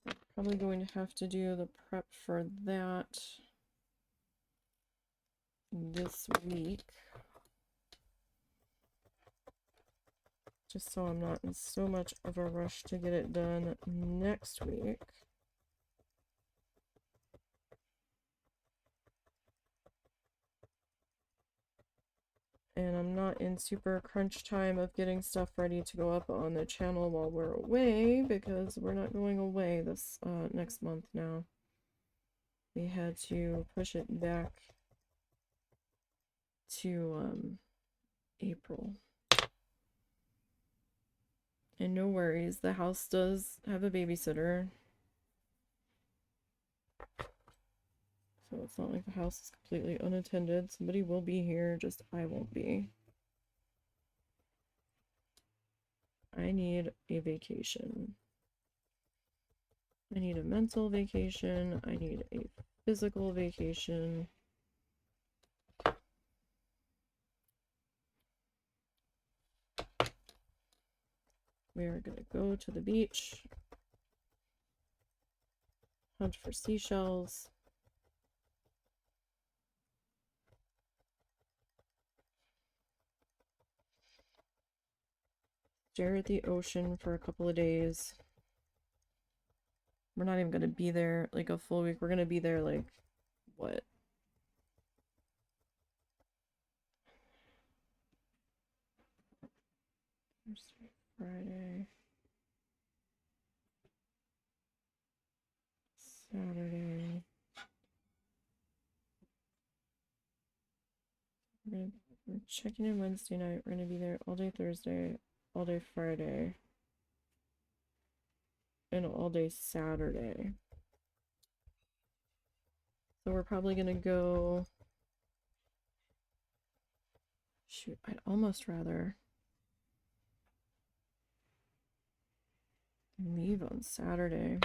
I'm probably going to have to do the prep for that this week, just so I'm not in so much of a rush to get it done next week. And I'm not in super crunch time of getting stuff ready to go up on the channel while we're away, because we're not going away this next month now. We had to push it back to April. And no worries, the house does have a babysitter. So it's not like the house is completely unattended. Somebody will be here, just I won't be. I need a vacation. I need a mental vacation. I need a physical vacation. We are going to go to the beach, hunt for seashells, stare at the ocean for a couple of days. We're not even going to be there like a full week. We're going to be there like, what? Thursday, Friday, Saturday. We're checking in Wednesday night. We're going to be there all day Thursday, all day Friday, and all day Saturday. So we're probably going to go... Shoot, I'd almost rather leave on Saturday.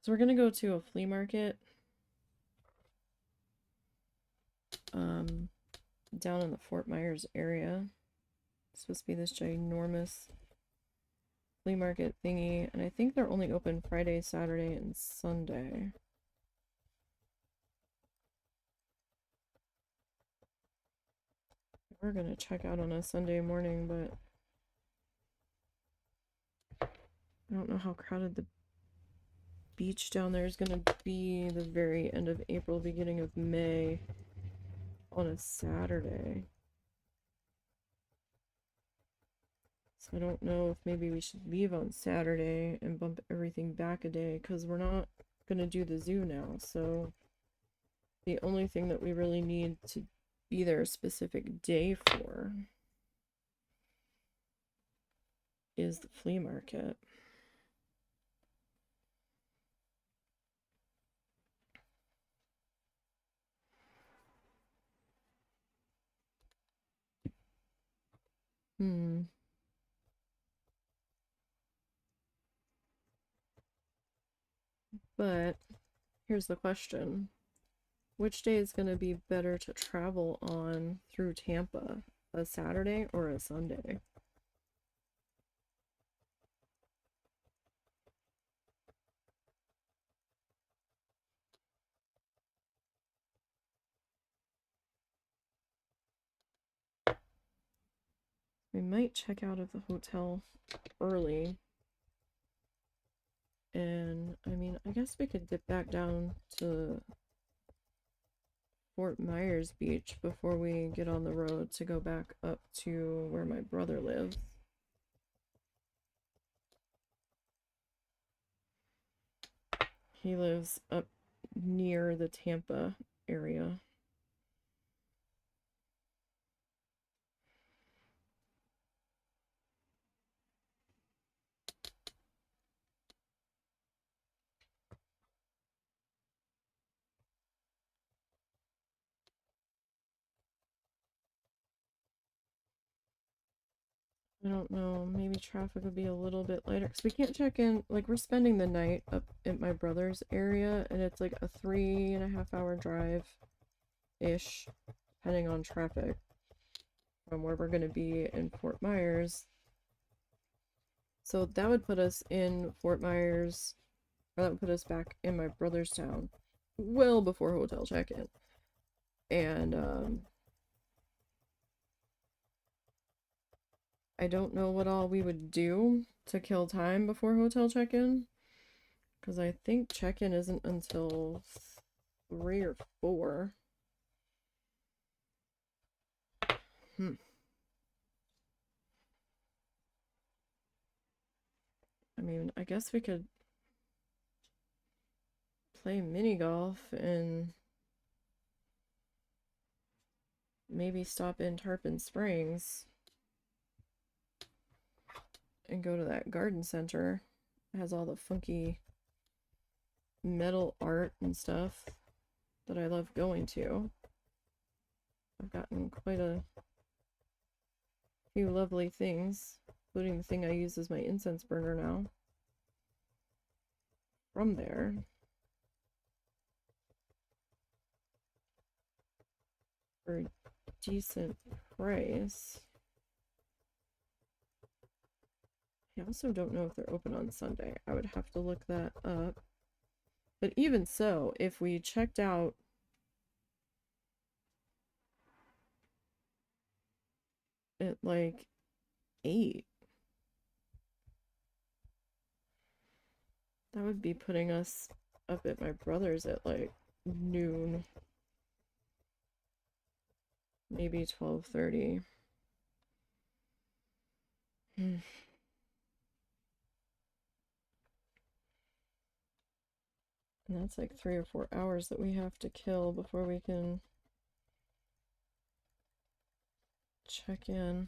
So we're gonna go to a flea market down in the Fort Myers area. It's supposed to be this ginormous flea market thingy, and I think they're only open Friday, Saturday, and Sunday. We're gonna check out on a Sunday morning, but I don't know how crowded the beach down there is going to be the very end of April, beginning of May on a Saturday. So I don't know if maybe we should leave on Saturday and bump everything back a day, because we're not going to do the zoo now. So the only thing that we really need to be there a specific day for is the flea market. But here's the question. Which day is going to be better to travel on through Tampa? A Saturday or a Sunday? We might check out of the hotel early. And, I mean, I guess we could dip back down to Fort Myers Beach before we get on the road to go back up to where my brother lives. He lives up near the Tampa area. I don't know, maybe traffic would be a little bit lighter, because we can't check in, like, we're spending the night up at my brother's area, and it's like a 3.5 hour drive-ish, depending on traffic, from where we're going to be in Fort Myers. So that would put us in Fort Myers, or that would put us back in my brother's town, well before hotel check-in. And, I don't know what all we would do to kill time before hotel check-in, because I think check-in isn't until 3 or 4. I mean, I guess we could play mini golf and maybe stop in Tarpon Springs and go to that garden center. It has all the funky metal art and stuff that I love going to. I've gotten quite a few lovely things, including the thing I use as my incense burner now, from there. For a decent price. I also don't know if they're open on Sunday. I would have to look that up. But even so, if we checked out at like 8, that would be putting us up at my brother's at like noon. Maybe 12:30. And that's like 3 or 4 hours that we have to kill before we can check in.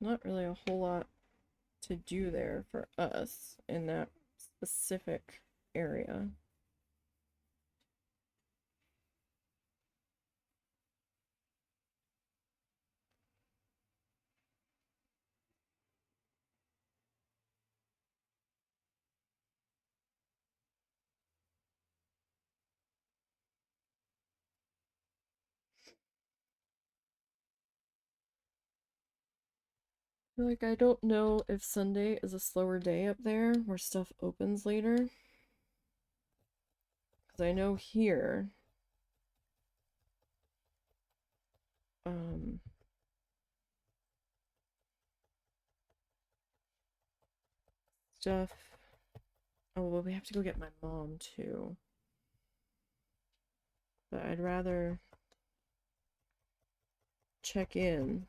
Not really a whole lot to do there for us in that specific area. Like, I don't know if Sunday is a slower day up there where stuff opens later. Because I know here stuff. Oh, well, we have to go get my mom too. But I'd rather check in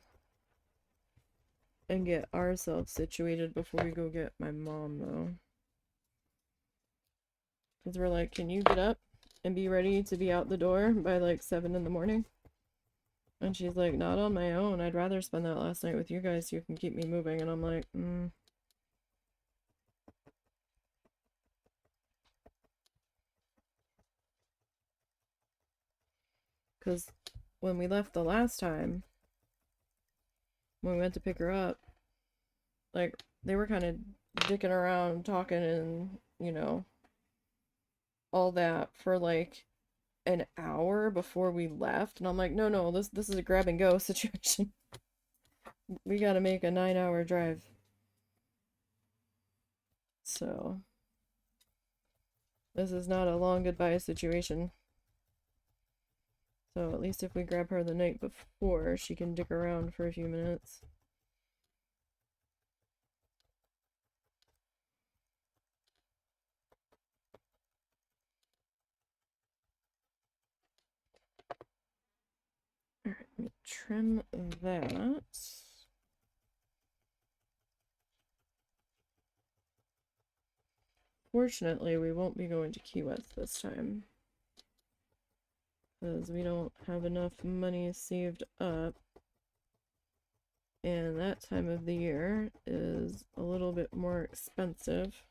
and get ourselves situated before we go get my mom, though. Because we're like, can you get up and be ready to be out the door by like 7 in the morning? And she's like, not on my own. I'd rather spend that last night with you guys so you can keep me moving. And I'm like, Because when we left the last time, when we went to pick her up, like, they were kind of dicking around, talking, and, you know, all that for like an hour before we left. And I'm like, no, this is a grab and go situation. We gotta make a 9-hour drive. So, this is not a long goodbye situation. So at least if we grab her the night before, she can dick around for a few minutes. Alright, let me trim that. Fortunately, we won't be going to Key West this time, because we don't have enough money saved up. And that time of the year is a little bit more expensive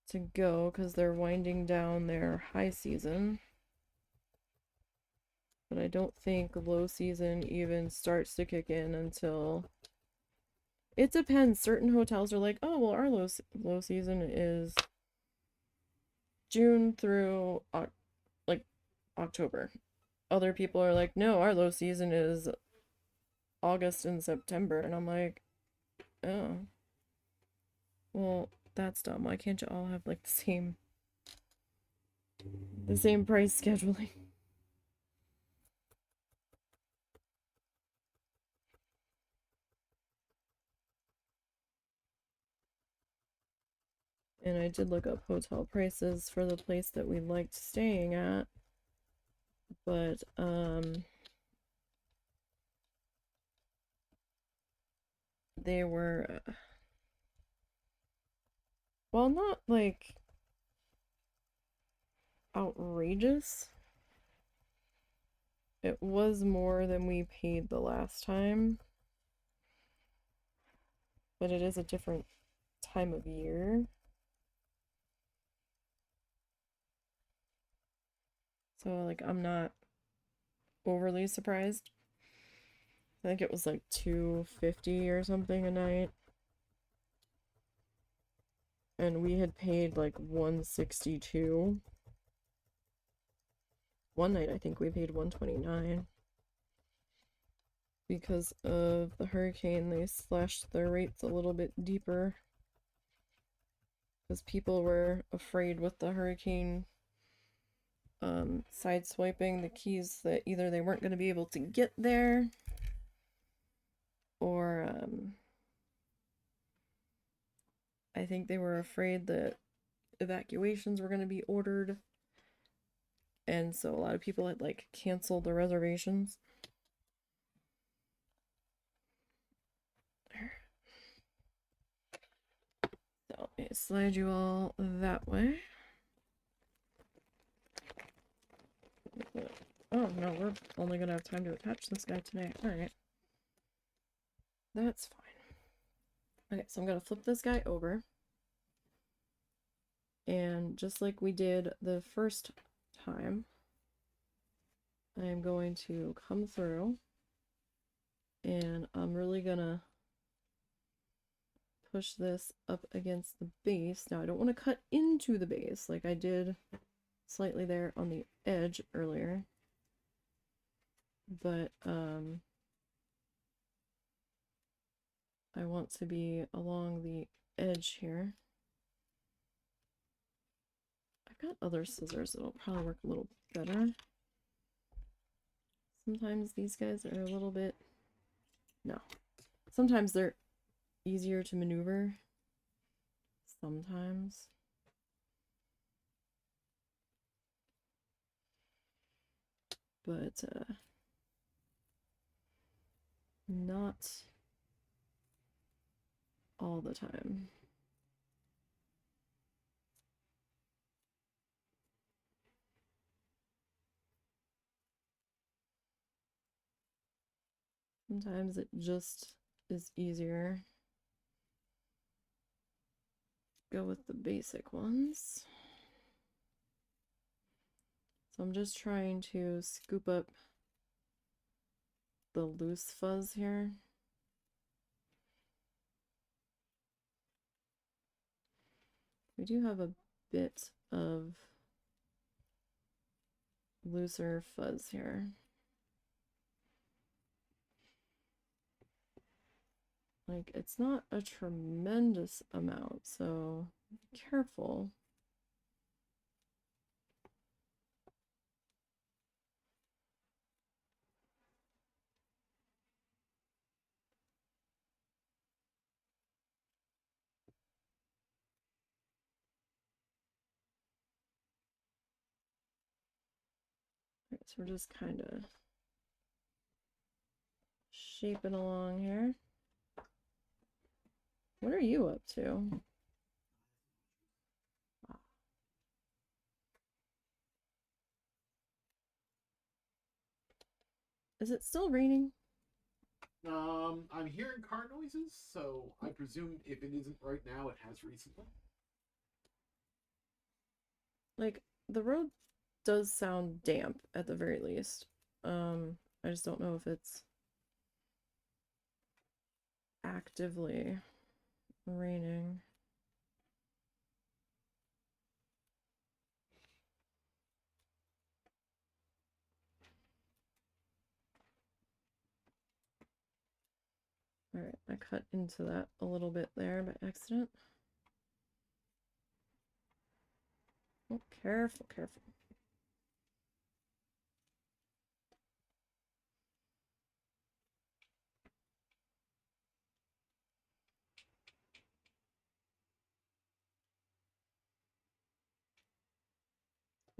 to go because they're winding down their high season. But I don't think low season even starts to kick in until... It depends. Certain hotels are like, oh, well, our low season is June through like October. Other people are like, no, our low season is August and September. And I'm like, oh, well, that's dumb. Why can't you all have like the same price scheduling? And I did look up hotel prices for the place that we liked staying at, but they were well, not like outrageous. It was more than we paid the last time, but it is a different time of year. So like I'm not overly surprised. I think it was like $250 or something a night. And we had paid like $162. One night I think we paid $129. Because of the hurricane, they slashed their rates a little bit deeper. Because people were afraid with the hurricane sideswiping the keys that either they weren't going to be able to get there, or I think they were afraid that evacuations were going to be ordered. And so a lot of people had like canceled the reservations. So let me slide you all that way. Oh no, we're only gonna have time to attach this guy today. Alright. That's fine. Okay, so I'm gonna flip this guy over. And just like we did the first time, I'm going to come through and I'm really gonna push this up against the base. Now I don't want to cut into the base like I did slightly there on the edge earlier, but I want to be along the edge here. I've got other scissors that'll probably work a little better. Sometimes these guys are a little bit, no. Sometimes they're easier to maneuver. Sometimes. But, not all the time. Sometimes it just is easier. Go with the basic ones. So I'm just trying to scoop up the loose fuzz here. We do have a bit of looser fuzz here. Like, it's not a tremendous amount, so be careful. Right, so we're just kind of shaping along here. What are you up to? Is it still raining? I'm hearing car noises, so I presume if it isn't right now, it has recently. Like, the road does sound damp at the very least. I just don't know if it's actively raining. All right, I cut into that a little bit there by accident. Oh, careful, careful.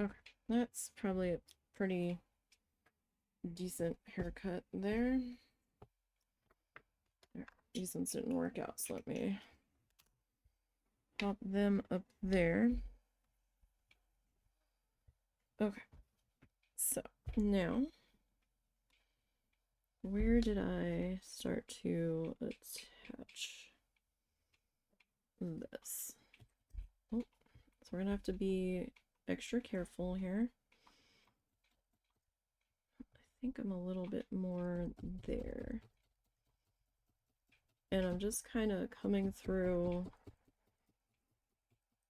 Okay, that's probably a pretty decent haircut there. These ones didn't work out, so let me pop them up there. Okay, so now where did I start to attach this? Oh, so we're gonna have to be extra careful here. I think I'm a little bit more there. And I'm just kind of coming through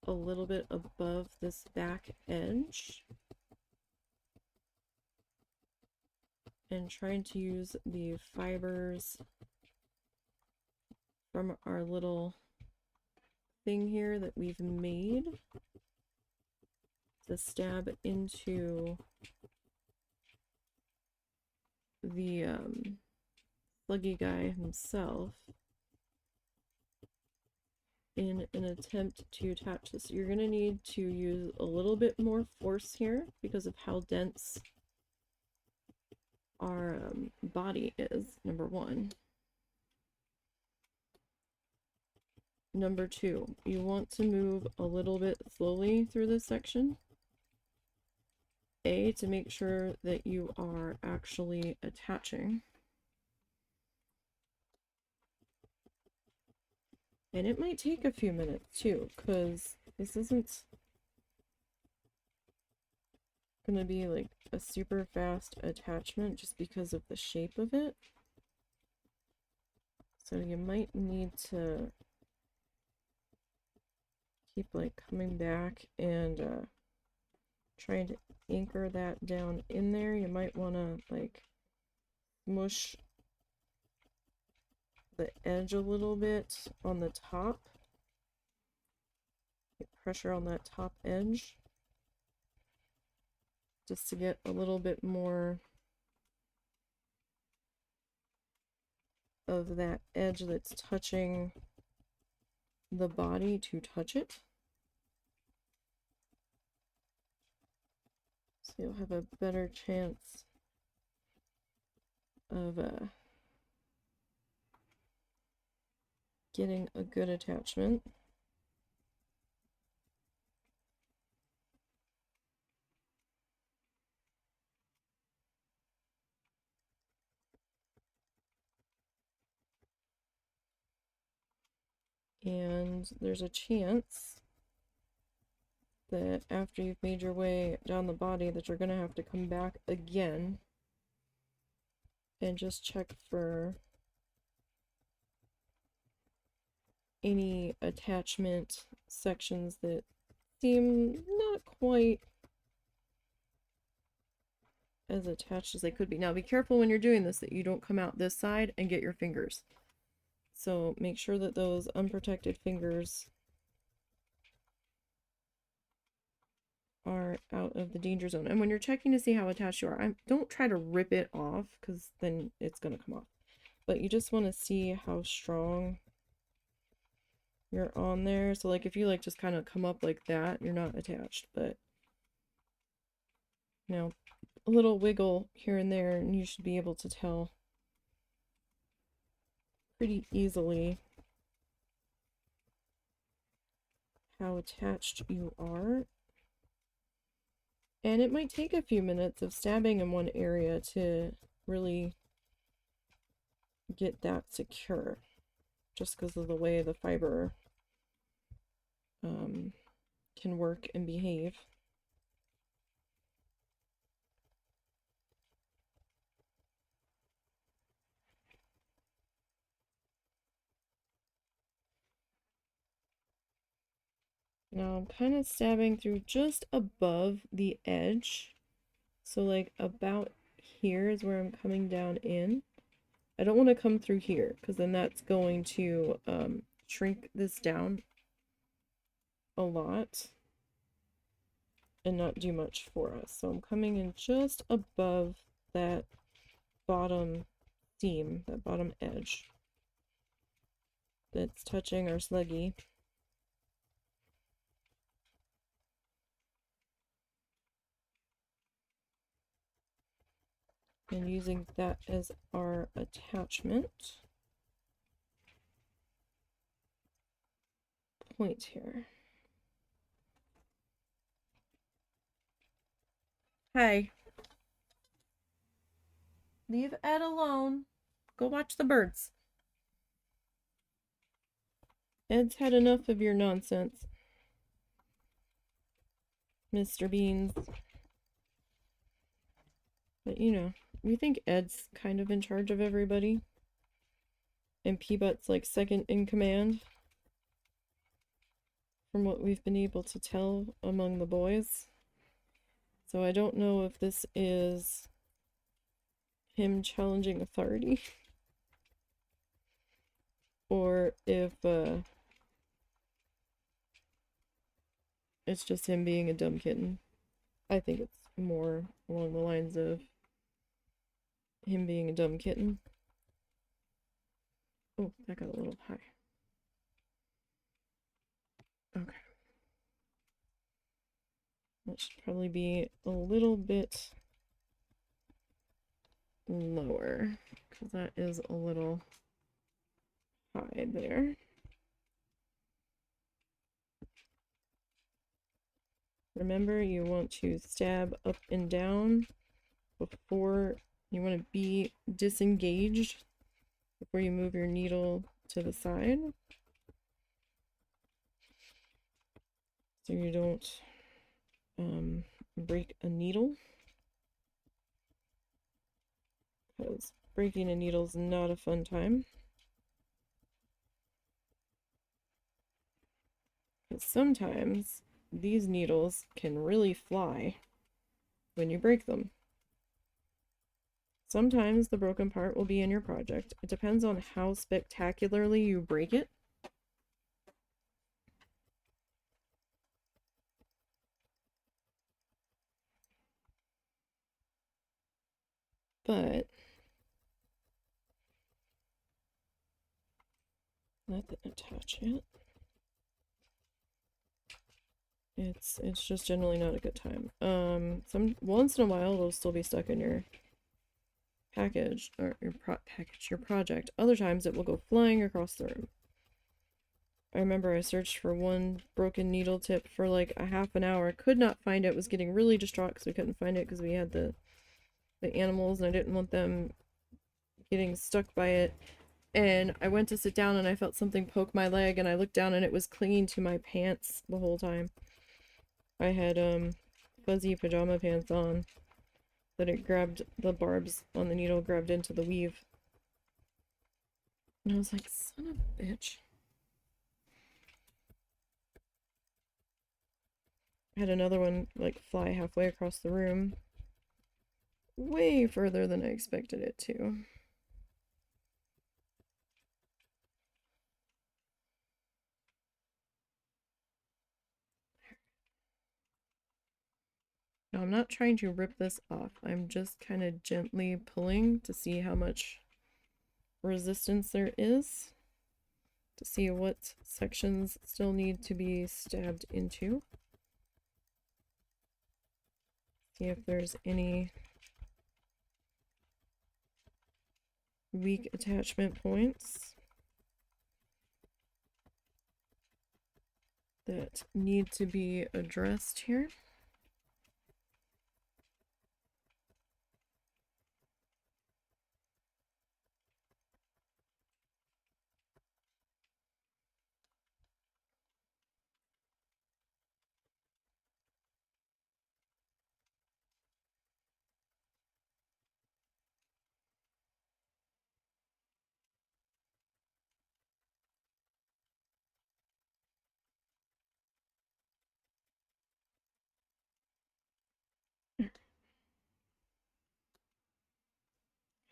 a little bit above this back edge and trying to use the fibers from our little thing here that we've made to stab into the sluggy guy himself in an attempt to attach this. You're going to need to use a little bit more force here because of how dense our body is, number one. Number two, you want to move a little bit slowly through this section. A, to make sure that you are actually attaching. And it might take a few minutes too, because this isn't gonna be like a super fast attachment just because of the shape of it. So you might need to keep like coming back and trying to anchor that down in there. You might want to like smush the edge a little bit on the top. Get pressure on that top edge just to get a little bit more of that edge that's touching the body to touch it. So you'll have a better chance of getting a good attachment. And there's a chance that after you've made your way down the body that you're going to have to come back again and just check for any attachment sections that seem not quite as attached as they could be. Now be careful when you're doing this that you don't come out this side and get your fingers. So make sure that those unprotected fingers are out of the danger zone. And when you're checking to see how attached you are, don't try to rip it off because then it's going to come off. But you just want to see how strong you're on there. So like if you like just kind of come up like that, you're not attached. But you know, a little wiggle here and there and you should be able to tell pretty easily how attached you are. And it might take a few minutes of stabbing in one area to really get that secure, just because of the way the fiber can work and behave. Now I'm kind of stabbing through just above the edge. So like about here is where I'm coming down in. I don't want to come through here because then that's going to shrink this down a lot and not do much for us. So I'm coming in just above that bottom seam, that bottom edge that's touching our sluggy. And using that as our attachment point here. Hey. Leave Ed alone. Go watch the birds. Ed's had enough of your nonsense, Mr. Beans. But you know, we think Ed's kind of in charge of everybody. And Peabut's like second in command. From what we've been able to tell among the boys. So I don't know if this is him challenging authority. Or if it's just him being a dumb kitten. I think it's more along the lines of him being a dumb kitten. Oh, that got a little high. Okay. That should probably be a little bit lower, because that is a little high there. Remember, you want to stab up and down before you want to be disengaged before you move your needle to the side. So you don't break a needle. Because breaking a needle is not a fun time. Because sometimes these needles can really fly when you break them. Sometimes the broken part will be in your project. It depends on how spectacularly you break it. But Nothing attach yet. It's just generally not a good time. Once in a while it'll still be stuck in your package or your project. Other times it will go flying across the room. I remember I searched for one broken needle tip for like a half an hour. Could not find it. Was getting really distraught because we couldn't find it because we had the animals and I didn't want them getting stuck by it. And I went to sit down and I felt something poke my leg and I looked down and it was clinging to my pants the whole time. I had fuzzy pajama pants on that it grabbed the barbs on the needle, grabbed into the weave. And I was like, son of a bitch. I had another one like fly halfway across the room. Way further than I expected it to. Now, I'm not trying to rip this off. I'm just kind of gently pulling to see how much resistance there is. To see what sections still need to be stabbed into. See if there's any weak attachment points that need to be addressed here.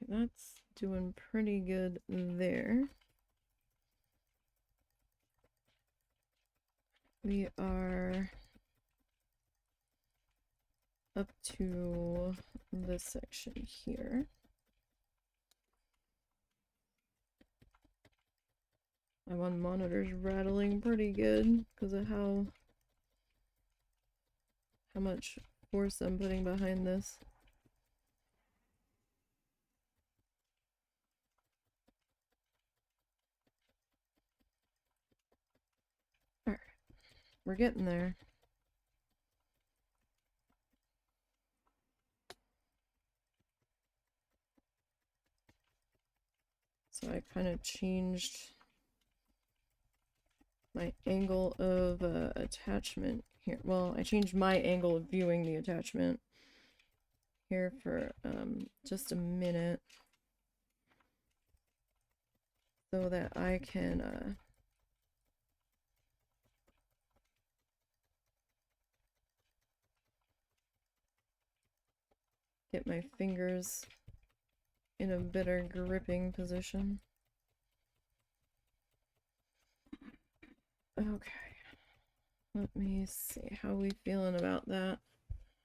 That's doing pretty good there. We are up to this section here. My one monitor's rattling pretty good because of how much force I'm putting behind this. Alright, we're getting there. So I kind of changed my angle of attachment here. Well, I changed my angle of viewing the attachment here for just a minute so that I can get my fingers in a better gripping position. Okay, let me see, how are we feeling about that?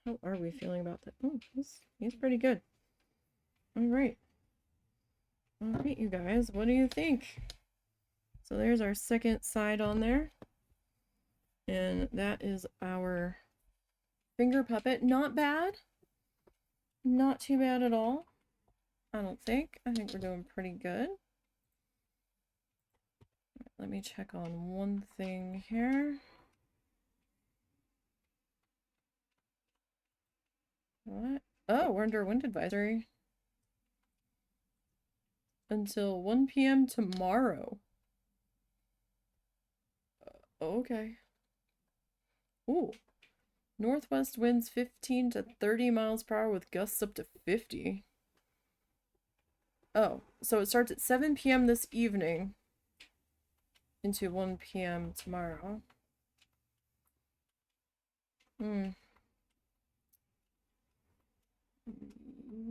How are we feeling about that? Oh, he's pretty good. Alright, you guys, what do you think? So there's our second side on there, and that is our finger puppet. Not bad, not too bad at all. I don't think. I think we're doing pretty good. Let me check on one thing here. What? Oh, we're under wind advisory until 1 p.m. tomorrow. Okay. Ooh. Northwest winds 15 to 30 miles per hour with gusts up to 50. Oh, so it starts at 7 p.m. this evening into 1 p.m. tomorrow.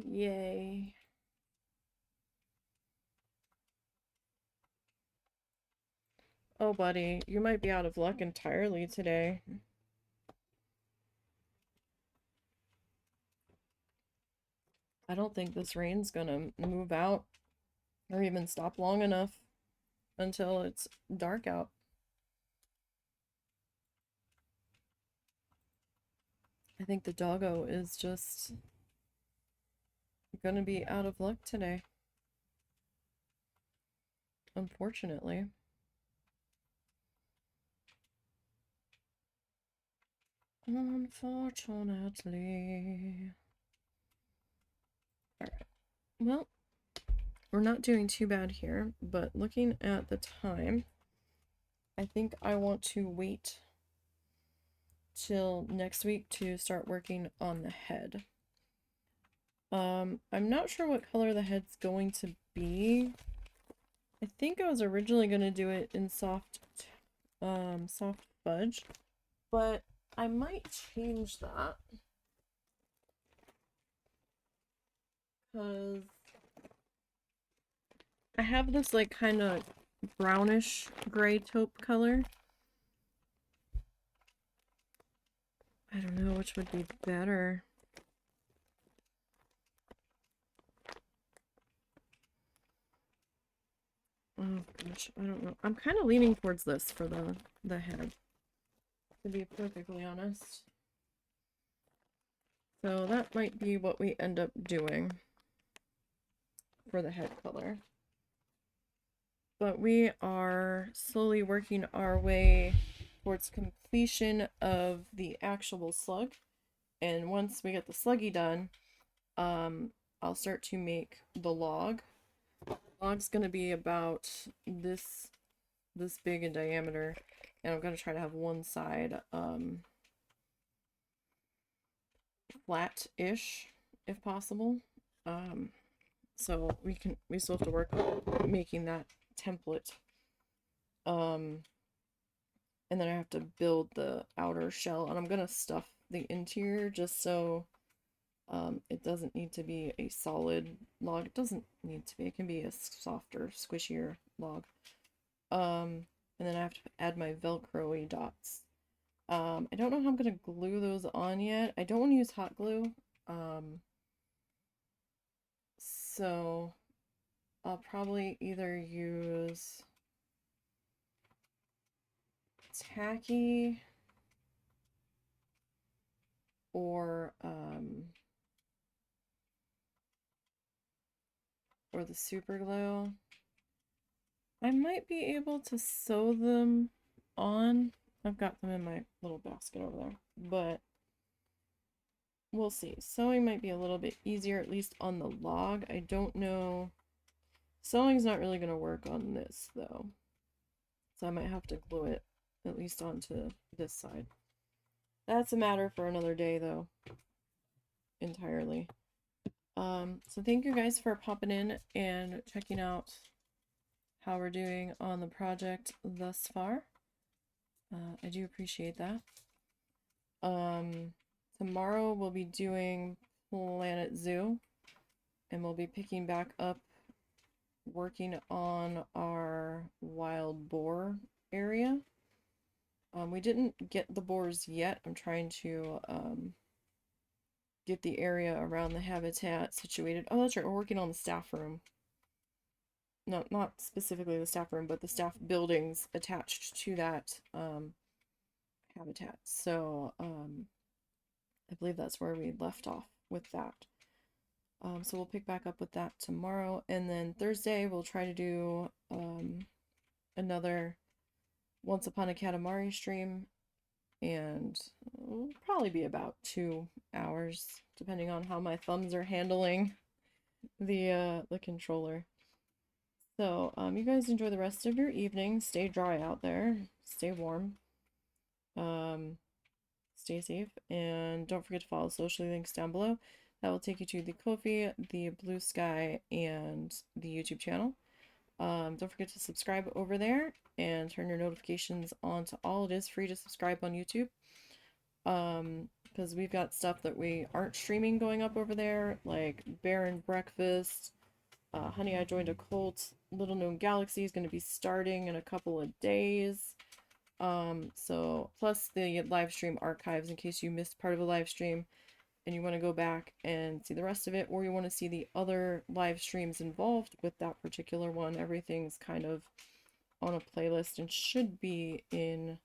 Yay. Oh, buddy, you might be out of luck entirely today. I don't think this rain's gonna move out or even stop long enough until it's dark out. I think the doggo is just gonna be out of luck today. Unfortunately. Unfortunately. Alright. Well, we're not doing too bad here, but looking at the time, I think I want to wait till next week to start working on the head. I'm not sure what color the head's going to be. I think I was originally going to do it in soft fudge, but I might change that because I have this like kind of brownish gray taupe color. I don't know which would be better. Oh gosh, I don't know. I'm kind of leaning towards this for the head, to be perfectly honest. So that might be what we end up doing for the head color. But we are slowly working our way towards completion of the actual slug. And once we get the sluggy done, I'll start to make the log. The log's gonna be about this big in diameter, and I'm gonna try to have one side flat-ish if possible. So we still have to work on making that template. And then I have to build the outer shell, and I'm gonna stuff the interior just so it doesn't need to be a solid log. It doesn't need to be. It can be a softer, squishier log. And then I have to add my Velcro-y dots. I don't know how I'm gonna glue those on yet. I don't want to use hot glue. So I'll probably either use tacky or the super glue. I might be able to sew them on. I've got them in my little basket over there, but we'll see. Sewing might be a little bit easier, at least on the log. I don't know. Sewing's not really going to work on this, though. So I might have to glue it, at least onto this side. That's a matter for another day, though. Entirely. So thank you guys for popping in and checking out how we're doing on the project thus far. I do appreciate that. Tomorrow we'll be doing Planet Zoo, and we'll be picking back up working on our wild boar area. We didn't get the boars yet. I'm trying to get the area around the habitat situated. Oh, that's right, we're working on the staff room. No, not specifically the staff room, but the staff buildings attached to that habitat. So I believe that's where we left off with that. So we'll pick back up with that tomorrow, and then Thursday we'll try to do another Once Upon a Katamari stream, and it'll probably be about 2 hours, depending on how my thumbs are handling the controller. So you guys enjoy the rest of your evening. Stay dry out there. Stay warm. Stay safe, and don't forget to follow the social links down below. That will take you to the Ko-fi, the Blue Sky, and the YouTube channel. Don't forget to subscribe over there and turn your notifications on to all. It is free to subscribe on YouTube. Because we've got stuff that we aren't streaming going up over there, like Bear and Breakfast, Honey, I Joined a Cult, Little Known Galaxy is going to be starting in a couple of days. So plus the live stream archives in case you missed part of a live stream and you want to go back and see the rest of it, or you want to see the other live streams involved with that particular one. Everything's kind of on a playlist and should be in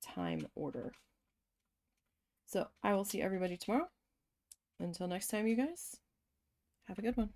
time order. So I will see everybody tomorrow. Until next time, you guys, have a good one.